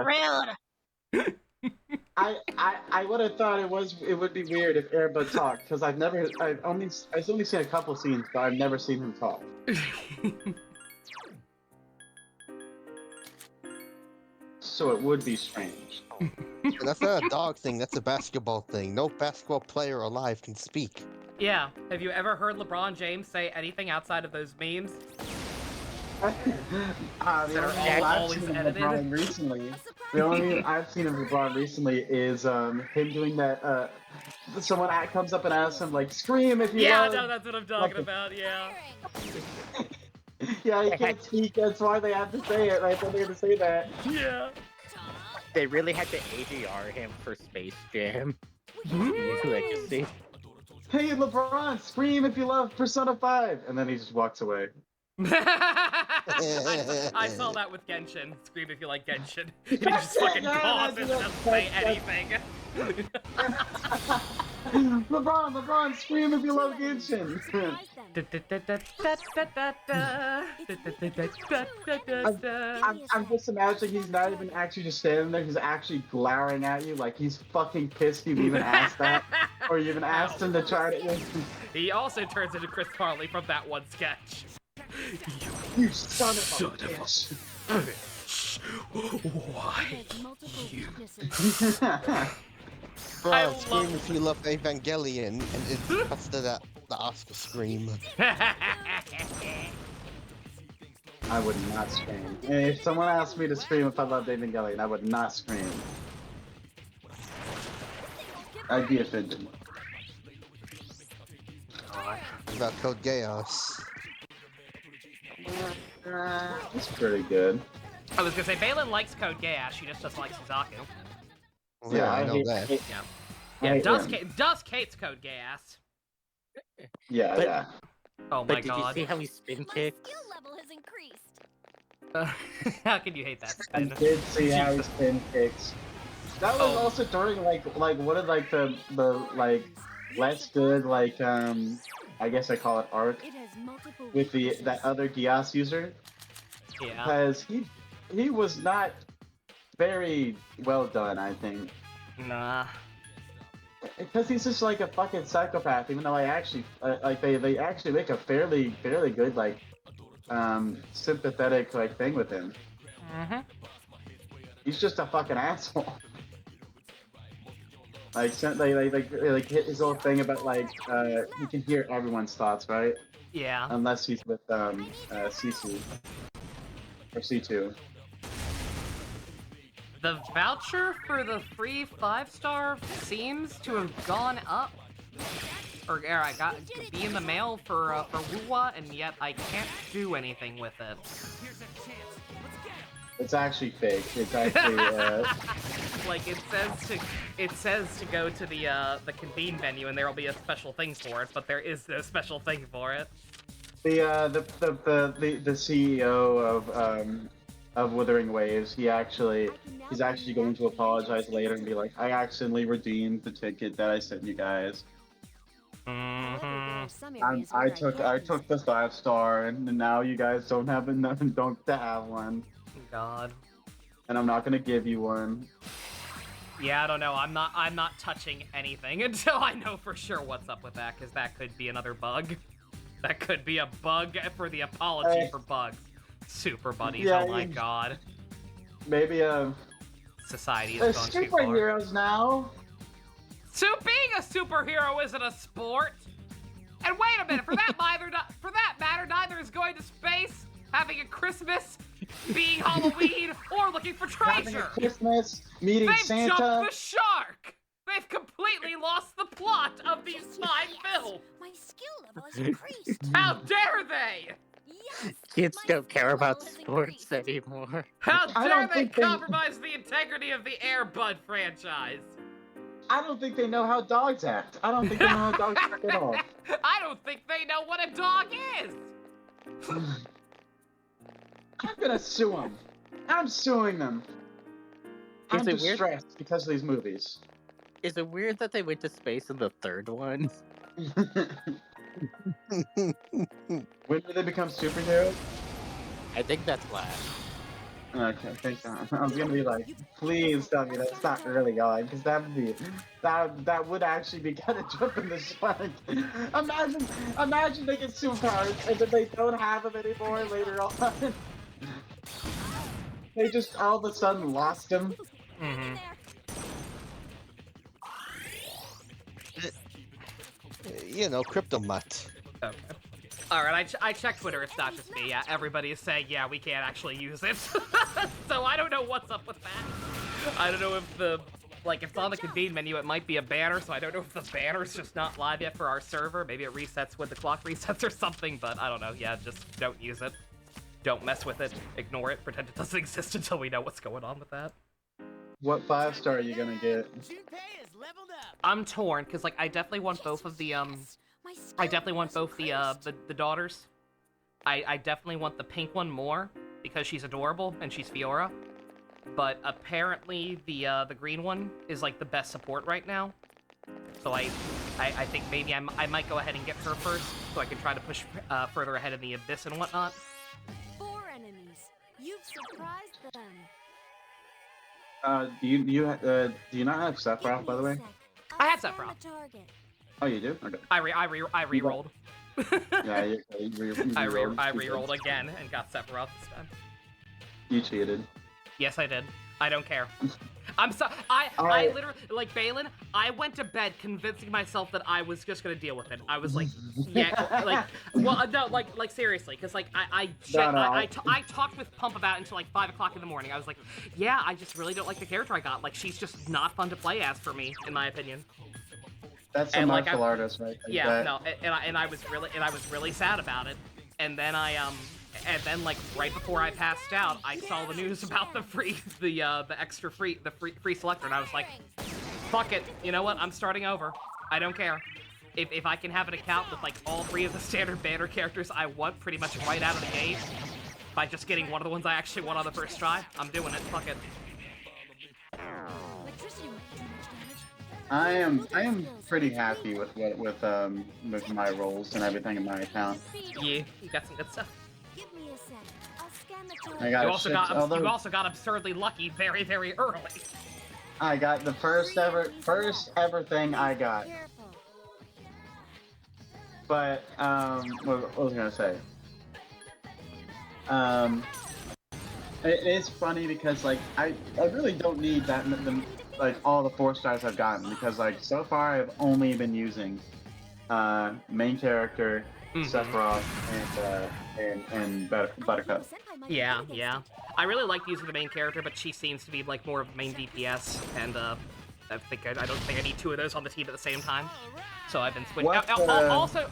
Rude. I would have thought it would be weird if Airbud talked because I've only seen a couple scenes, but I've never seen him talk. So it would be strange. That's not a dog thing, that's a basketball thing. No basketball player alive can speak. Yeah. Have you ever heard LeBron James say anything outside of those memes? That are always edited. Recently. The only I've seen of LeBron recently is him doing that. Someone comes up and asks him like, "Scream if you Yeah, love." no, that's what I'm talking about. Yeah. Yeah, he can't speak. That's why they have to say it. Right? They're going to say that. Yeah. They really had to ADR him for Space Jam. Legacy. Hey, LeBron, scream if you love Persona 5, and then he just walks away. I saw that with Genshin. Scream if you like Genshin. He just fucking pauses and doesn't say anything. LeBron, scream if you love Genshin. I'm just imagining he's not even actually just standing there. He's actually glowering at you like he's fucking pissed you even asked that, or you even asked him to try to. He also turns into Chris Farley from that one sketch. You son of a bitch. Why? You. Bro, scream if you love Evangelion, and it cuts to the Oscar scream. I would not scream. If someone asked me to scream if I loved Evangelion, I would not scream. I'd be offended. What about Code Geass? It's pretty good. I was gonna say, Balin likes Code Geass, she just doesn't like Suzaku. Yeah, I know that. Yeah, Dusk hates Code Geass. Yeah, But- yeah. Oh my But did god. you see how he spin kicked? How can you hate that I spin? did see how he spin kicks. That was also during like one of like the like less good like I guess I call it arc with that other Gias user. Yeah. Because he was not very well done, I think. Nah. Because he's just like a fucking psychopath, even though I actually like they actually make a fairly good like sympathetic like thing with him. He's just a fucking asshole. Like hit his whole thing about like he can hear everyone's thoughts, right? Yeah. Unless he's with CC or C2. The voucher for the free 5-star seems to have gone up. Or I got be in the mail for Wuwa, and yet I can't do anything with it. It's actually fake. It's actually like it says to go to the convene menu, and there will be a special thing for it, but there is no special thing for it. the CEO of Withering Waves. He's actually going to apologize later and be like, I accidentally redeemed the ticket that I sent you guys. I took the 5-star, and now you guys don't have to have one. God. And I'm not gonna give you one. Yeah, I don't know. I'm not touching anything until I know for sure what's up with that, because that could be another bug. That could be a bug for the apology for bugs. Super buddies. Yeah, oh my god. Maybe society has gone too far. Superheroes now. So being a superhero isn't a sport. And wait a minute, for that matter, neither is going to space, having a Christmas, being Halloween, or looking for treasure. Having a Christmas, meeting They've Santa. jumped the shark. They've completely lost the plot of these 5 films. My skill level has increased. How dare they? Kids don't care about sports anymore. How dare they compromise the integrity of the Air Bud franchise? I don't think they know how dogs act. I don't think they know how dogs act at all. I don't think they know what a dog is. I'm gonna sue them. I'm suing them. I'm distressed because of these movies. Is it weird that they went to space in the third one? When do they become superheroes? I think that's last. Okay, thank God. I was gonna be like, please tell me that's not early on, because that would actually be kind of jumping the shark. Imagine they get superpowers and then they don't have them anymore later on. They just all of a sudden lost them. You know, Crypto Mutt. Okay. Alright, I checked Twitter, it's not just me. Yeah, everybody is saying, yeah, we can't actually use it. So I don't know what's up with that. I don't know if the, like, if it's on the convene menu, it might be a banner, so I don't know if the banner's just not live yet for our server. Maybe it resets when the clock resets or something, but I don't know. Yeah, just don't use it. Don't mess with it. Ignore it. Pretend it doesn't exist until we know what's going on with that. What 5-star are you gonna get? I'm torn, because, like, I definitely want both of the, I definitely want both the daughters. I definitely want the pink one more, because she's adorable, and she's Fiora. But apparently the green one is, like, the best support right now. So I think maybe I might go ahead and get her first, so I can try to push further ahead in the Abyss and whatnot. 4 enemies. You've surprised them. Do you not have Sephiroth, by the way? I have Sephiroth. Oh, you do? Okay. I re-rolled. Yeah, you I re-rolled again and got Sephiroth this time. You cheated. Yes, I did. I don't care. I'm so I literally, like, Balin, I went to bed convincing myself that I was just gonna deal with it. I was like, yeah, like, well, no, like seriously, because, like, I talked with Pump about it until, like, 5 o'clock in the morning. I was like, yeah, I just really don't like the character I got. Like, she's just not fun to play as for me, in my opinion. That's a martial artist, right? Yeah, and I was really sad about it. And then like right before I passed out, I saw the news about the free selector, and I was like, fuck it. You know what? I'm starting over. I don't care. If I can have an account with, like, all 3 of the standard banner characters I want pretty much right out of the gate, by just getting one of the ones I actually want on the first try, I'm doing it. Fuck it. I am pretty happy with my rolls and everything in my account. Yeah, you got some good stuff. You also got absurdly lucky very, very early. I got the first ever thing I got. But what was I gonna say? It is funny because, like, I really don't need like all the 4 stars I've gotten, because, like, so far I've only been using main character, Sephiroth, and Buttercup. Yeah. I really like using the main character, but she seems to be, like, more of main DPS, and I don't think I need 2 of those on the team at the same time. So I've been switching.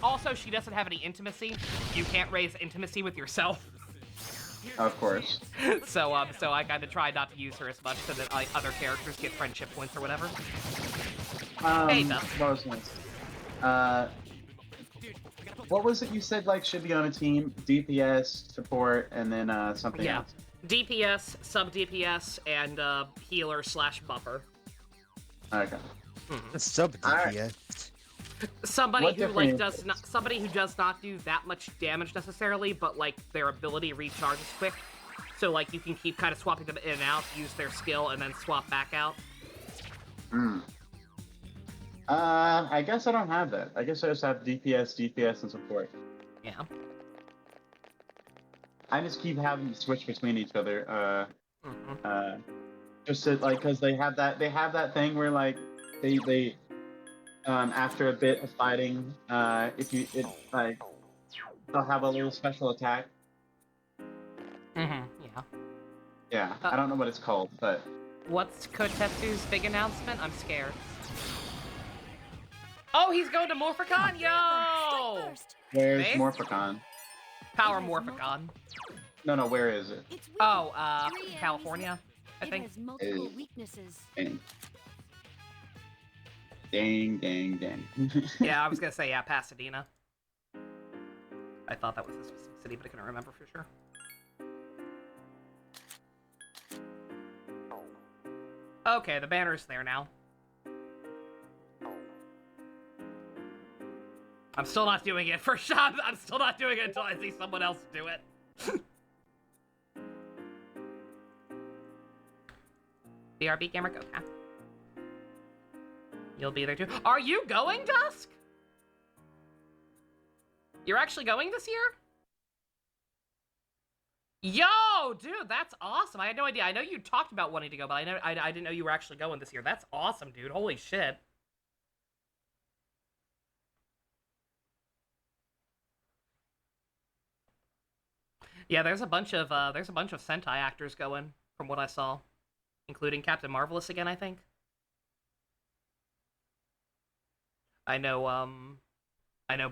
Also, she doesn't have any intimacy. You can't raise intimacy with yourself. Of course. So I kind of try not to use her as much, so that, like, other characters get friendship points or whatever. Hey, what was it you said, like, should be on a team? DPS, support, and then something else. DPS, sub DPS, and healer/buffer. Okay. Sub DPS. Somebody who does not do that much damage necessarily, but, like, their ability recharges quick. So, like, you can keep kind of swapping them in and out, use their skill, and then swap back out. I guess I don't have that. I guess I just have DPS, and support. Yeah. I just keep having to switch between each other. Just to, like, because they have that thing where, like, they after a bit of fighting, they'll have a little special attack. Yeah. Yeah, I don't know what it's called, but... What's Kotetsu's big announcement? I'm scared. Oh, he's going to Morphicon? Yo! Where's Morphicon? Power Morphicon. No, where is it? Oh, California, I think. It has multiple weaknesses. Dang. Yeah, I was gonna say, yeah, Pasadena. I thought that was a specific city, but I couldn't remember for sure. Okay, the banner's there now. I'm still not doing it for sure. I'm still not doing it until I see someone else do it. BRB Gamer, go. You'll be there too. Are you going, Dusk? You're actually going this year? Yo, dude, that's awesome. I had no idea. I know you talked about wanting to go, but I didn't know you were actually going this year. That's awesome, dude. Holy shit. Yeah, there's a bunch of Sentai actors going, from what I saw, including Captain Marvelous again, I think. I know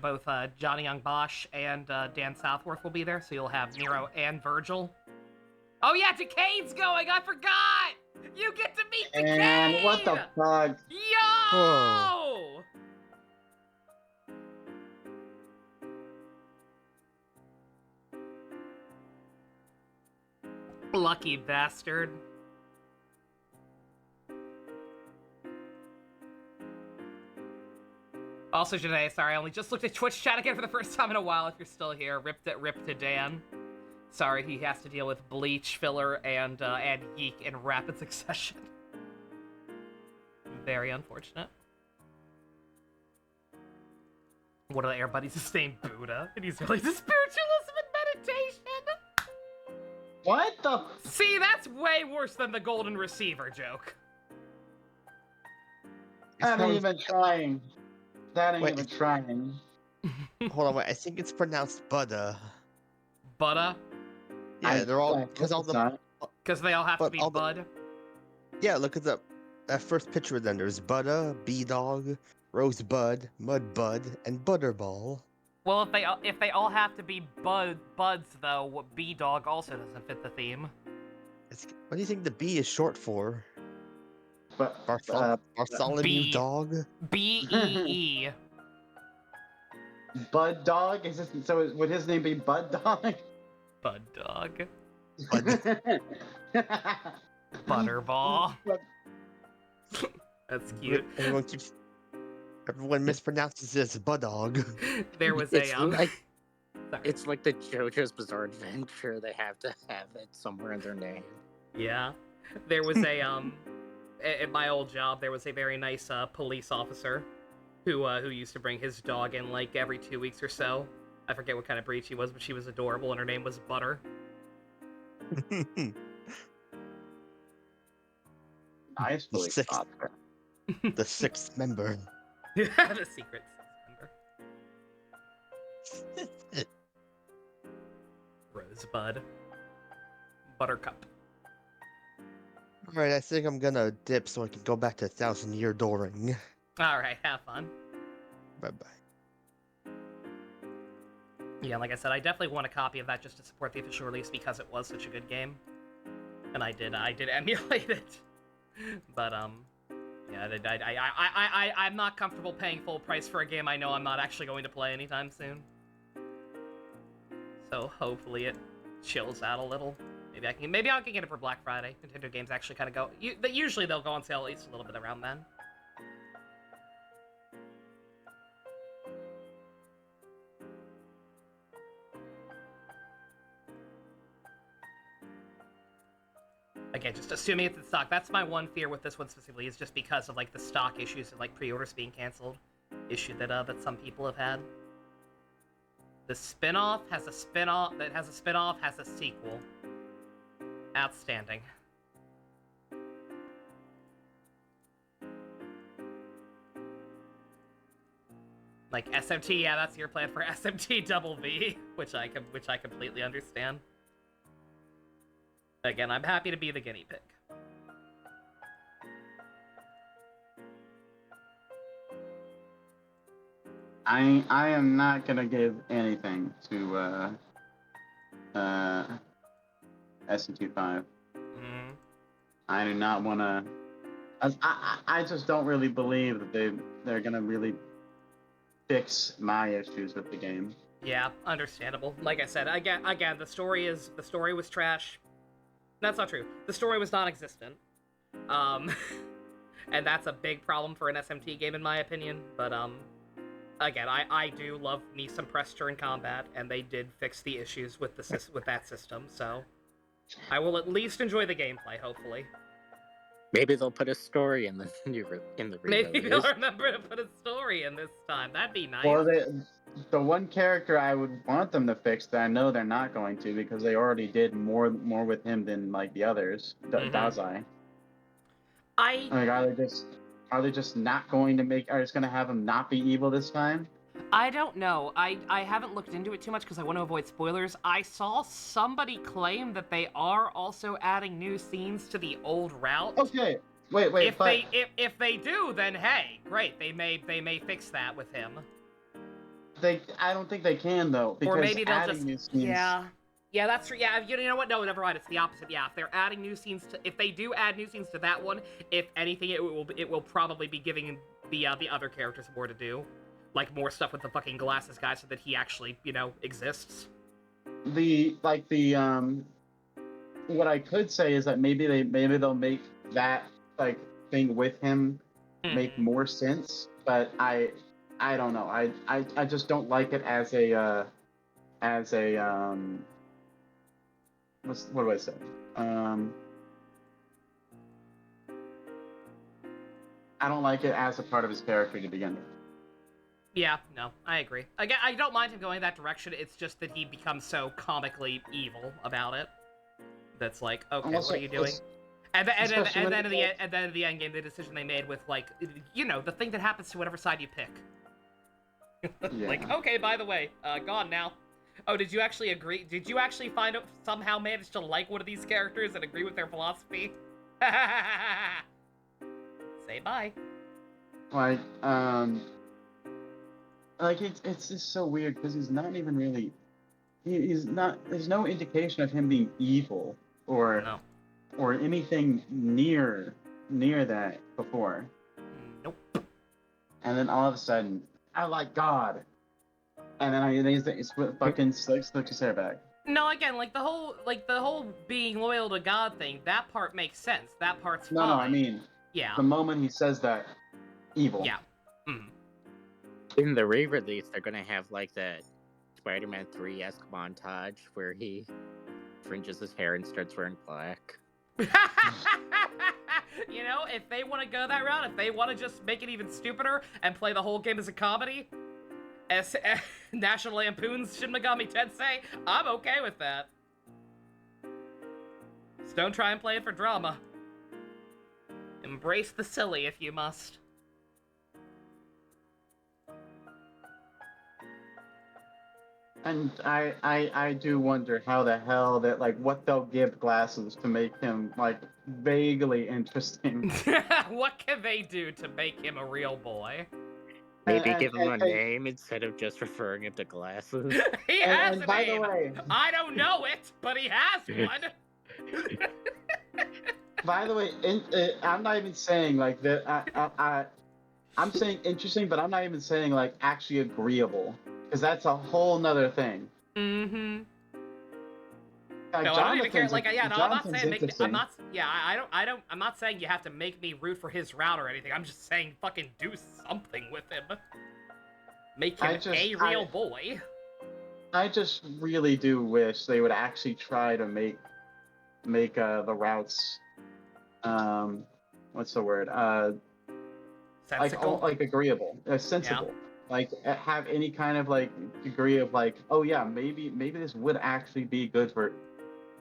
both Johnny Young Bosch and Dan Southworth will be there, so you'll have Nero and Virgil. Oh yeah, Decade's going! I forgot! You get to meet Decade! And what the fuck? Yo! Oh. Lucky bastard. Also, Janae, sorry, I only just looked at Twitch chat again for the first time in a while. If you're still here, rip to Dan. Sorry, he has to deal with Bleach, Filler, and Geek in rapid succession. Very unfortunate. One of the Air Buddies is named Buddha, and he's really the spiritualism and meditation. What the? See, that's way worse than the Golden Receiver joke. That ain't even trying. That ain't Wait. even trying. Hold on, wait. I think it's pronounced Buddha. Buddha? Yeah, they're all because all the because they all have to be all Bud. Yeah, look at that first picture of them. There's Buddha, B-Dog, Rosebud, Mudbud, and Butterball. Well, if they all have to be buds though, B-Dog also doesn't fit the theme. What do you think the B is short for? But Bartholomew B. Dog? B-E-E. Bud Dog? Is this, so would his name be Bud Dog? Bud Dog. Bud. Butterball. That's cute. Everyone mispronounces this Buddog. There was It's like the JoJo's Bizarre Adventure. They have to have it somewhere in their name. Yeah. There was a at my old job, there was a very nice police officer who used to bring his dog in like every 2 weeks or so. I forget what kind of breed she was, but she was adorable, and her name was Butter. Nice police officer. The sixth member. The secret member. Rosebud. Buttercup. Alright, I think I'm gonna dip so I can go back to 1,000-Year Dooring. Alright, have fun. Bye-bye. Yeah, like I said, I definitely want a copy of that just to support the official release because it was such a good game. And I did emulate it. But, yeah, I'm not comfortable paying full price for a game I know I'm not actually going to play anytime soon. So hopefully it chills out a little. Maybe I can get it for Black Friday. Nintendo games actually kind of go. Usually they'll go on sale at least a little bit around then. Again, just assuming it's in stock. That's my one fear with this one specifically, is just because of like the stock issues and like pre-orders being canceled, issue that some people have had. The spin-off has a spin-off that has a spin-off has a sequel. Outstanding. Like SMT, yeah, that's your plan for SMT Double V, which I completely understand. Again, I'm happy to be the guinea pig. I am not gonna give anything to SMT5. I do not want to. I just don't really believe that they're gonna really fix my issues with the game. Yeah, understandable. Like I said, again, the story was trash. That's not true. The story was non-existent. And that's a big problem for an SMT game in my opinion. But again, I do love me some press turn combat, and they did fix the issues with that system. So I will at least enjoy the gameplay, hopefully. Maybe they'll put a story in the re-release. Maybe they'll remember to put a story in this time. That'd be nice. Well, the one character I would want them to fix that I know they're not going to, because they already did more with him than like the others. Dazai. Like, are they just not going to make? Are they just going to have him not be evil this time? I don't know. I haven't looked into it too much because I want to avoid spoilers. I saw somebody claim that they are also adding new scenes to the old route. Okay. Wait, If they do, then hey, great. They may fix that with him. I don't think they can though, because Or maybe they'll adding just new scenes. Yeah, that's true. Yeah, you know what? No, never mind. It's the opposite. Yeah, if they're adding new scenes if they do add new scenes to that one, if anything, it will probably be giving the other characters more to do, like more stuff with the fucking glasses guy, so that he actually exists. What I could say is that maybe they'll make that like thing with him make more sense, but I don't know. I just don't like it as a what do I say? I don't like it as a part of his character to begin with. Yeah, no, I agree. Again, I don't mind him going that direction. It's just that he becomes so comically evil about it. That's like, okay, Also, what are you doing? And then at the end game, the decision they made with like, the thing that happens to whatever side you pick. Like, okay, by the way, gone now. Oh, did you actually agree? Did you actually somehow manage to like one of these characters and agree with their philosophy? Say bye. It's just so weird because he's not even really. He's not. There's no indication of him being evil or anything near that before. Nope. And then all of a sudden, I like God. And then he's fucking slicks his hair back. No, again, like the whole being loyal to God thing, that part makes sense. That part's fine. No, I mean, yeah. The moment he says that, evil. Yeah. In the re-release, they're gonna have like that Spider-Man 3-esque montage where he fringes his hair and starts wearing black. If they want to go that route, if they want to just make it even stupider and play the whole game as a comedy, as National Lampoon's Shin Megami Tensei, I'm okay with that. Just don't try and play it for drama. Embrace the silly if you must. And I do wonder how the hell what they'll give Glasses to make him vaguely interesting. What can they do to make him a real boy? Maybe give him a name instead of just referring him to Glasses. He has a name. I don't know it, but he has one. By the way, I'm not even saying that. I'm saying interesting, but I'm not even saying actually agreeable. Because that's a whole nother thing. Mm-hmm. No, I don't even care. I'm not saying I'm not saying you have to make me root for his route or anything. I'm just saying fucking do something with him. Make him a real boy. I just really do wish they would actually try to make the routes what's the word? Sensical? Agreeable. Sensible. Yeah. Have any kind of degree of oh yeah, maybe this would actually be good for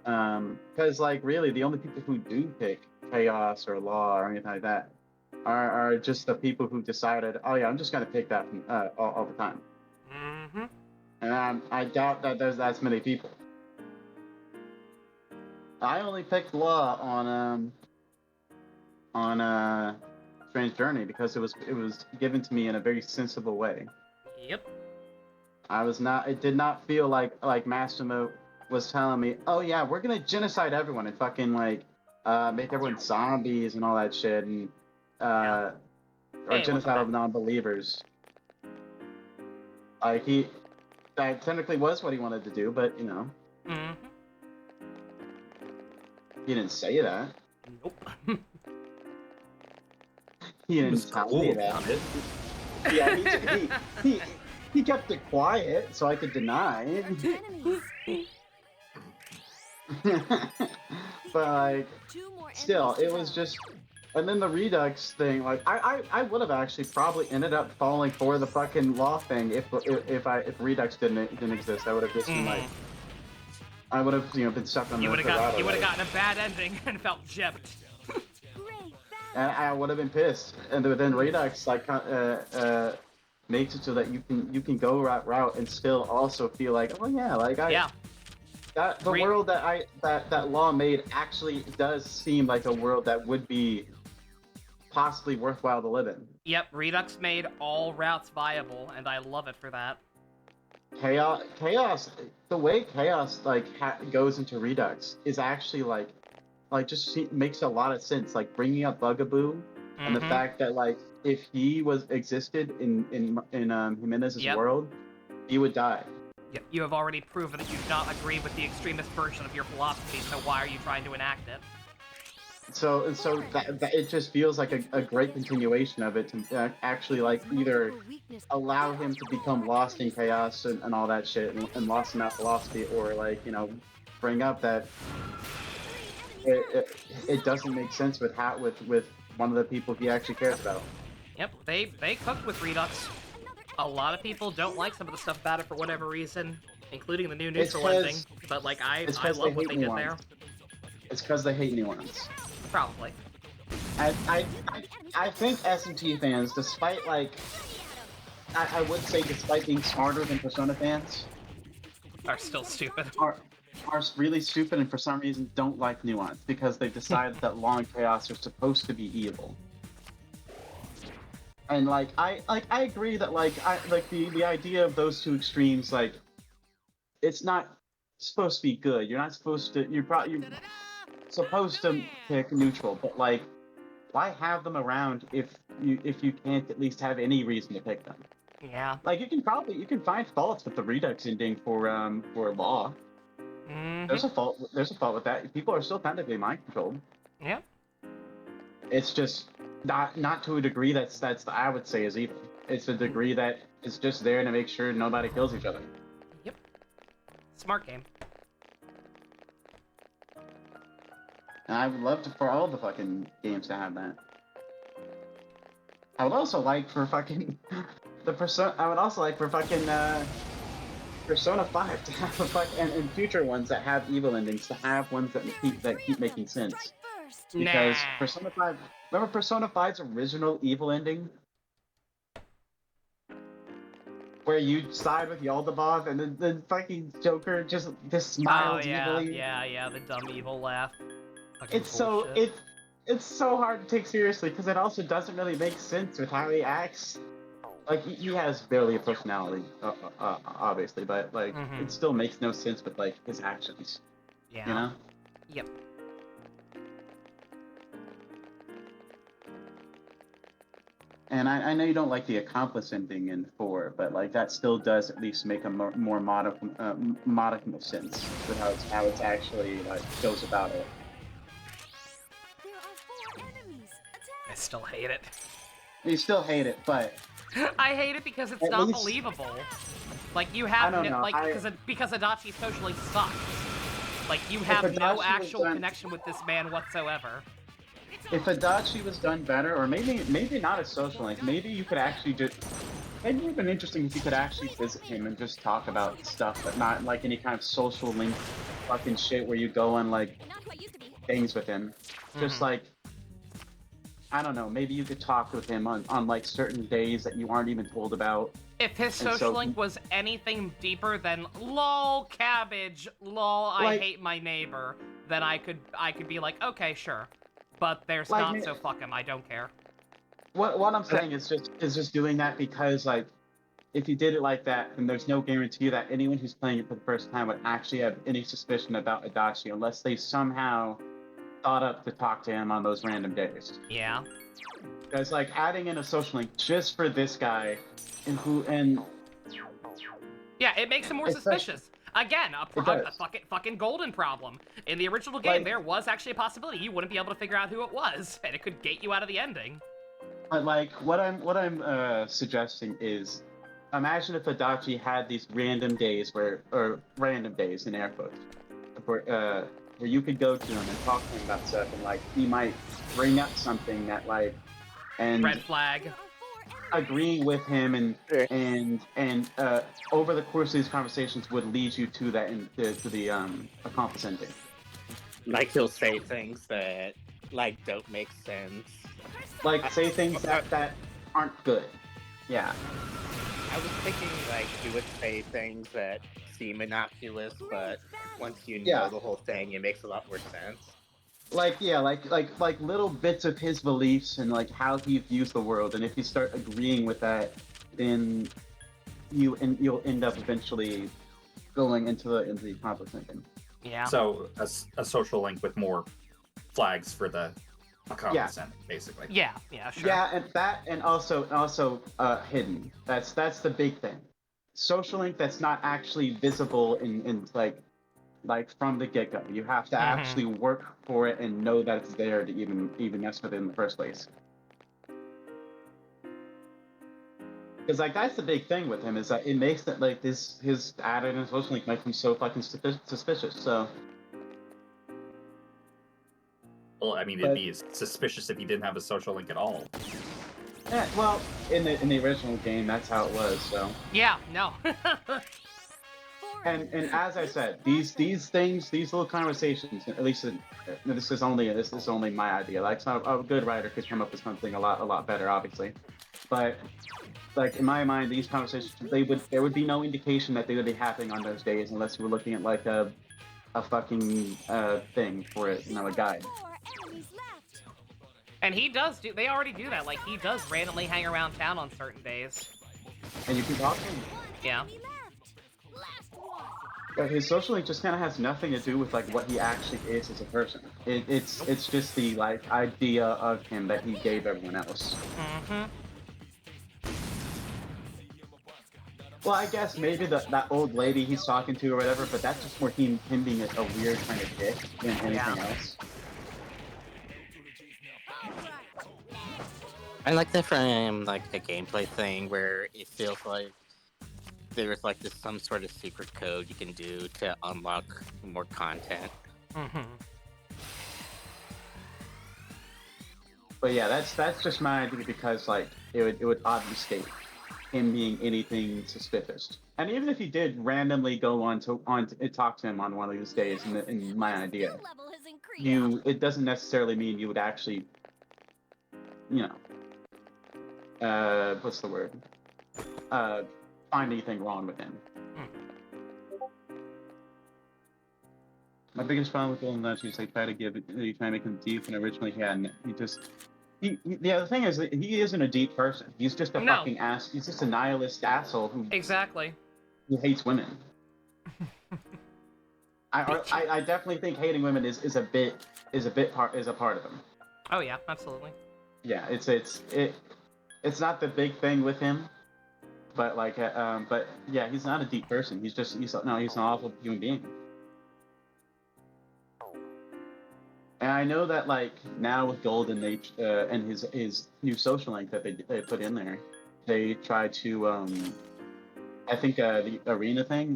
because really the only people who do pick chaos or law or anything like that are just the people who decided, oh yeah, I'm just gonna pick that from, all the time. Mm-hmm. And I doubt that there's that many people. I only picked law on Strange Journey because it was given to me in a very sensible way. Yep. It did not feel like Massimo was telling me, oh yeah, we're gonna genocide everyone and fucking make everyone zombies and all that shit and or genocide all the non-believers. That technically was what he wanted to do, but Mm-hmm. He didn't say that. Nope. He didn't tell me that. Yeah, he kept it quiet so I could deny. But still, it was just. And then the Redux thing, I would have actually probably ended up falling for the fucking law thing if Redux didn't exist. I would have just been I would have been stuck on. You would have gotten a bad ending and felt gypped. And I would have been pissed. And then Redux makes it so that you can go that route and still also feel like, oh yeah, like that the world that Law made actually does seem like a world that would be possibly worthwhile to live in. Yep, Redux made all routes viable, and I love it for that. Chaos, the way Chaos like goes into Redux is actually like just makes a lot of sense. Like bringing up Bugaboo and the fact that like if he existed in Jimenez's world, he would die. Yep, you have already proven that you do not agree with the extremist version of your philosophy, so why are you trying to enact it? So that it just feels like a great continuation of it to actually like either allow him to become lost in chaos and all that shit and lost in that philosophy, or like, you know, bring up that it doesn't make sense with one of the people he actually cares about. Yep, they cooked with Redux. A lot of people don't like some of the stuff about it for whatever reason, including the new neutral ending. But like I love what they did there. It's because they hate nuance. Probably. I think S&T fans, despite like I would say despite being smarter than Persona fans, are still stupid. Are really stupid and for some reason don't like nuance because they've decided that Law and Chaos are supposed to be evil. And like I agree that the idea of those two extremes, like it's not supposed to be good. You're not supposed to. You're supposed to pick neutral, but like, why have them around if you can't at least have any reason to pick them? Yeah. Like you can find faults with the Redux ending for Law. There's a fault with that. People are still technically mind controlled. Yeah. It's just not to a degree that's I would say is evil. It's a degree that is just there to make sure nobody kills each other. Yep. Smart game. And I would love for all the fucking games to have that. I would also like for fucking Persona 5 to have and future ones that have evil endings to have ones that keep making sense. Because Persona 5, remember Persona 5's original evil ending? Where you side with Yaldabaoth and then fucking Joker just smiles evilly. Yeah, the dumb evil laugh. It's so hard to take seriously because it also doesn't really make sense with how he acts. Like he has barely a personality, obviously, but like it still makes no sense with like his actions. Yeah. You know? Yep. And I know you don't like the accomplice ending in 4, but like that still does at least make a more modicum of sense with how it's actually like goes about it. I still hate it. You still hate it, but I hate it because it's not believable. Like you have because Adachi socially sucks. Like you have no actual connection with this man whatsoever. If Adachi was done better, or maybe not a social link, maybe you could actually just. Maybe it would have been interesting if you could actually visit him and just talk about stuff, but not like any kind of social link fucking shit where you go on like things with him. Just like, I don't know, maybe you could talk with him on like certain days that you aren't even told about. If his social link was anything deeper than lol cabbage, lol I hate my neighbor, then I could be like, okay, sure. But there's not, so fuck him, I don't care. What I'm saying is just doing that because like if you did it like that, then there's no guarantee that anyone who's playing it for the first time would actually have any suspicion about Adachi unless they somehow thought up to talk to him on those random days. Yeah. Because like adding in a social link just for this guy and yeah, it makes him more suspicious. Again, a fucking golden problem. In the original game, there was actually a possibility you wouldn't be able to figure out who it was, and it could gate you out of the ending. But like, what I'm suggesting is, imagine if Adachi had these random days random days in air quotes, where you could go to him and talk to him about stuff, and like he might bring up something that like, and red flag. Agreeing with him and over the course of these conversations would lead you to that to the accomplice ending. Like he'll say things that like don't make sense. Like say things that aren't good. Yeah. I was thinking like you would say things that seem innocuous, but once you know Yeah. the whole thing, it makes a lot more sense. Like yeah, like little bits of his beliefs and like how he views the world, and if you start agreeing with that, then you'll end up eventually going into the conflict thinking. Yeah. So a social link with more flags for the cognizant, basically. Yeah, sure. Yeah, and that, and also hidden. That's the big thing. Social link that's not actually visible in like from the get-go. You have to actually work for it and know that it's there to even mess with it in the first place. Because like that's the big thing with him, is that it makes that like his added and social link makes him so fucking suspicious. So. Well, I mean, it'd be suspicious if he didn't have a social link at all. Yeah, well, in the original game, that's how it was. So. Yeah. No. And as I said, these things, these little conversations, at least this is only my idea. Like, so a good writer could come up with something a lot better, obviously. But like in my mind, these conversations, there would be no indication that they would be happening on those days unless we were looking at like a fucking thing for it, a guide. And he does they already do that. Like he does randomly hang around town on certain days. And you can talk to him. Yeah. But his social link just kind of has nothing to do with like what he actually is as a person. It's just the like idea of him that he gave everyone else. Well, I guess maybe that old lady he's talking to or whatever, but that's just more him being a weird kind of dick than anything else. I like that from like a gameplay thing where it feels like there's like some sort of secret code you can do to unlock more content. But yeah, that's just my idea because like it would obfuscate him being anything suspicious. And even if he did randomly go on to talk to him on one of these days, in my idea, it doesn't necessarily mean you would actually, what's the word? Find anything wrong with him. My biggest problem with Golden Nuts is they try to make him deep, and originally he hadn't. The thing is that he isn't a deep person. He's just a fucking ass. He's just a nihilist asshole who hates women. I definitely think hating women is a part of him. Oh yeah, absolutely. Yeah, it's not the big thing with him, but like but yeah, he's not a deep person. He's an awful human being. And I know that like now with Golden, they and his new social link that they put in there, they try to I think the arena thing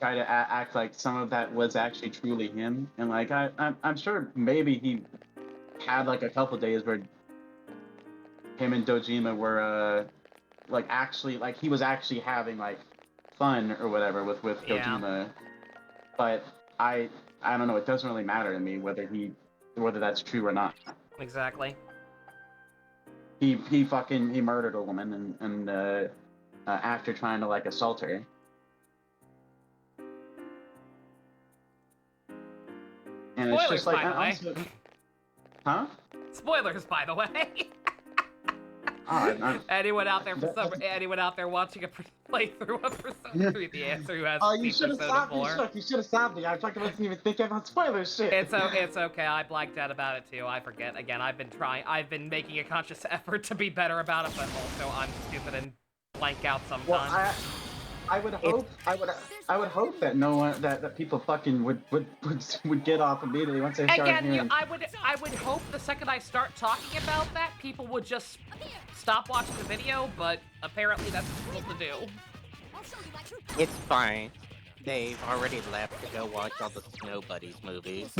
try to act like some of that was actually truly him, and like I'm sure maybe he had like a couple days where him and Dojima were like actually like he was actually having like fun or whatever with Dojima, but I don't know. It doesn't really matter to me whether that's true or not. Exactly. He murdered a woman and after trying to like assault her. And Spoilers, it's just like, by the way. honestly, huh? Spoilers, by the way. Anyone out there watching a playthrough of Persona 3, the answer who has you should have stopped me. You should have stopped me. I fucking wasn't even thinking about spoilers. Shit. It's okay. I blanked out about it too. I forget. Again, I've been making a conscious effort to be better about it, but also I'm stupid and blank out sometimes. Well, I would hope that no one that people fucking would get off immediately once they start hearing. Again, I would hope the second I start talking about that, people would just stop watching the video, but apparently that's difficult to do. It's fine. They've already left to go watch all the Snow Buddies movies.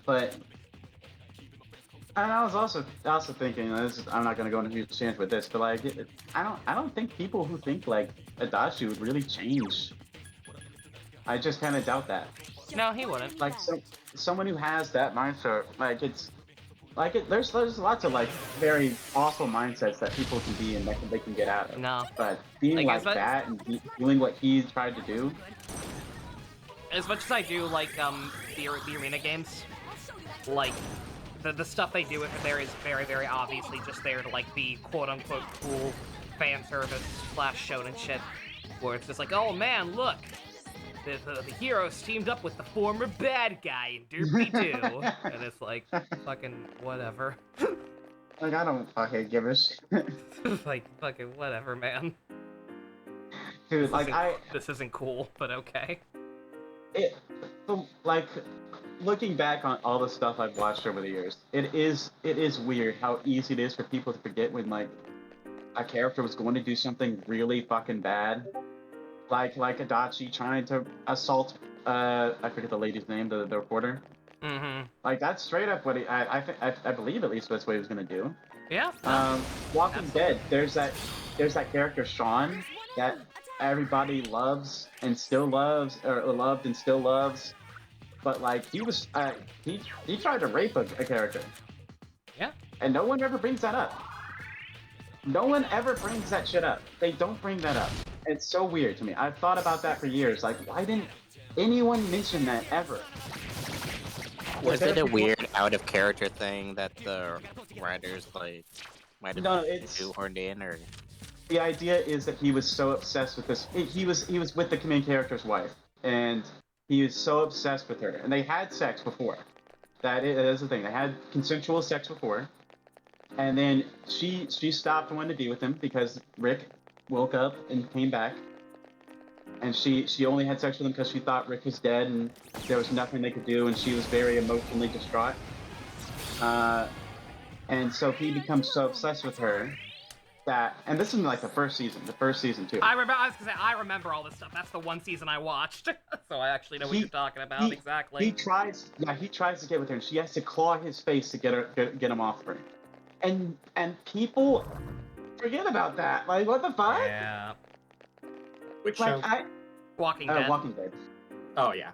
But and I was also thinking, I'm not gonna go into huge change with this, but like I don't think people who think like Adachi would really change. I just kind of doubt that. No, he wouldn't. Like someone who has that mindset, like there's lots of like very awful mindsets that people can be and that they can get out of. No. But being like that and doing what he tried to do. As much as I do like the arena games, like the stuff they do with it there is very, very obviously just there to like be quote unquote cool fan service / shonen shit, where it's just like, oh man, look, the heroes teamed up with the former bad guy in Derpy-Doo, and it's like fucking whatever. Like I don't fucking give a shit. Like fucking whatever, man. Dude, this isn't cool, but okay. Like looking back on all the stuff I've watched over the years, it is weird how easy it is for people to forget when like a character was going to do something really fucking bad, like Adachi trying to assault I forget the lady's name, the reporter. Mm-hmm. Like that's straight up what I believe at least that's what he was gonna do. Yeah. Walking Dead, there's that character Sean that everybody loves and still loves, or loved and still loves, but like he was he tried to rape a character. Yeah. And no one ever brings that up. No one ever brings that shit up. They don't bring that up. It's so weird to me. I've thought about that for years. Like, why didn't anyone mention that ever? Was it a weird out of character thing that the writers like might have shoehorned in, or? The idea is that he was so obsessed with this. He was with the main character's wife, and he was so obsessed with her. And they had sex before. That is the thing. They had consensual sex before, and then she stopped wanting to be with him because Rick woke up and came back, and she only had sex with him because she thought Rick was dead and there was nothing they could do, and she was very emotionally distraught. And so he becomes so obsessed with her that, and this is like the first season too. I was gonna say, I remember all this stuff. That's the one season I watched, so I actually know what you're talking about exactly. He tries to get with her, and she has to claw his face to get him off her. And people forget about that. Like, what the fuck? Yeah. Which like, show? Walking Dead. Walking Dead. Oh yeah.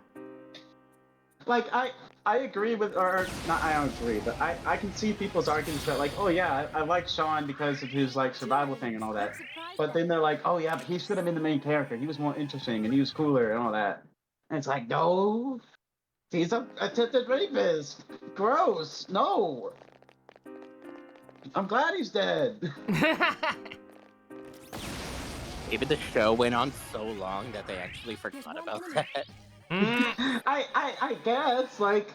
Like I agree with, or not, I don't agree, but I can see people's arguments that like, oh yeah, I like Sean because of his like survival thing and all that. But then they're like, oh yeah, but he should have been the main character. He was more interesting and he was cooler and all that. And it's like, no, he's a attempted rapist. Gross. No. I'm glad he's dead. Maybe the show went on so long that they actually forgot about that. I guess, like,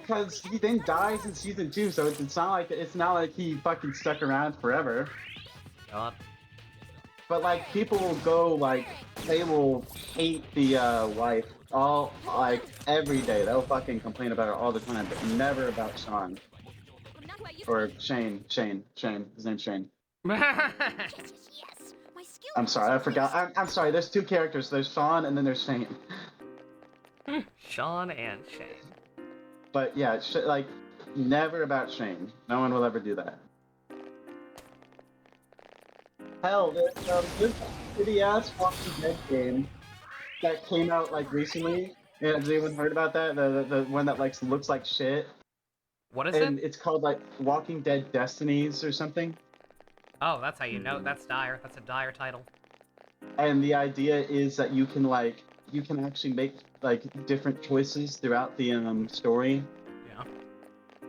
cause he then dies in season 2, so it's not like he fucking stuck around forever. God. But like, people will go like, they will hate the wife all like every day. They'll fucking complain about her all the time, but never about Sean or Shane. His name's Shane. I'm sorry, I forgot. I'm sorry. There's two characters. There's Sean and then there's Shane. Sean and Shane. But yeah, like, never about Shane. No one will ever do that. Hell, there's a shitty-ass Walking Dead game that came out, like, recently. Has anyone heard about that? The one that, like, looks like shit? What is and it? It's called, like, Walking Dead Destinies or something. Oh, that's how you know. That's dire. That's a dire title. And the idea is that you can actually make like different choices throughout the story. Yeah.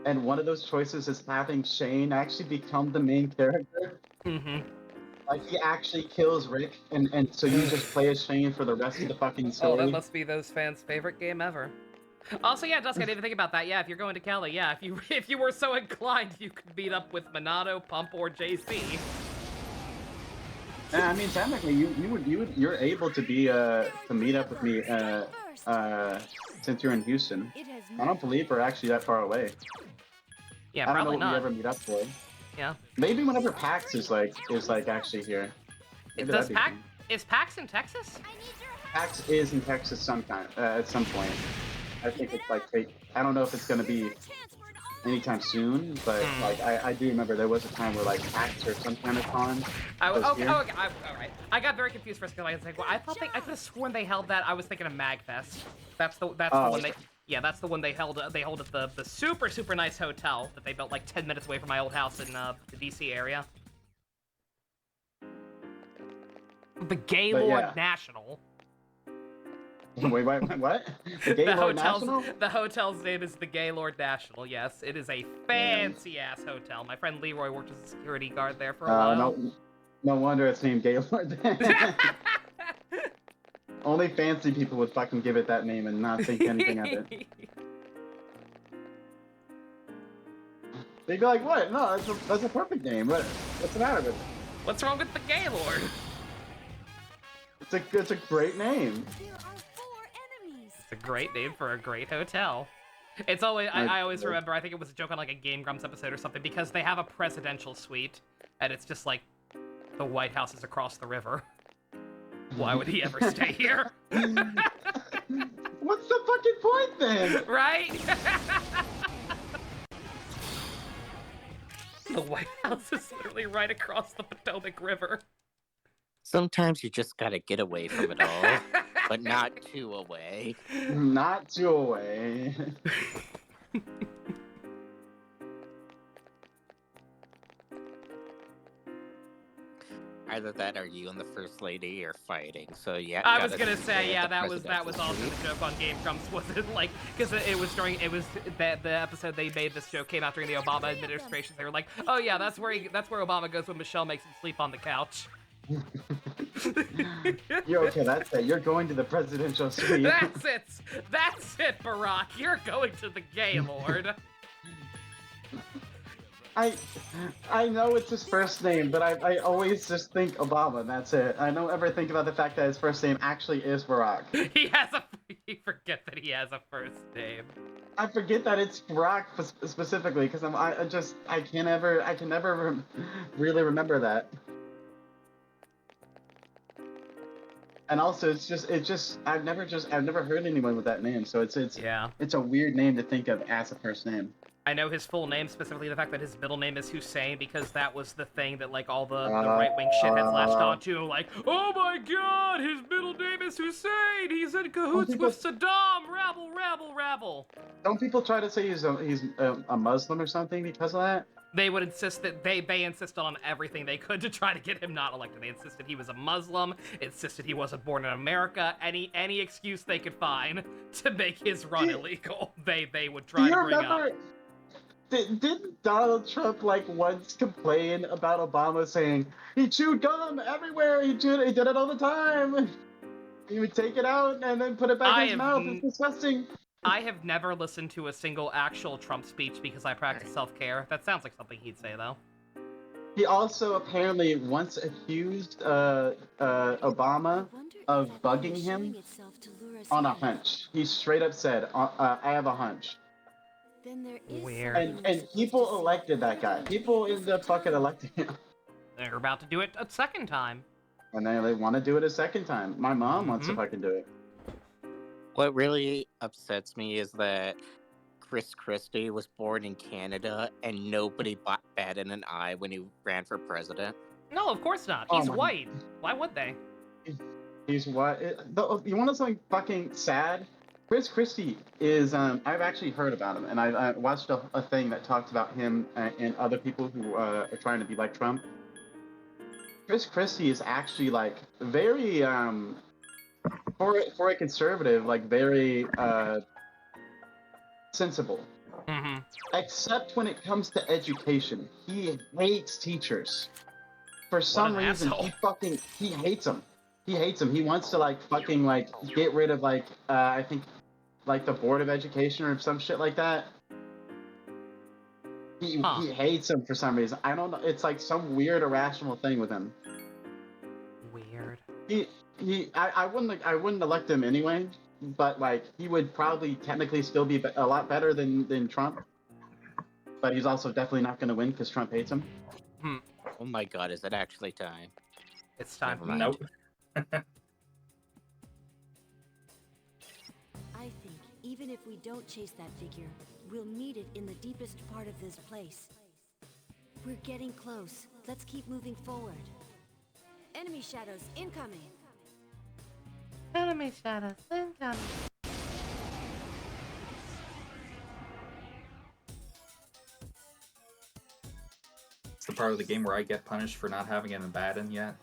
And one of those choices is having Shane actually become the main character. Mm-hmm. Like he actually kills Rick, and so you just play as Shane for the rest of the fucking story. Oh, that must be those fans' favorite game ever. Also, yeah, Dusk, I didn't think about that. Yeah, if you're going to Cali, yeah, if you were so inclined, you could meet up with Minato, Pump, or JC. Yeah, I mean, technically, you're able to be to meet up with me since you're in Houston. I don't believe we're actually that far away. Yeah, I don't know probably what we not. ever meet up for. Yeah. Maybe whenever PAX is actually here. Maybe that'd be fun. Is PAX in Texas? PAX is in Texas sometime at some point. I think it's like I don't know if it's gonna be anytime soon, but like I do remember there was a time where like PAX or some kind of con. Okay, all right. I got very confused for a second. I was like, well, I could have sworn they held that. I was thinking of MagFest. That's the one they. Yeah, that's the one they held at the super, super nice hotel that they built like 10 minutes away from my old house in the DC area. The Gaylord National. Wait, what? The Gaylord National? The hotel's name is the Gaylord National, yes. It is a fancy-ass hotel. My friend Leroy worked as a security guard there for a while. No wonder it's named Gaylord. Only fancy people would fucking give it that name and not think anything of it. They'd be like, what? No, that's a perfect name. What's the matter with it? What's wrong with the Gaylord? It's a great name. It's a great name for a great hotel. It's always I always remember, I think it was a joke on like a Game Grumps episode or something, because they have a presidential suite and it's just like the White House is across the river. Why would he ever stay here? What's the fucking point then? Right? The White House is literally right across the Potomac River. Sometimes you just gotta get away from it all, but not too away. Not too away. Either that or you and the First Lady are fighting, so yeah. I was gonna say, yeah, that was also the joke on Game Grumps, wasn't like, because it was the episode they made this joke came out during the Obama administration. They were like, oh yeah, that's where Obama goes when Michelle makes him sleep on the couch. Okay, that's it. You're going to the presidential suite. That's it, Barack. You're going to the Gaylord. I know it's his first name, but I always just think Obama, and that's it. I don't ever think about the fact that his first name actually is Barack. You forget that he has a first name. I forget that it's Barack specifically, because I can never really remember that. And also, I've never heard anyone with that name, so it's a weird name to think of as a first name. I know his full name, specifically the fact that his middle name is Hussein, because that was the thing that like all the right-wing shitheads latched onto, like, oh my god, his middle name is Hussein, he's in cahoots with Saddam, rabble. Don't people try to say he's a Muslim or something because of that? They would insist that they insisted on everything they could to try to get him not elected. They insisted he was a Muslim, insisted he wasn't born in America, any excuse they could find to make his run illegal, they would try to bring up. Didn't Donald Trump once complain about Obama saying he chewed gum everywhere? He did it all the time. He would take it out and then put it back in his mouth. It's disgusting. I have never listened to a single actual Trump speech because I practice self-care. That sounds like something he'd say, though. He also apparently once accused Obama of bugging him on a hunch. He straight up said, I have a hunch. Weird. And people elected that guy. People ended up fucking electing him. They're about to do it a second time. And they want to do it a second time. My mom wants to fucking do it. What really upsets me is that Chris Christie was born in Canada and nobody batted an eye when he ran for president. No, of course not. He's white. Why would they? He's white. You want to know something fucking sad? Chris Christie is, I've actually heard about him, and I watched a thing that talked about him and other people who are trying to be like Trump. Chris Christie is actually, very, for a conservative, very, sensible. Mm-hmm. Except when it comes to education. He hates teachers. For some reason, he hates them. He hates them. He wants to, get rid of, I think, the Board of Education or some shit like that. He hates him for some reason. I don't know. It's some weird irrational thing with him. Weird. I wouldn't elect him anyway, but he would probably technically still be a lot better than Trump. But he's also definitely not going to win because Trump hates him. Oh my god, is it actually time? It's time. Nope. I think even if we don't chase that figure, we'll meet it in the deepest part of this place. We're getting close. Let's keep moving forward. Enemy shadows incoming. Enemy shadows incoming. part of the game where I get punished for not having an Abaddon yet?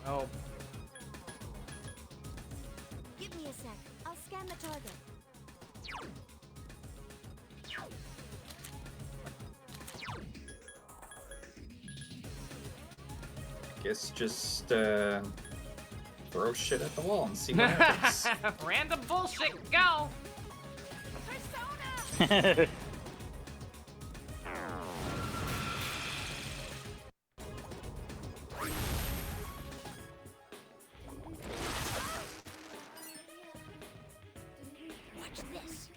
Oh. Give me a sec. I'll scan the target. Guess just throw shit at the wall and see what happens. Random bullshit, go! Persona! Watch this.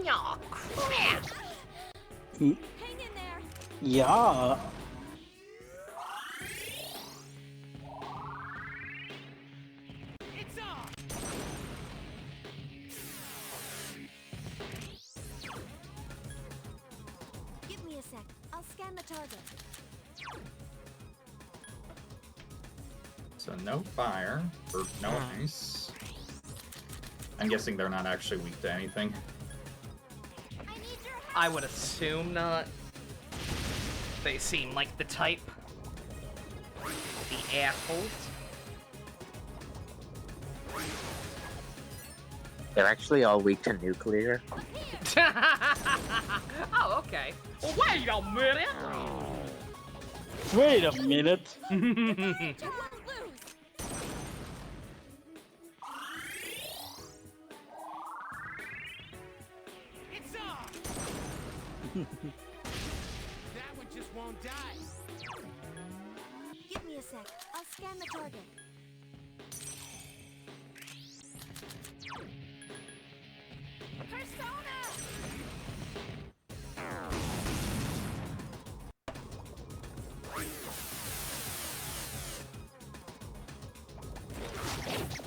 Aw, crap! Hang in there. Yeah. It's off! Give me a sec. I'll scan the target. So no fire, or no ice. I'm guessing they're not actually weak to anything. I would assume not. They seem like the type. The assholes. They're actually all weak to nuclear. Oh, okay. Well, wait a minute! Wait a minute. It's off! That one just won't die. Give me a sec. I'll scan the target. Persona!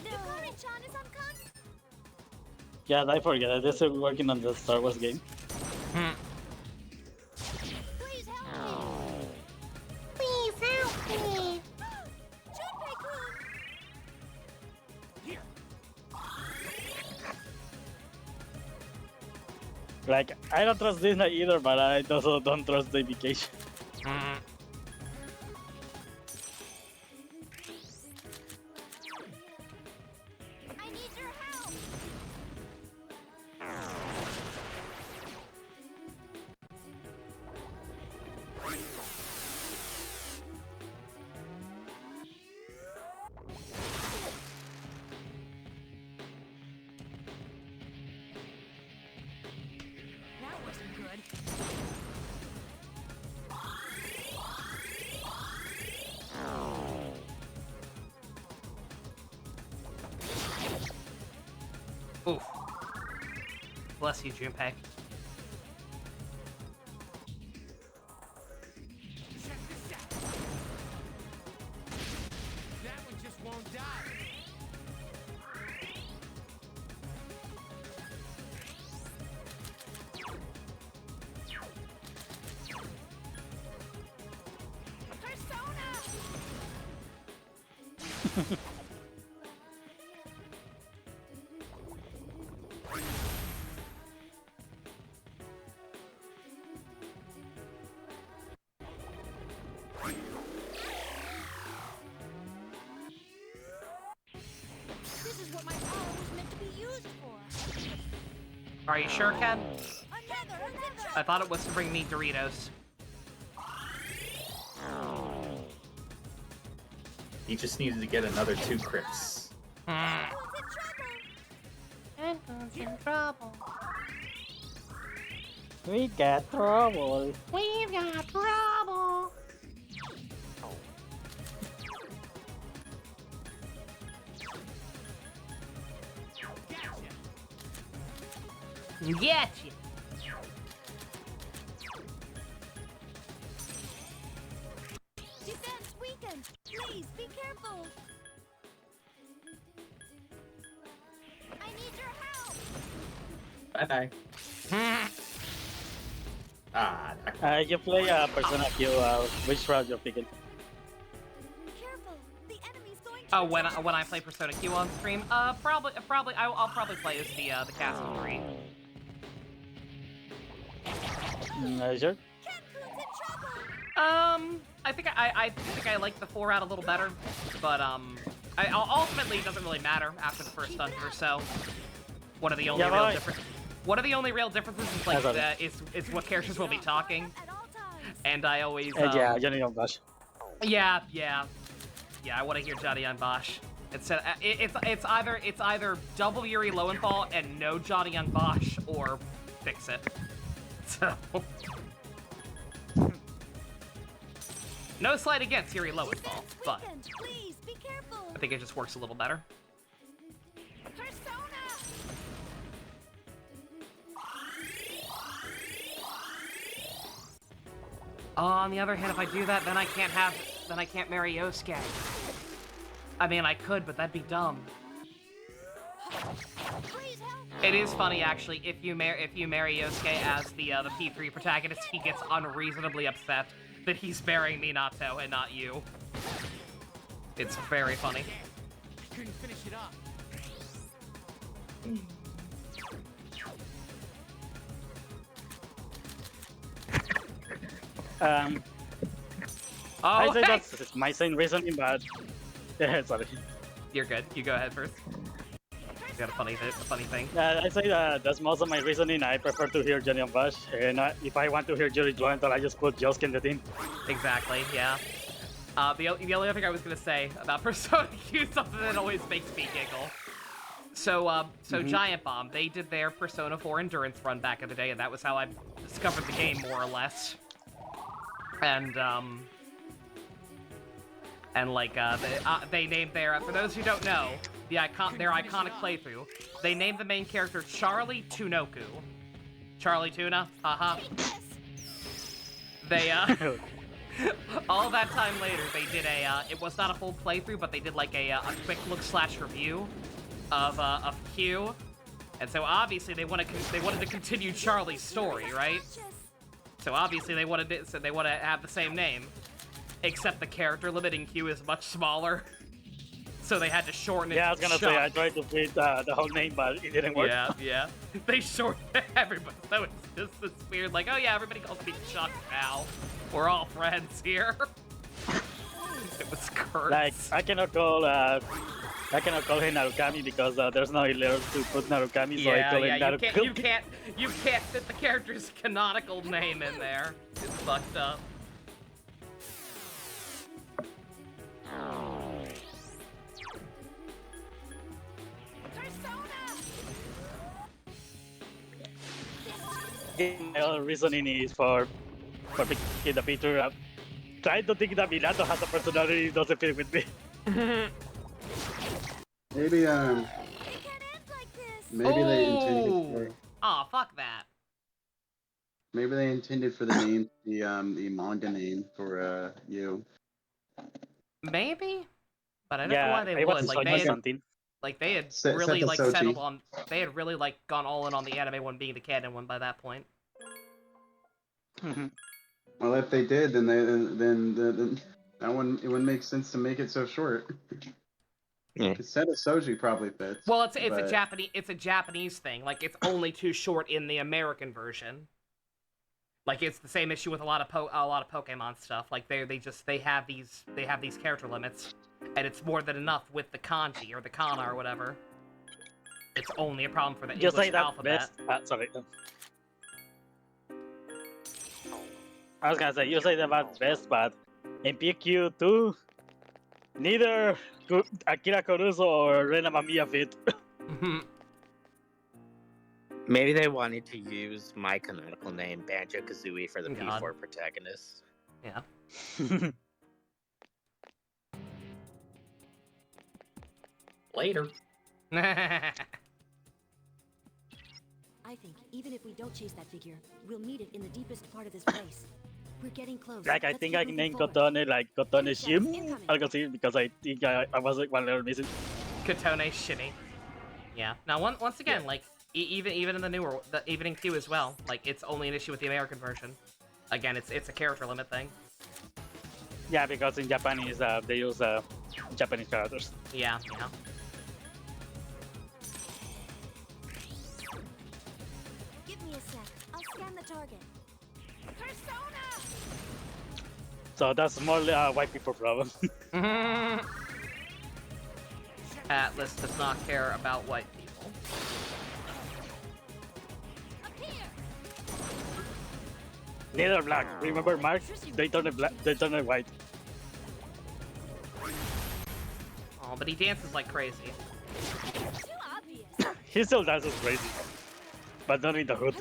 Yukari-chan is unconscious. Yeah, I forget. They're still working on the Star Wars game. Please help me. Please help me. Like, I don't trust Disney either, but I also don't trust the vacation. I need your help. That wasn't good. Oof. Bless you, Junpei. Check this out. That one just won't die. Persona! This is what my power was meant to be used for. Are you sure, Ken? Another. I thought it was to bring me Doritos. He just needed to get another 2 crits. Anyone's in trouble. We got trouble. We've got trouble. Gotcha. Defense weakened. Please be careful. I need your help. Bye-bye. You play Persona Q. Which route you're picking? Careful. The enemy's going Oh, when I play Persona Q on stream, I'll probably play as the cast of 3. Sure. I think I like the 4 out a little better, but ultimately it doesn't really matter after the first dungeon or so. One of the only real differences is like is what characters will be talking, and I always yeah, Johnny on Bash. Yeah, I want to hear Johnny on Bosch. Instead, it's either double Yuri Lowenthal and no Johnny on Bosch, or fix it. So. No slight against Yuri Lowenthal, but I think it just works a little better. On the other hand, if I do that, then I can't marry Yosuke. I mean, I could, but that'd be dumb. It is funny, actually. If you marry Yosuke as the P3 protagonist, he gets unreasonably upset that he's marrying Minato and not you. It's very funny. Couldn't finish it up. I say that's my same reasoning, but sorry. You're good. You go ahead first. You got a funny thing. I say that's most of my reasoning. I prefer to hear Johnny on Bash, and if I want to hear Yuri Lowenthal, I just put Josuke in the team. Exactly. Yeah. The only other thing I was gonna say about Persona Q, something that always makes me giggle. So Giant Bomb, they did their Persona 4 Endurance run back in the day, and that was how I discovered the game, more or less. And like they named their for those who don't know their iconic playthrough, they named the main character Charlie Tunoku. Charlie Tuna, haha. They all that time later they did it was not a full playthrough, but they did like a quick look / review of Q, and so obviously they wanted to continue Charlie's story, right? So obviously they wanted to have the same name, except the character limit in Q is much smaller, so they had to shorten it. Yeah, I was gonna say I tried to fit the whole name, but it didn't work. Yeah. They shortened everybody, so it's just this weird, like, oh yeah, everybody calls me Chuck now. We're all friends here. It was cursed. Like I cannot call him Narukami because there's no letter to put Narukami, so I call him Narukami. You can't fit the character's canonical name in there. It's fucked up. My reasoning is for picking the picture up. Trying to think that Minato has a personality doesn't fit with me. Maybe they intended for. Aw, fuck that. Maybe they intended for the name, the manga name for you. Maybe, but I don't know why they would. Like they had really like settled on. They had really like gone all in on the anime one being the canon one by that point. Well, if they did, then that one it wouldn't make sense to make it so short. Set of Soji probably fits. Well, it's a Japanese thing. Like it's only too short in the American version. Like it's the same issue with a lot of Pokemon stuff. Like they have these character limits, and it's more than enough with the kanji or the kana or whatever. It's only a problem for the English alphabet. Sorry. I was gonna say you say that's best, but in PQ2, neither Akira Kuruso or Rena Mamiya fit. Maybe they wanted to use my canonical name, Banjo-Kazooie, for the P4 protagonist. Yeah. Later. I think even if we don't chase that figure, we'll meet it in the deepest part of this place. We're getting close. Like I think I can name Kotone like Kotone Shim. I'll go see because I think I was like one letter missing. Kotone Shimmy. Yeah. Now once again, like even in the newer, even in Q as well, like it's only an issue with the American version. Again, it's a character limit thing. Yeah, because in Japanese they use Japanese characters. Yeah, yeah. Give me a sec. I'll scan the target. Persona! So that's more white people problem. Atlas does not care about white people. Neither black. Remember, Mark? They turn it black. They turn it white. Oh, but he dances like crazy. He still dances crazy, but not in the hood.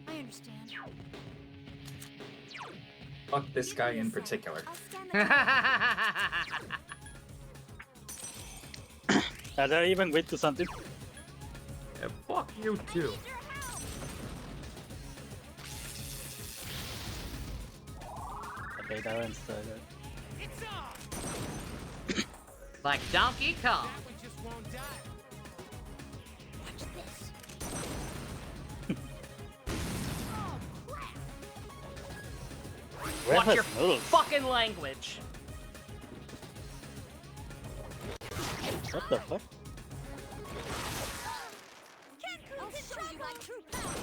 I understand. Fuck this guy in particular. Are there even wait to something? Yeah, fuck you too. Okay, that one's Like Donkey Kong. Watch your fucking language. What the fuck? I'll show you my true power.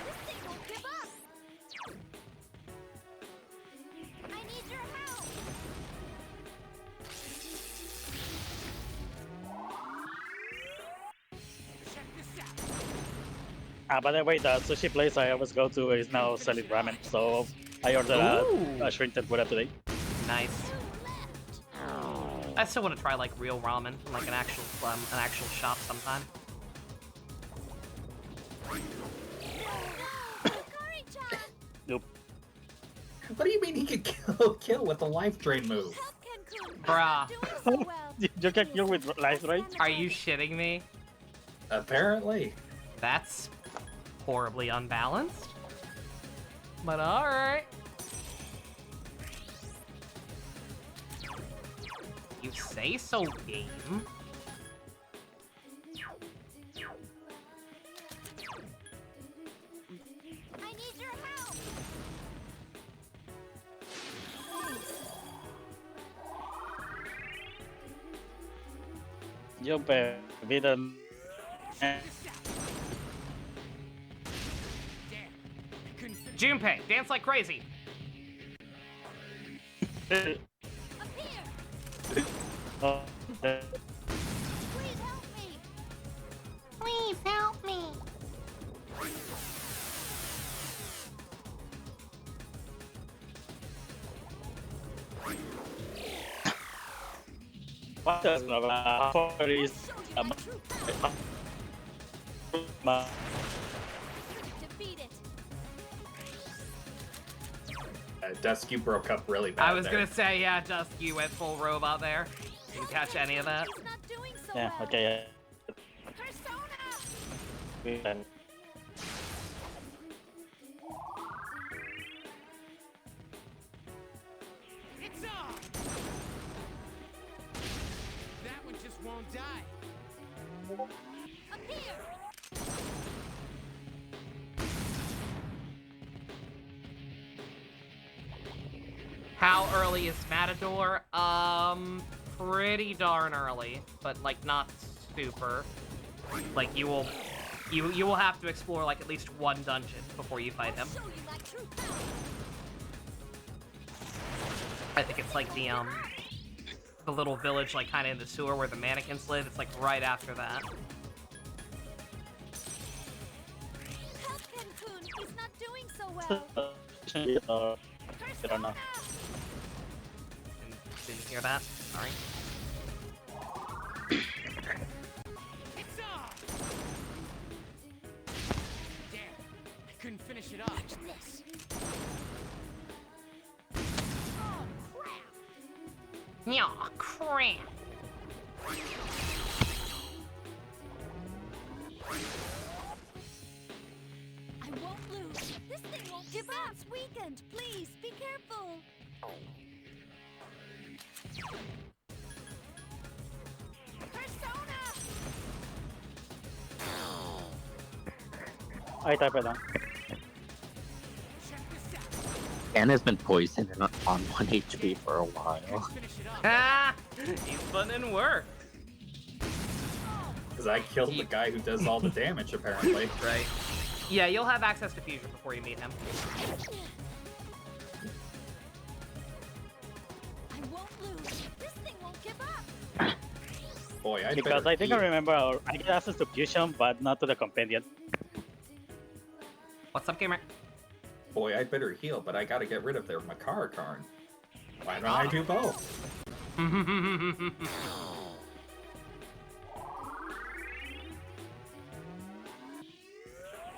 This thing won't give up. I need your help. By the way, the sushi place I always go to is now selling ramen, so I ordered a shrimp tempura today. Nice. I still want to try like real ramen from like an actual shop sometime. Nope. What do you mean he could kill with the life drain move? Bruh. You can kill with life, right? Are you shitting me? Apparently. That's horribly unbalanced. But alright. You say so, game. I need your help. Yo, vida. Junpei, dance like crazy. Oh, Please help me. Please help me. what does Defeat it. Dusk, you broke up really bad. I was gonna say, yeah, Dusk, you went full robot there. Didn't catch any of that. Yeah, okay. Yeah. It's off! That one just won't die. How early is Matador? Pretty darn early, but like not super. Like you will have to explore like at least one dungeon before you fight him. I think it's like the little village like kind of in the sewer where the mannequins live. It's like right after that. Help Ken-kun. He's not doing so well. I don't know. Didn't hear that. Sorry. It's off! Damn, I couldn't finish it off. Watch this. Aw, crap. I won't lose. This thing won't give up. It's weakened. Please be careful. I type it down. Anne has been poisoned and on 1 HP for a while. Ah, he's putting in work. Because I killed the guy who does all the damage, apparently. Right. Yeah, you'll have access to fusion before you meet him. I won't lose. This thing won't give up. Boy, I Because I think I remember I get access to fusion, but not to the companion. What's up, gamer? Boy, I better heal, but I gotta get rid of their Makara Karn. Why don't I do both?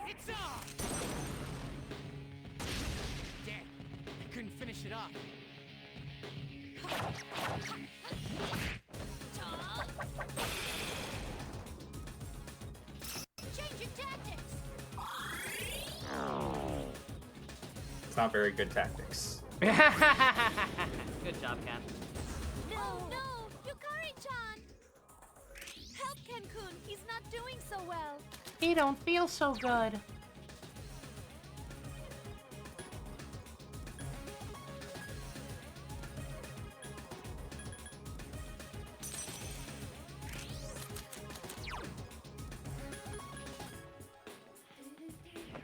It's off! Damn, I couldn't finish it off. Changing tactics. It's not very good tactics. Good job, Ken. No, no, Yukari-chan. Help Ken-kun. He's not doing so well. He don't feel so good.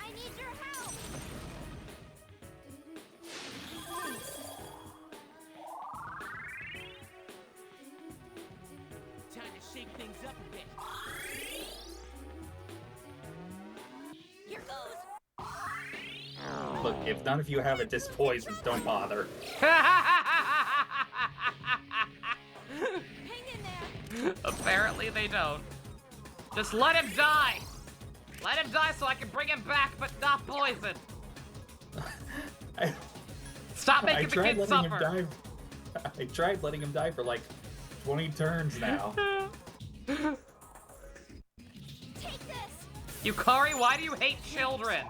I need your help. Time to shake things up a bit. Here goes. Look, if none of you have a dispoison, don't bother. Apparently they don't. Just let him die! Let him die so I can bring him back, but not poison! Stop making the kid suffer! I tried letting him die for like 20 turns now. Take this. Yukari, why do you hate children?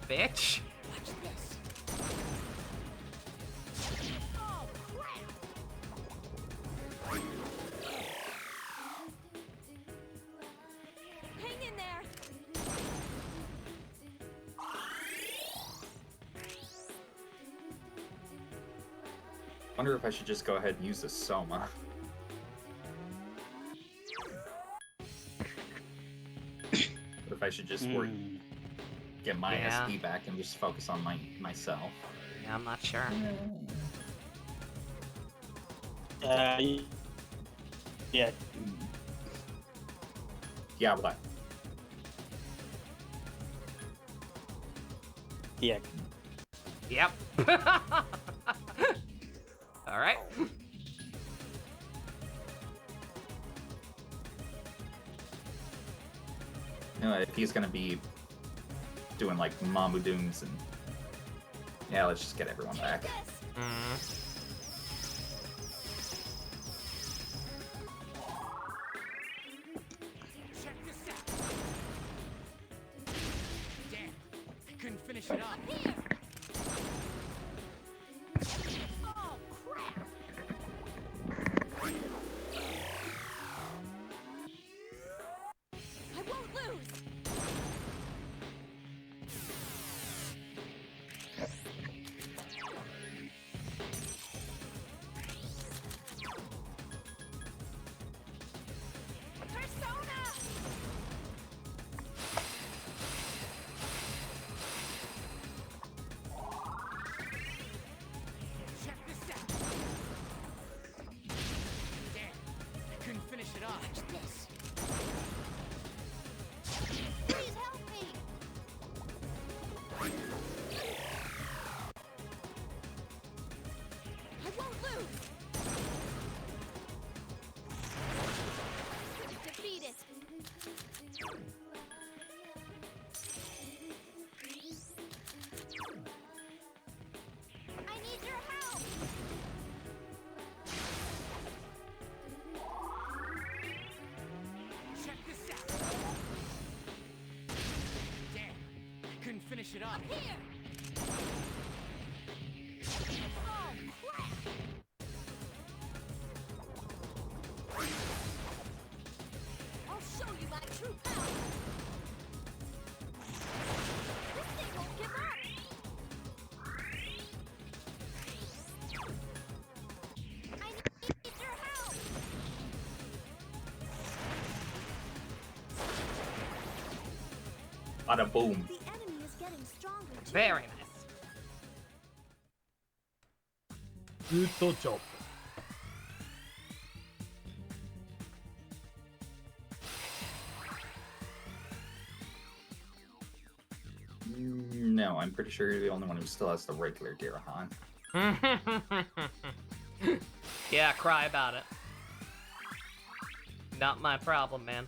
Bitch. Watch this. Oh, crap. Hang in there. Wonder if I should just go ahead and use the Soma. Or if I should just get my Yeah. SP back and just focus on myself. Yeah, I'm not sure. Yeah. Yeah, what? Yeah. Yep. Alright. You know, if he's gonna be doing like Mamudoons and yeah, let's just get everyone back. Check this out. Damn, I couldn't finish it off. Oh, crap. I won't lose. Persona. Check this out. Damn, I couldn't finish it off. Watch this. Please help me. I won't lose. Defeat it. I need your help. Check this out. Damn, I couldn't finish it off. Here. Oh, crap. Bada boom. The enemy is getting stronger too. Very nice. Good job. No, I'm pretty sure you're the only one who still has the regular Dirahan. Yeah, cry about it. Not my problem, man.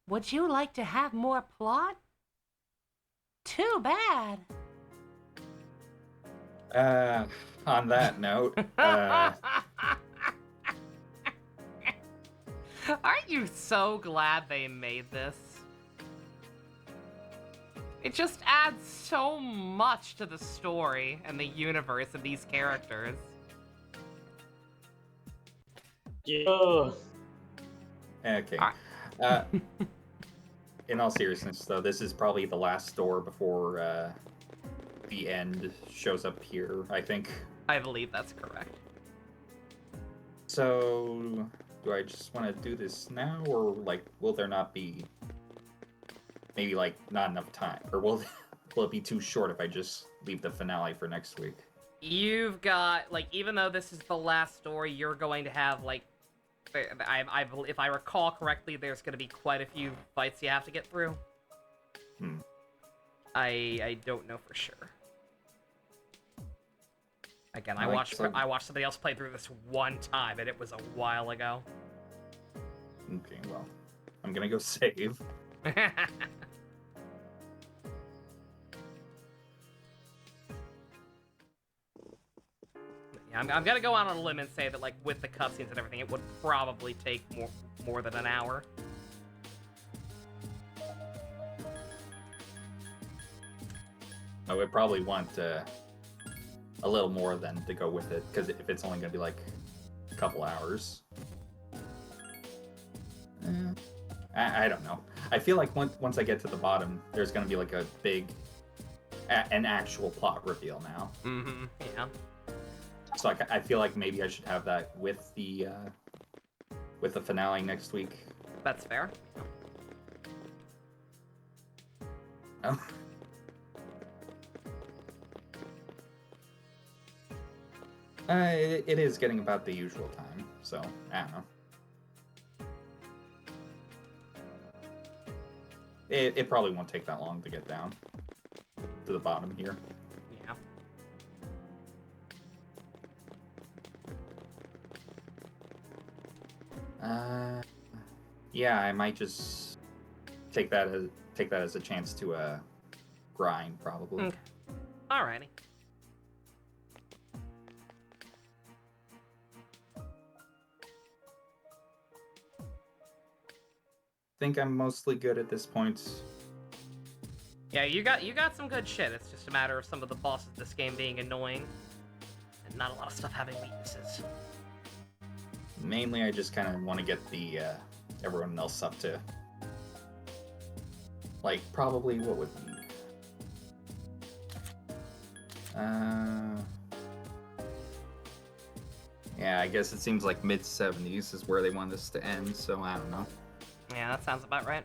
Would you like to have more plot? Too bad. On that note, Aren't you so glad they made this? It just adds so much to the story and the universe of these characters. Yo. okay. In all seriousness, though, this is probably the last store before the end shows up here, I think. I believe that's correct. So, do I just want to do this now, or, like, will there not be maybe, like, not enough time? Or will it be too short if I just leave the finale for next week? You've got, like, even though this is the last story, you're going to have, like, if I recall correctly, there's going to be quite a few fights you have to get through. I don't know for sure. Again, I watched somebody else play through this one time, and it was a while ago. Okay, well, I'm gonna go save. Yeah, I'm gonna go out on a limb and say that, like, with the cutscenes and everything, it would probably take more than an hour. I would probably want a little more than to go with it, because if it's only gonna be like a couple hours, I don't know. I feel like once I get to the bottom, there's gonna be like a big, an actual plot reveal now. Mm-hmm. Yeah. So I feel like maybe I should have that with the finale next week. That's fair. Oh. It is getting about the usual time, so I don't know. It probably won't take that long to get down to the bottom here. Yeah, I might just take that as a chance to grind, probably. Okay. Alrighty. Think I'm mostly good at this point. Yeah, you got some good shit. It's just a matter of some of the bosses of this game being annoying, and not a lot of stuff having weaknesses. Mainly, I just kind of want to get the everyone else up to, like, probably what would be yeah, I guess it seems like mid-70s is where they want this to end, so I don't know. Yeah, that sounds about right.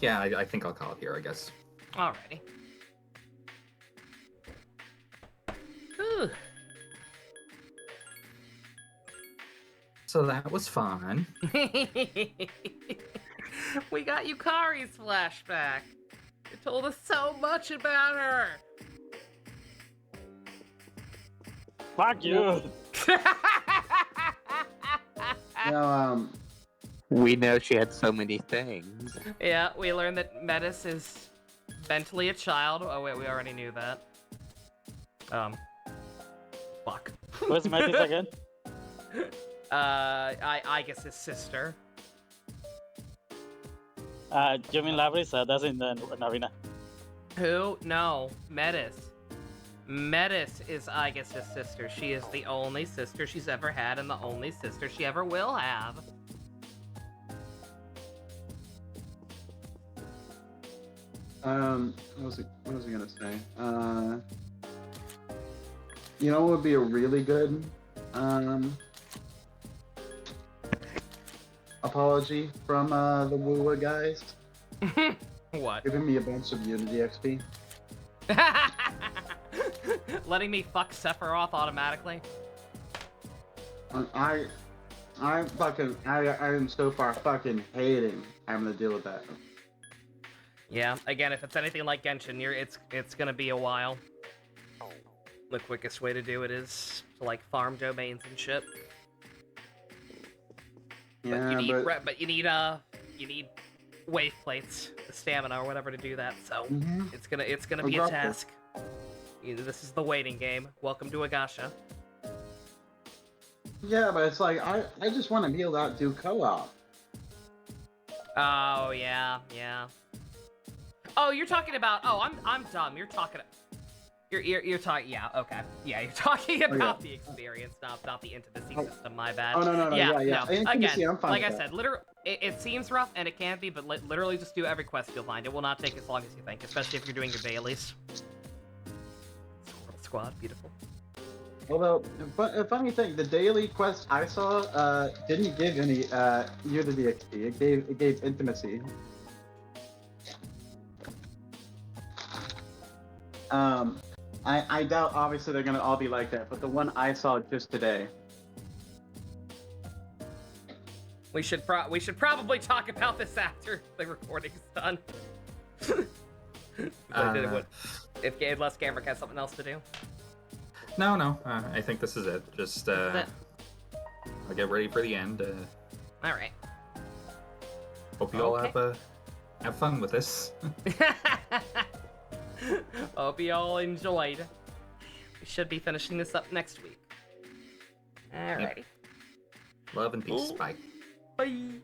Yeah, I think I'll call it here, I guess. Alrighty. Whew. So that was fun. We got Yukari's flashback. It told us so much about her. Fuck you. We know she had so many things. Yeah, we learned that Metis is mentally a child. Oh wait, we already knew that. Fuck. Who's Metis again? I guess his sister. You mean Labrisa? That's in the arena. Who? No, Metis. Metis is Aegis' sister. She is the only sister she's ever had and the only sister she ever will have. What was I gonna say? You know what would be a really good apology from the Woowa guys? What? Giving me a bunch of Unity XP. Letting me fuck Sephiroth automatically? I am so far fucking hating having to deal with that. Yeah, again, if it's anything like Genshin, it's gonna be a while. The quickest way to do it is to like farm domains and shit. Yeah, but you need wave plates, the stamina or whatever to do that. So it's gonna be a task. This is the waiting game. Welcome to Agasha. Yeah, but it's like I just want to be able to do co-op. Oh yeah. Oh, you're talking about. Oh, I'm dumb. You're talking. You're talking. Yeah. Okay. Yeah, you're talking about the experience, not the intimacy system. My bad. Oh no. Yeah. No. Intimacy, Again, I'm fine like with I that. said, literally, it seems rough and it can be, but literally just do every quest you'll find. It will not take as long as you think, especially if you're doing your dailies. Squad, beautiful. Although, a funny thing, the daily quest I saw didn't give any Unity XP. It gave intimacy. I doubt obviously they're gonna all be like that, but the one I saw just today. We should probably talk about this after the recording's done. Unless Gamerick has something else to do. No. I think this is it. Just I'll get ready for the end. All right. Hope you all have fun with this. Hope you all enjoyed. We should be finishing this up next week. Alrighty. Love and peace. Ooh. Bye. Bye.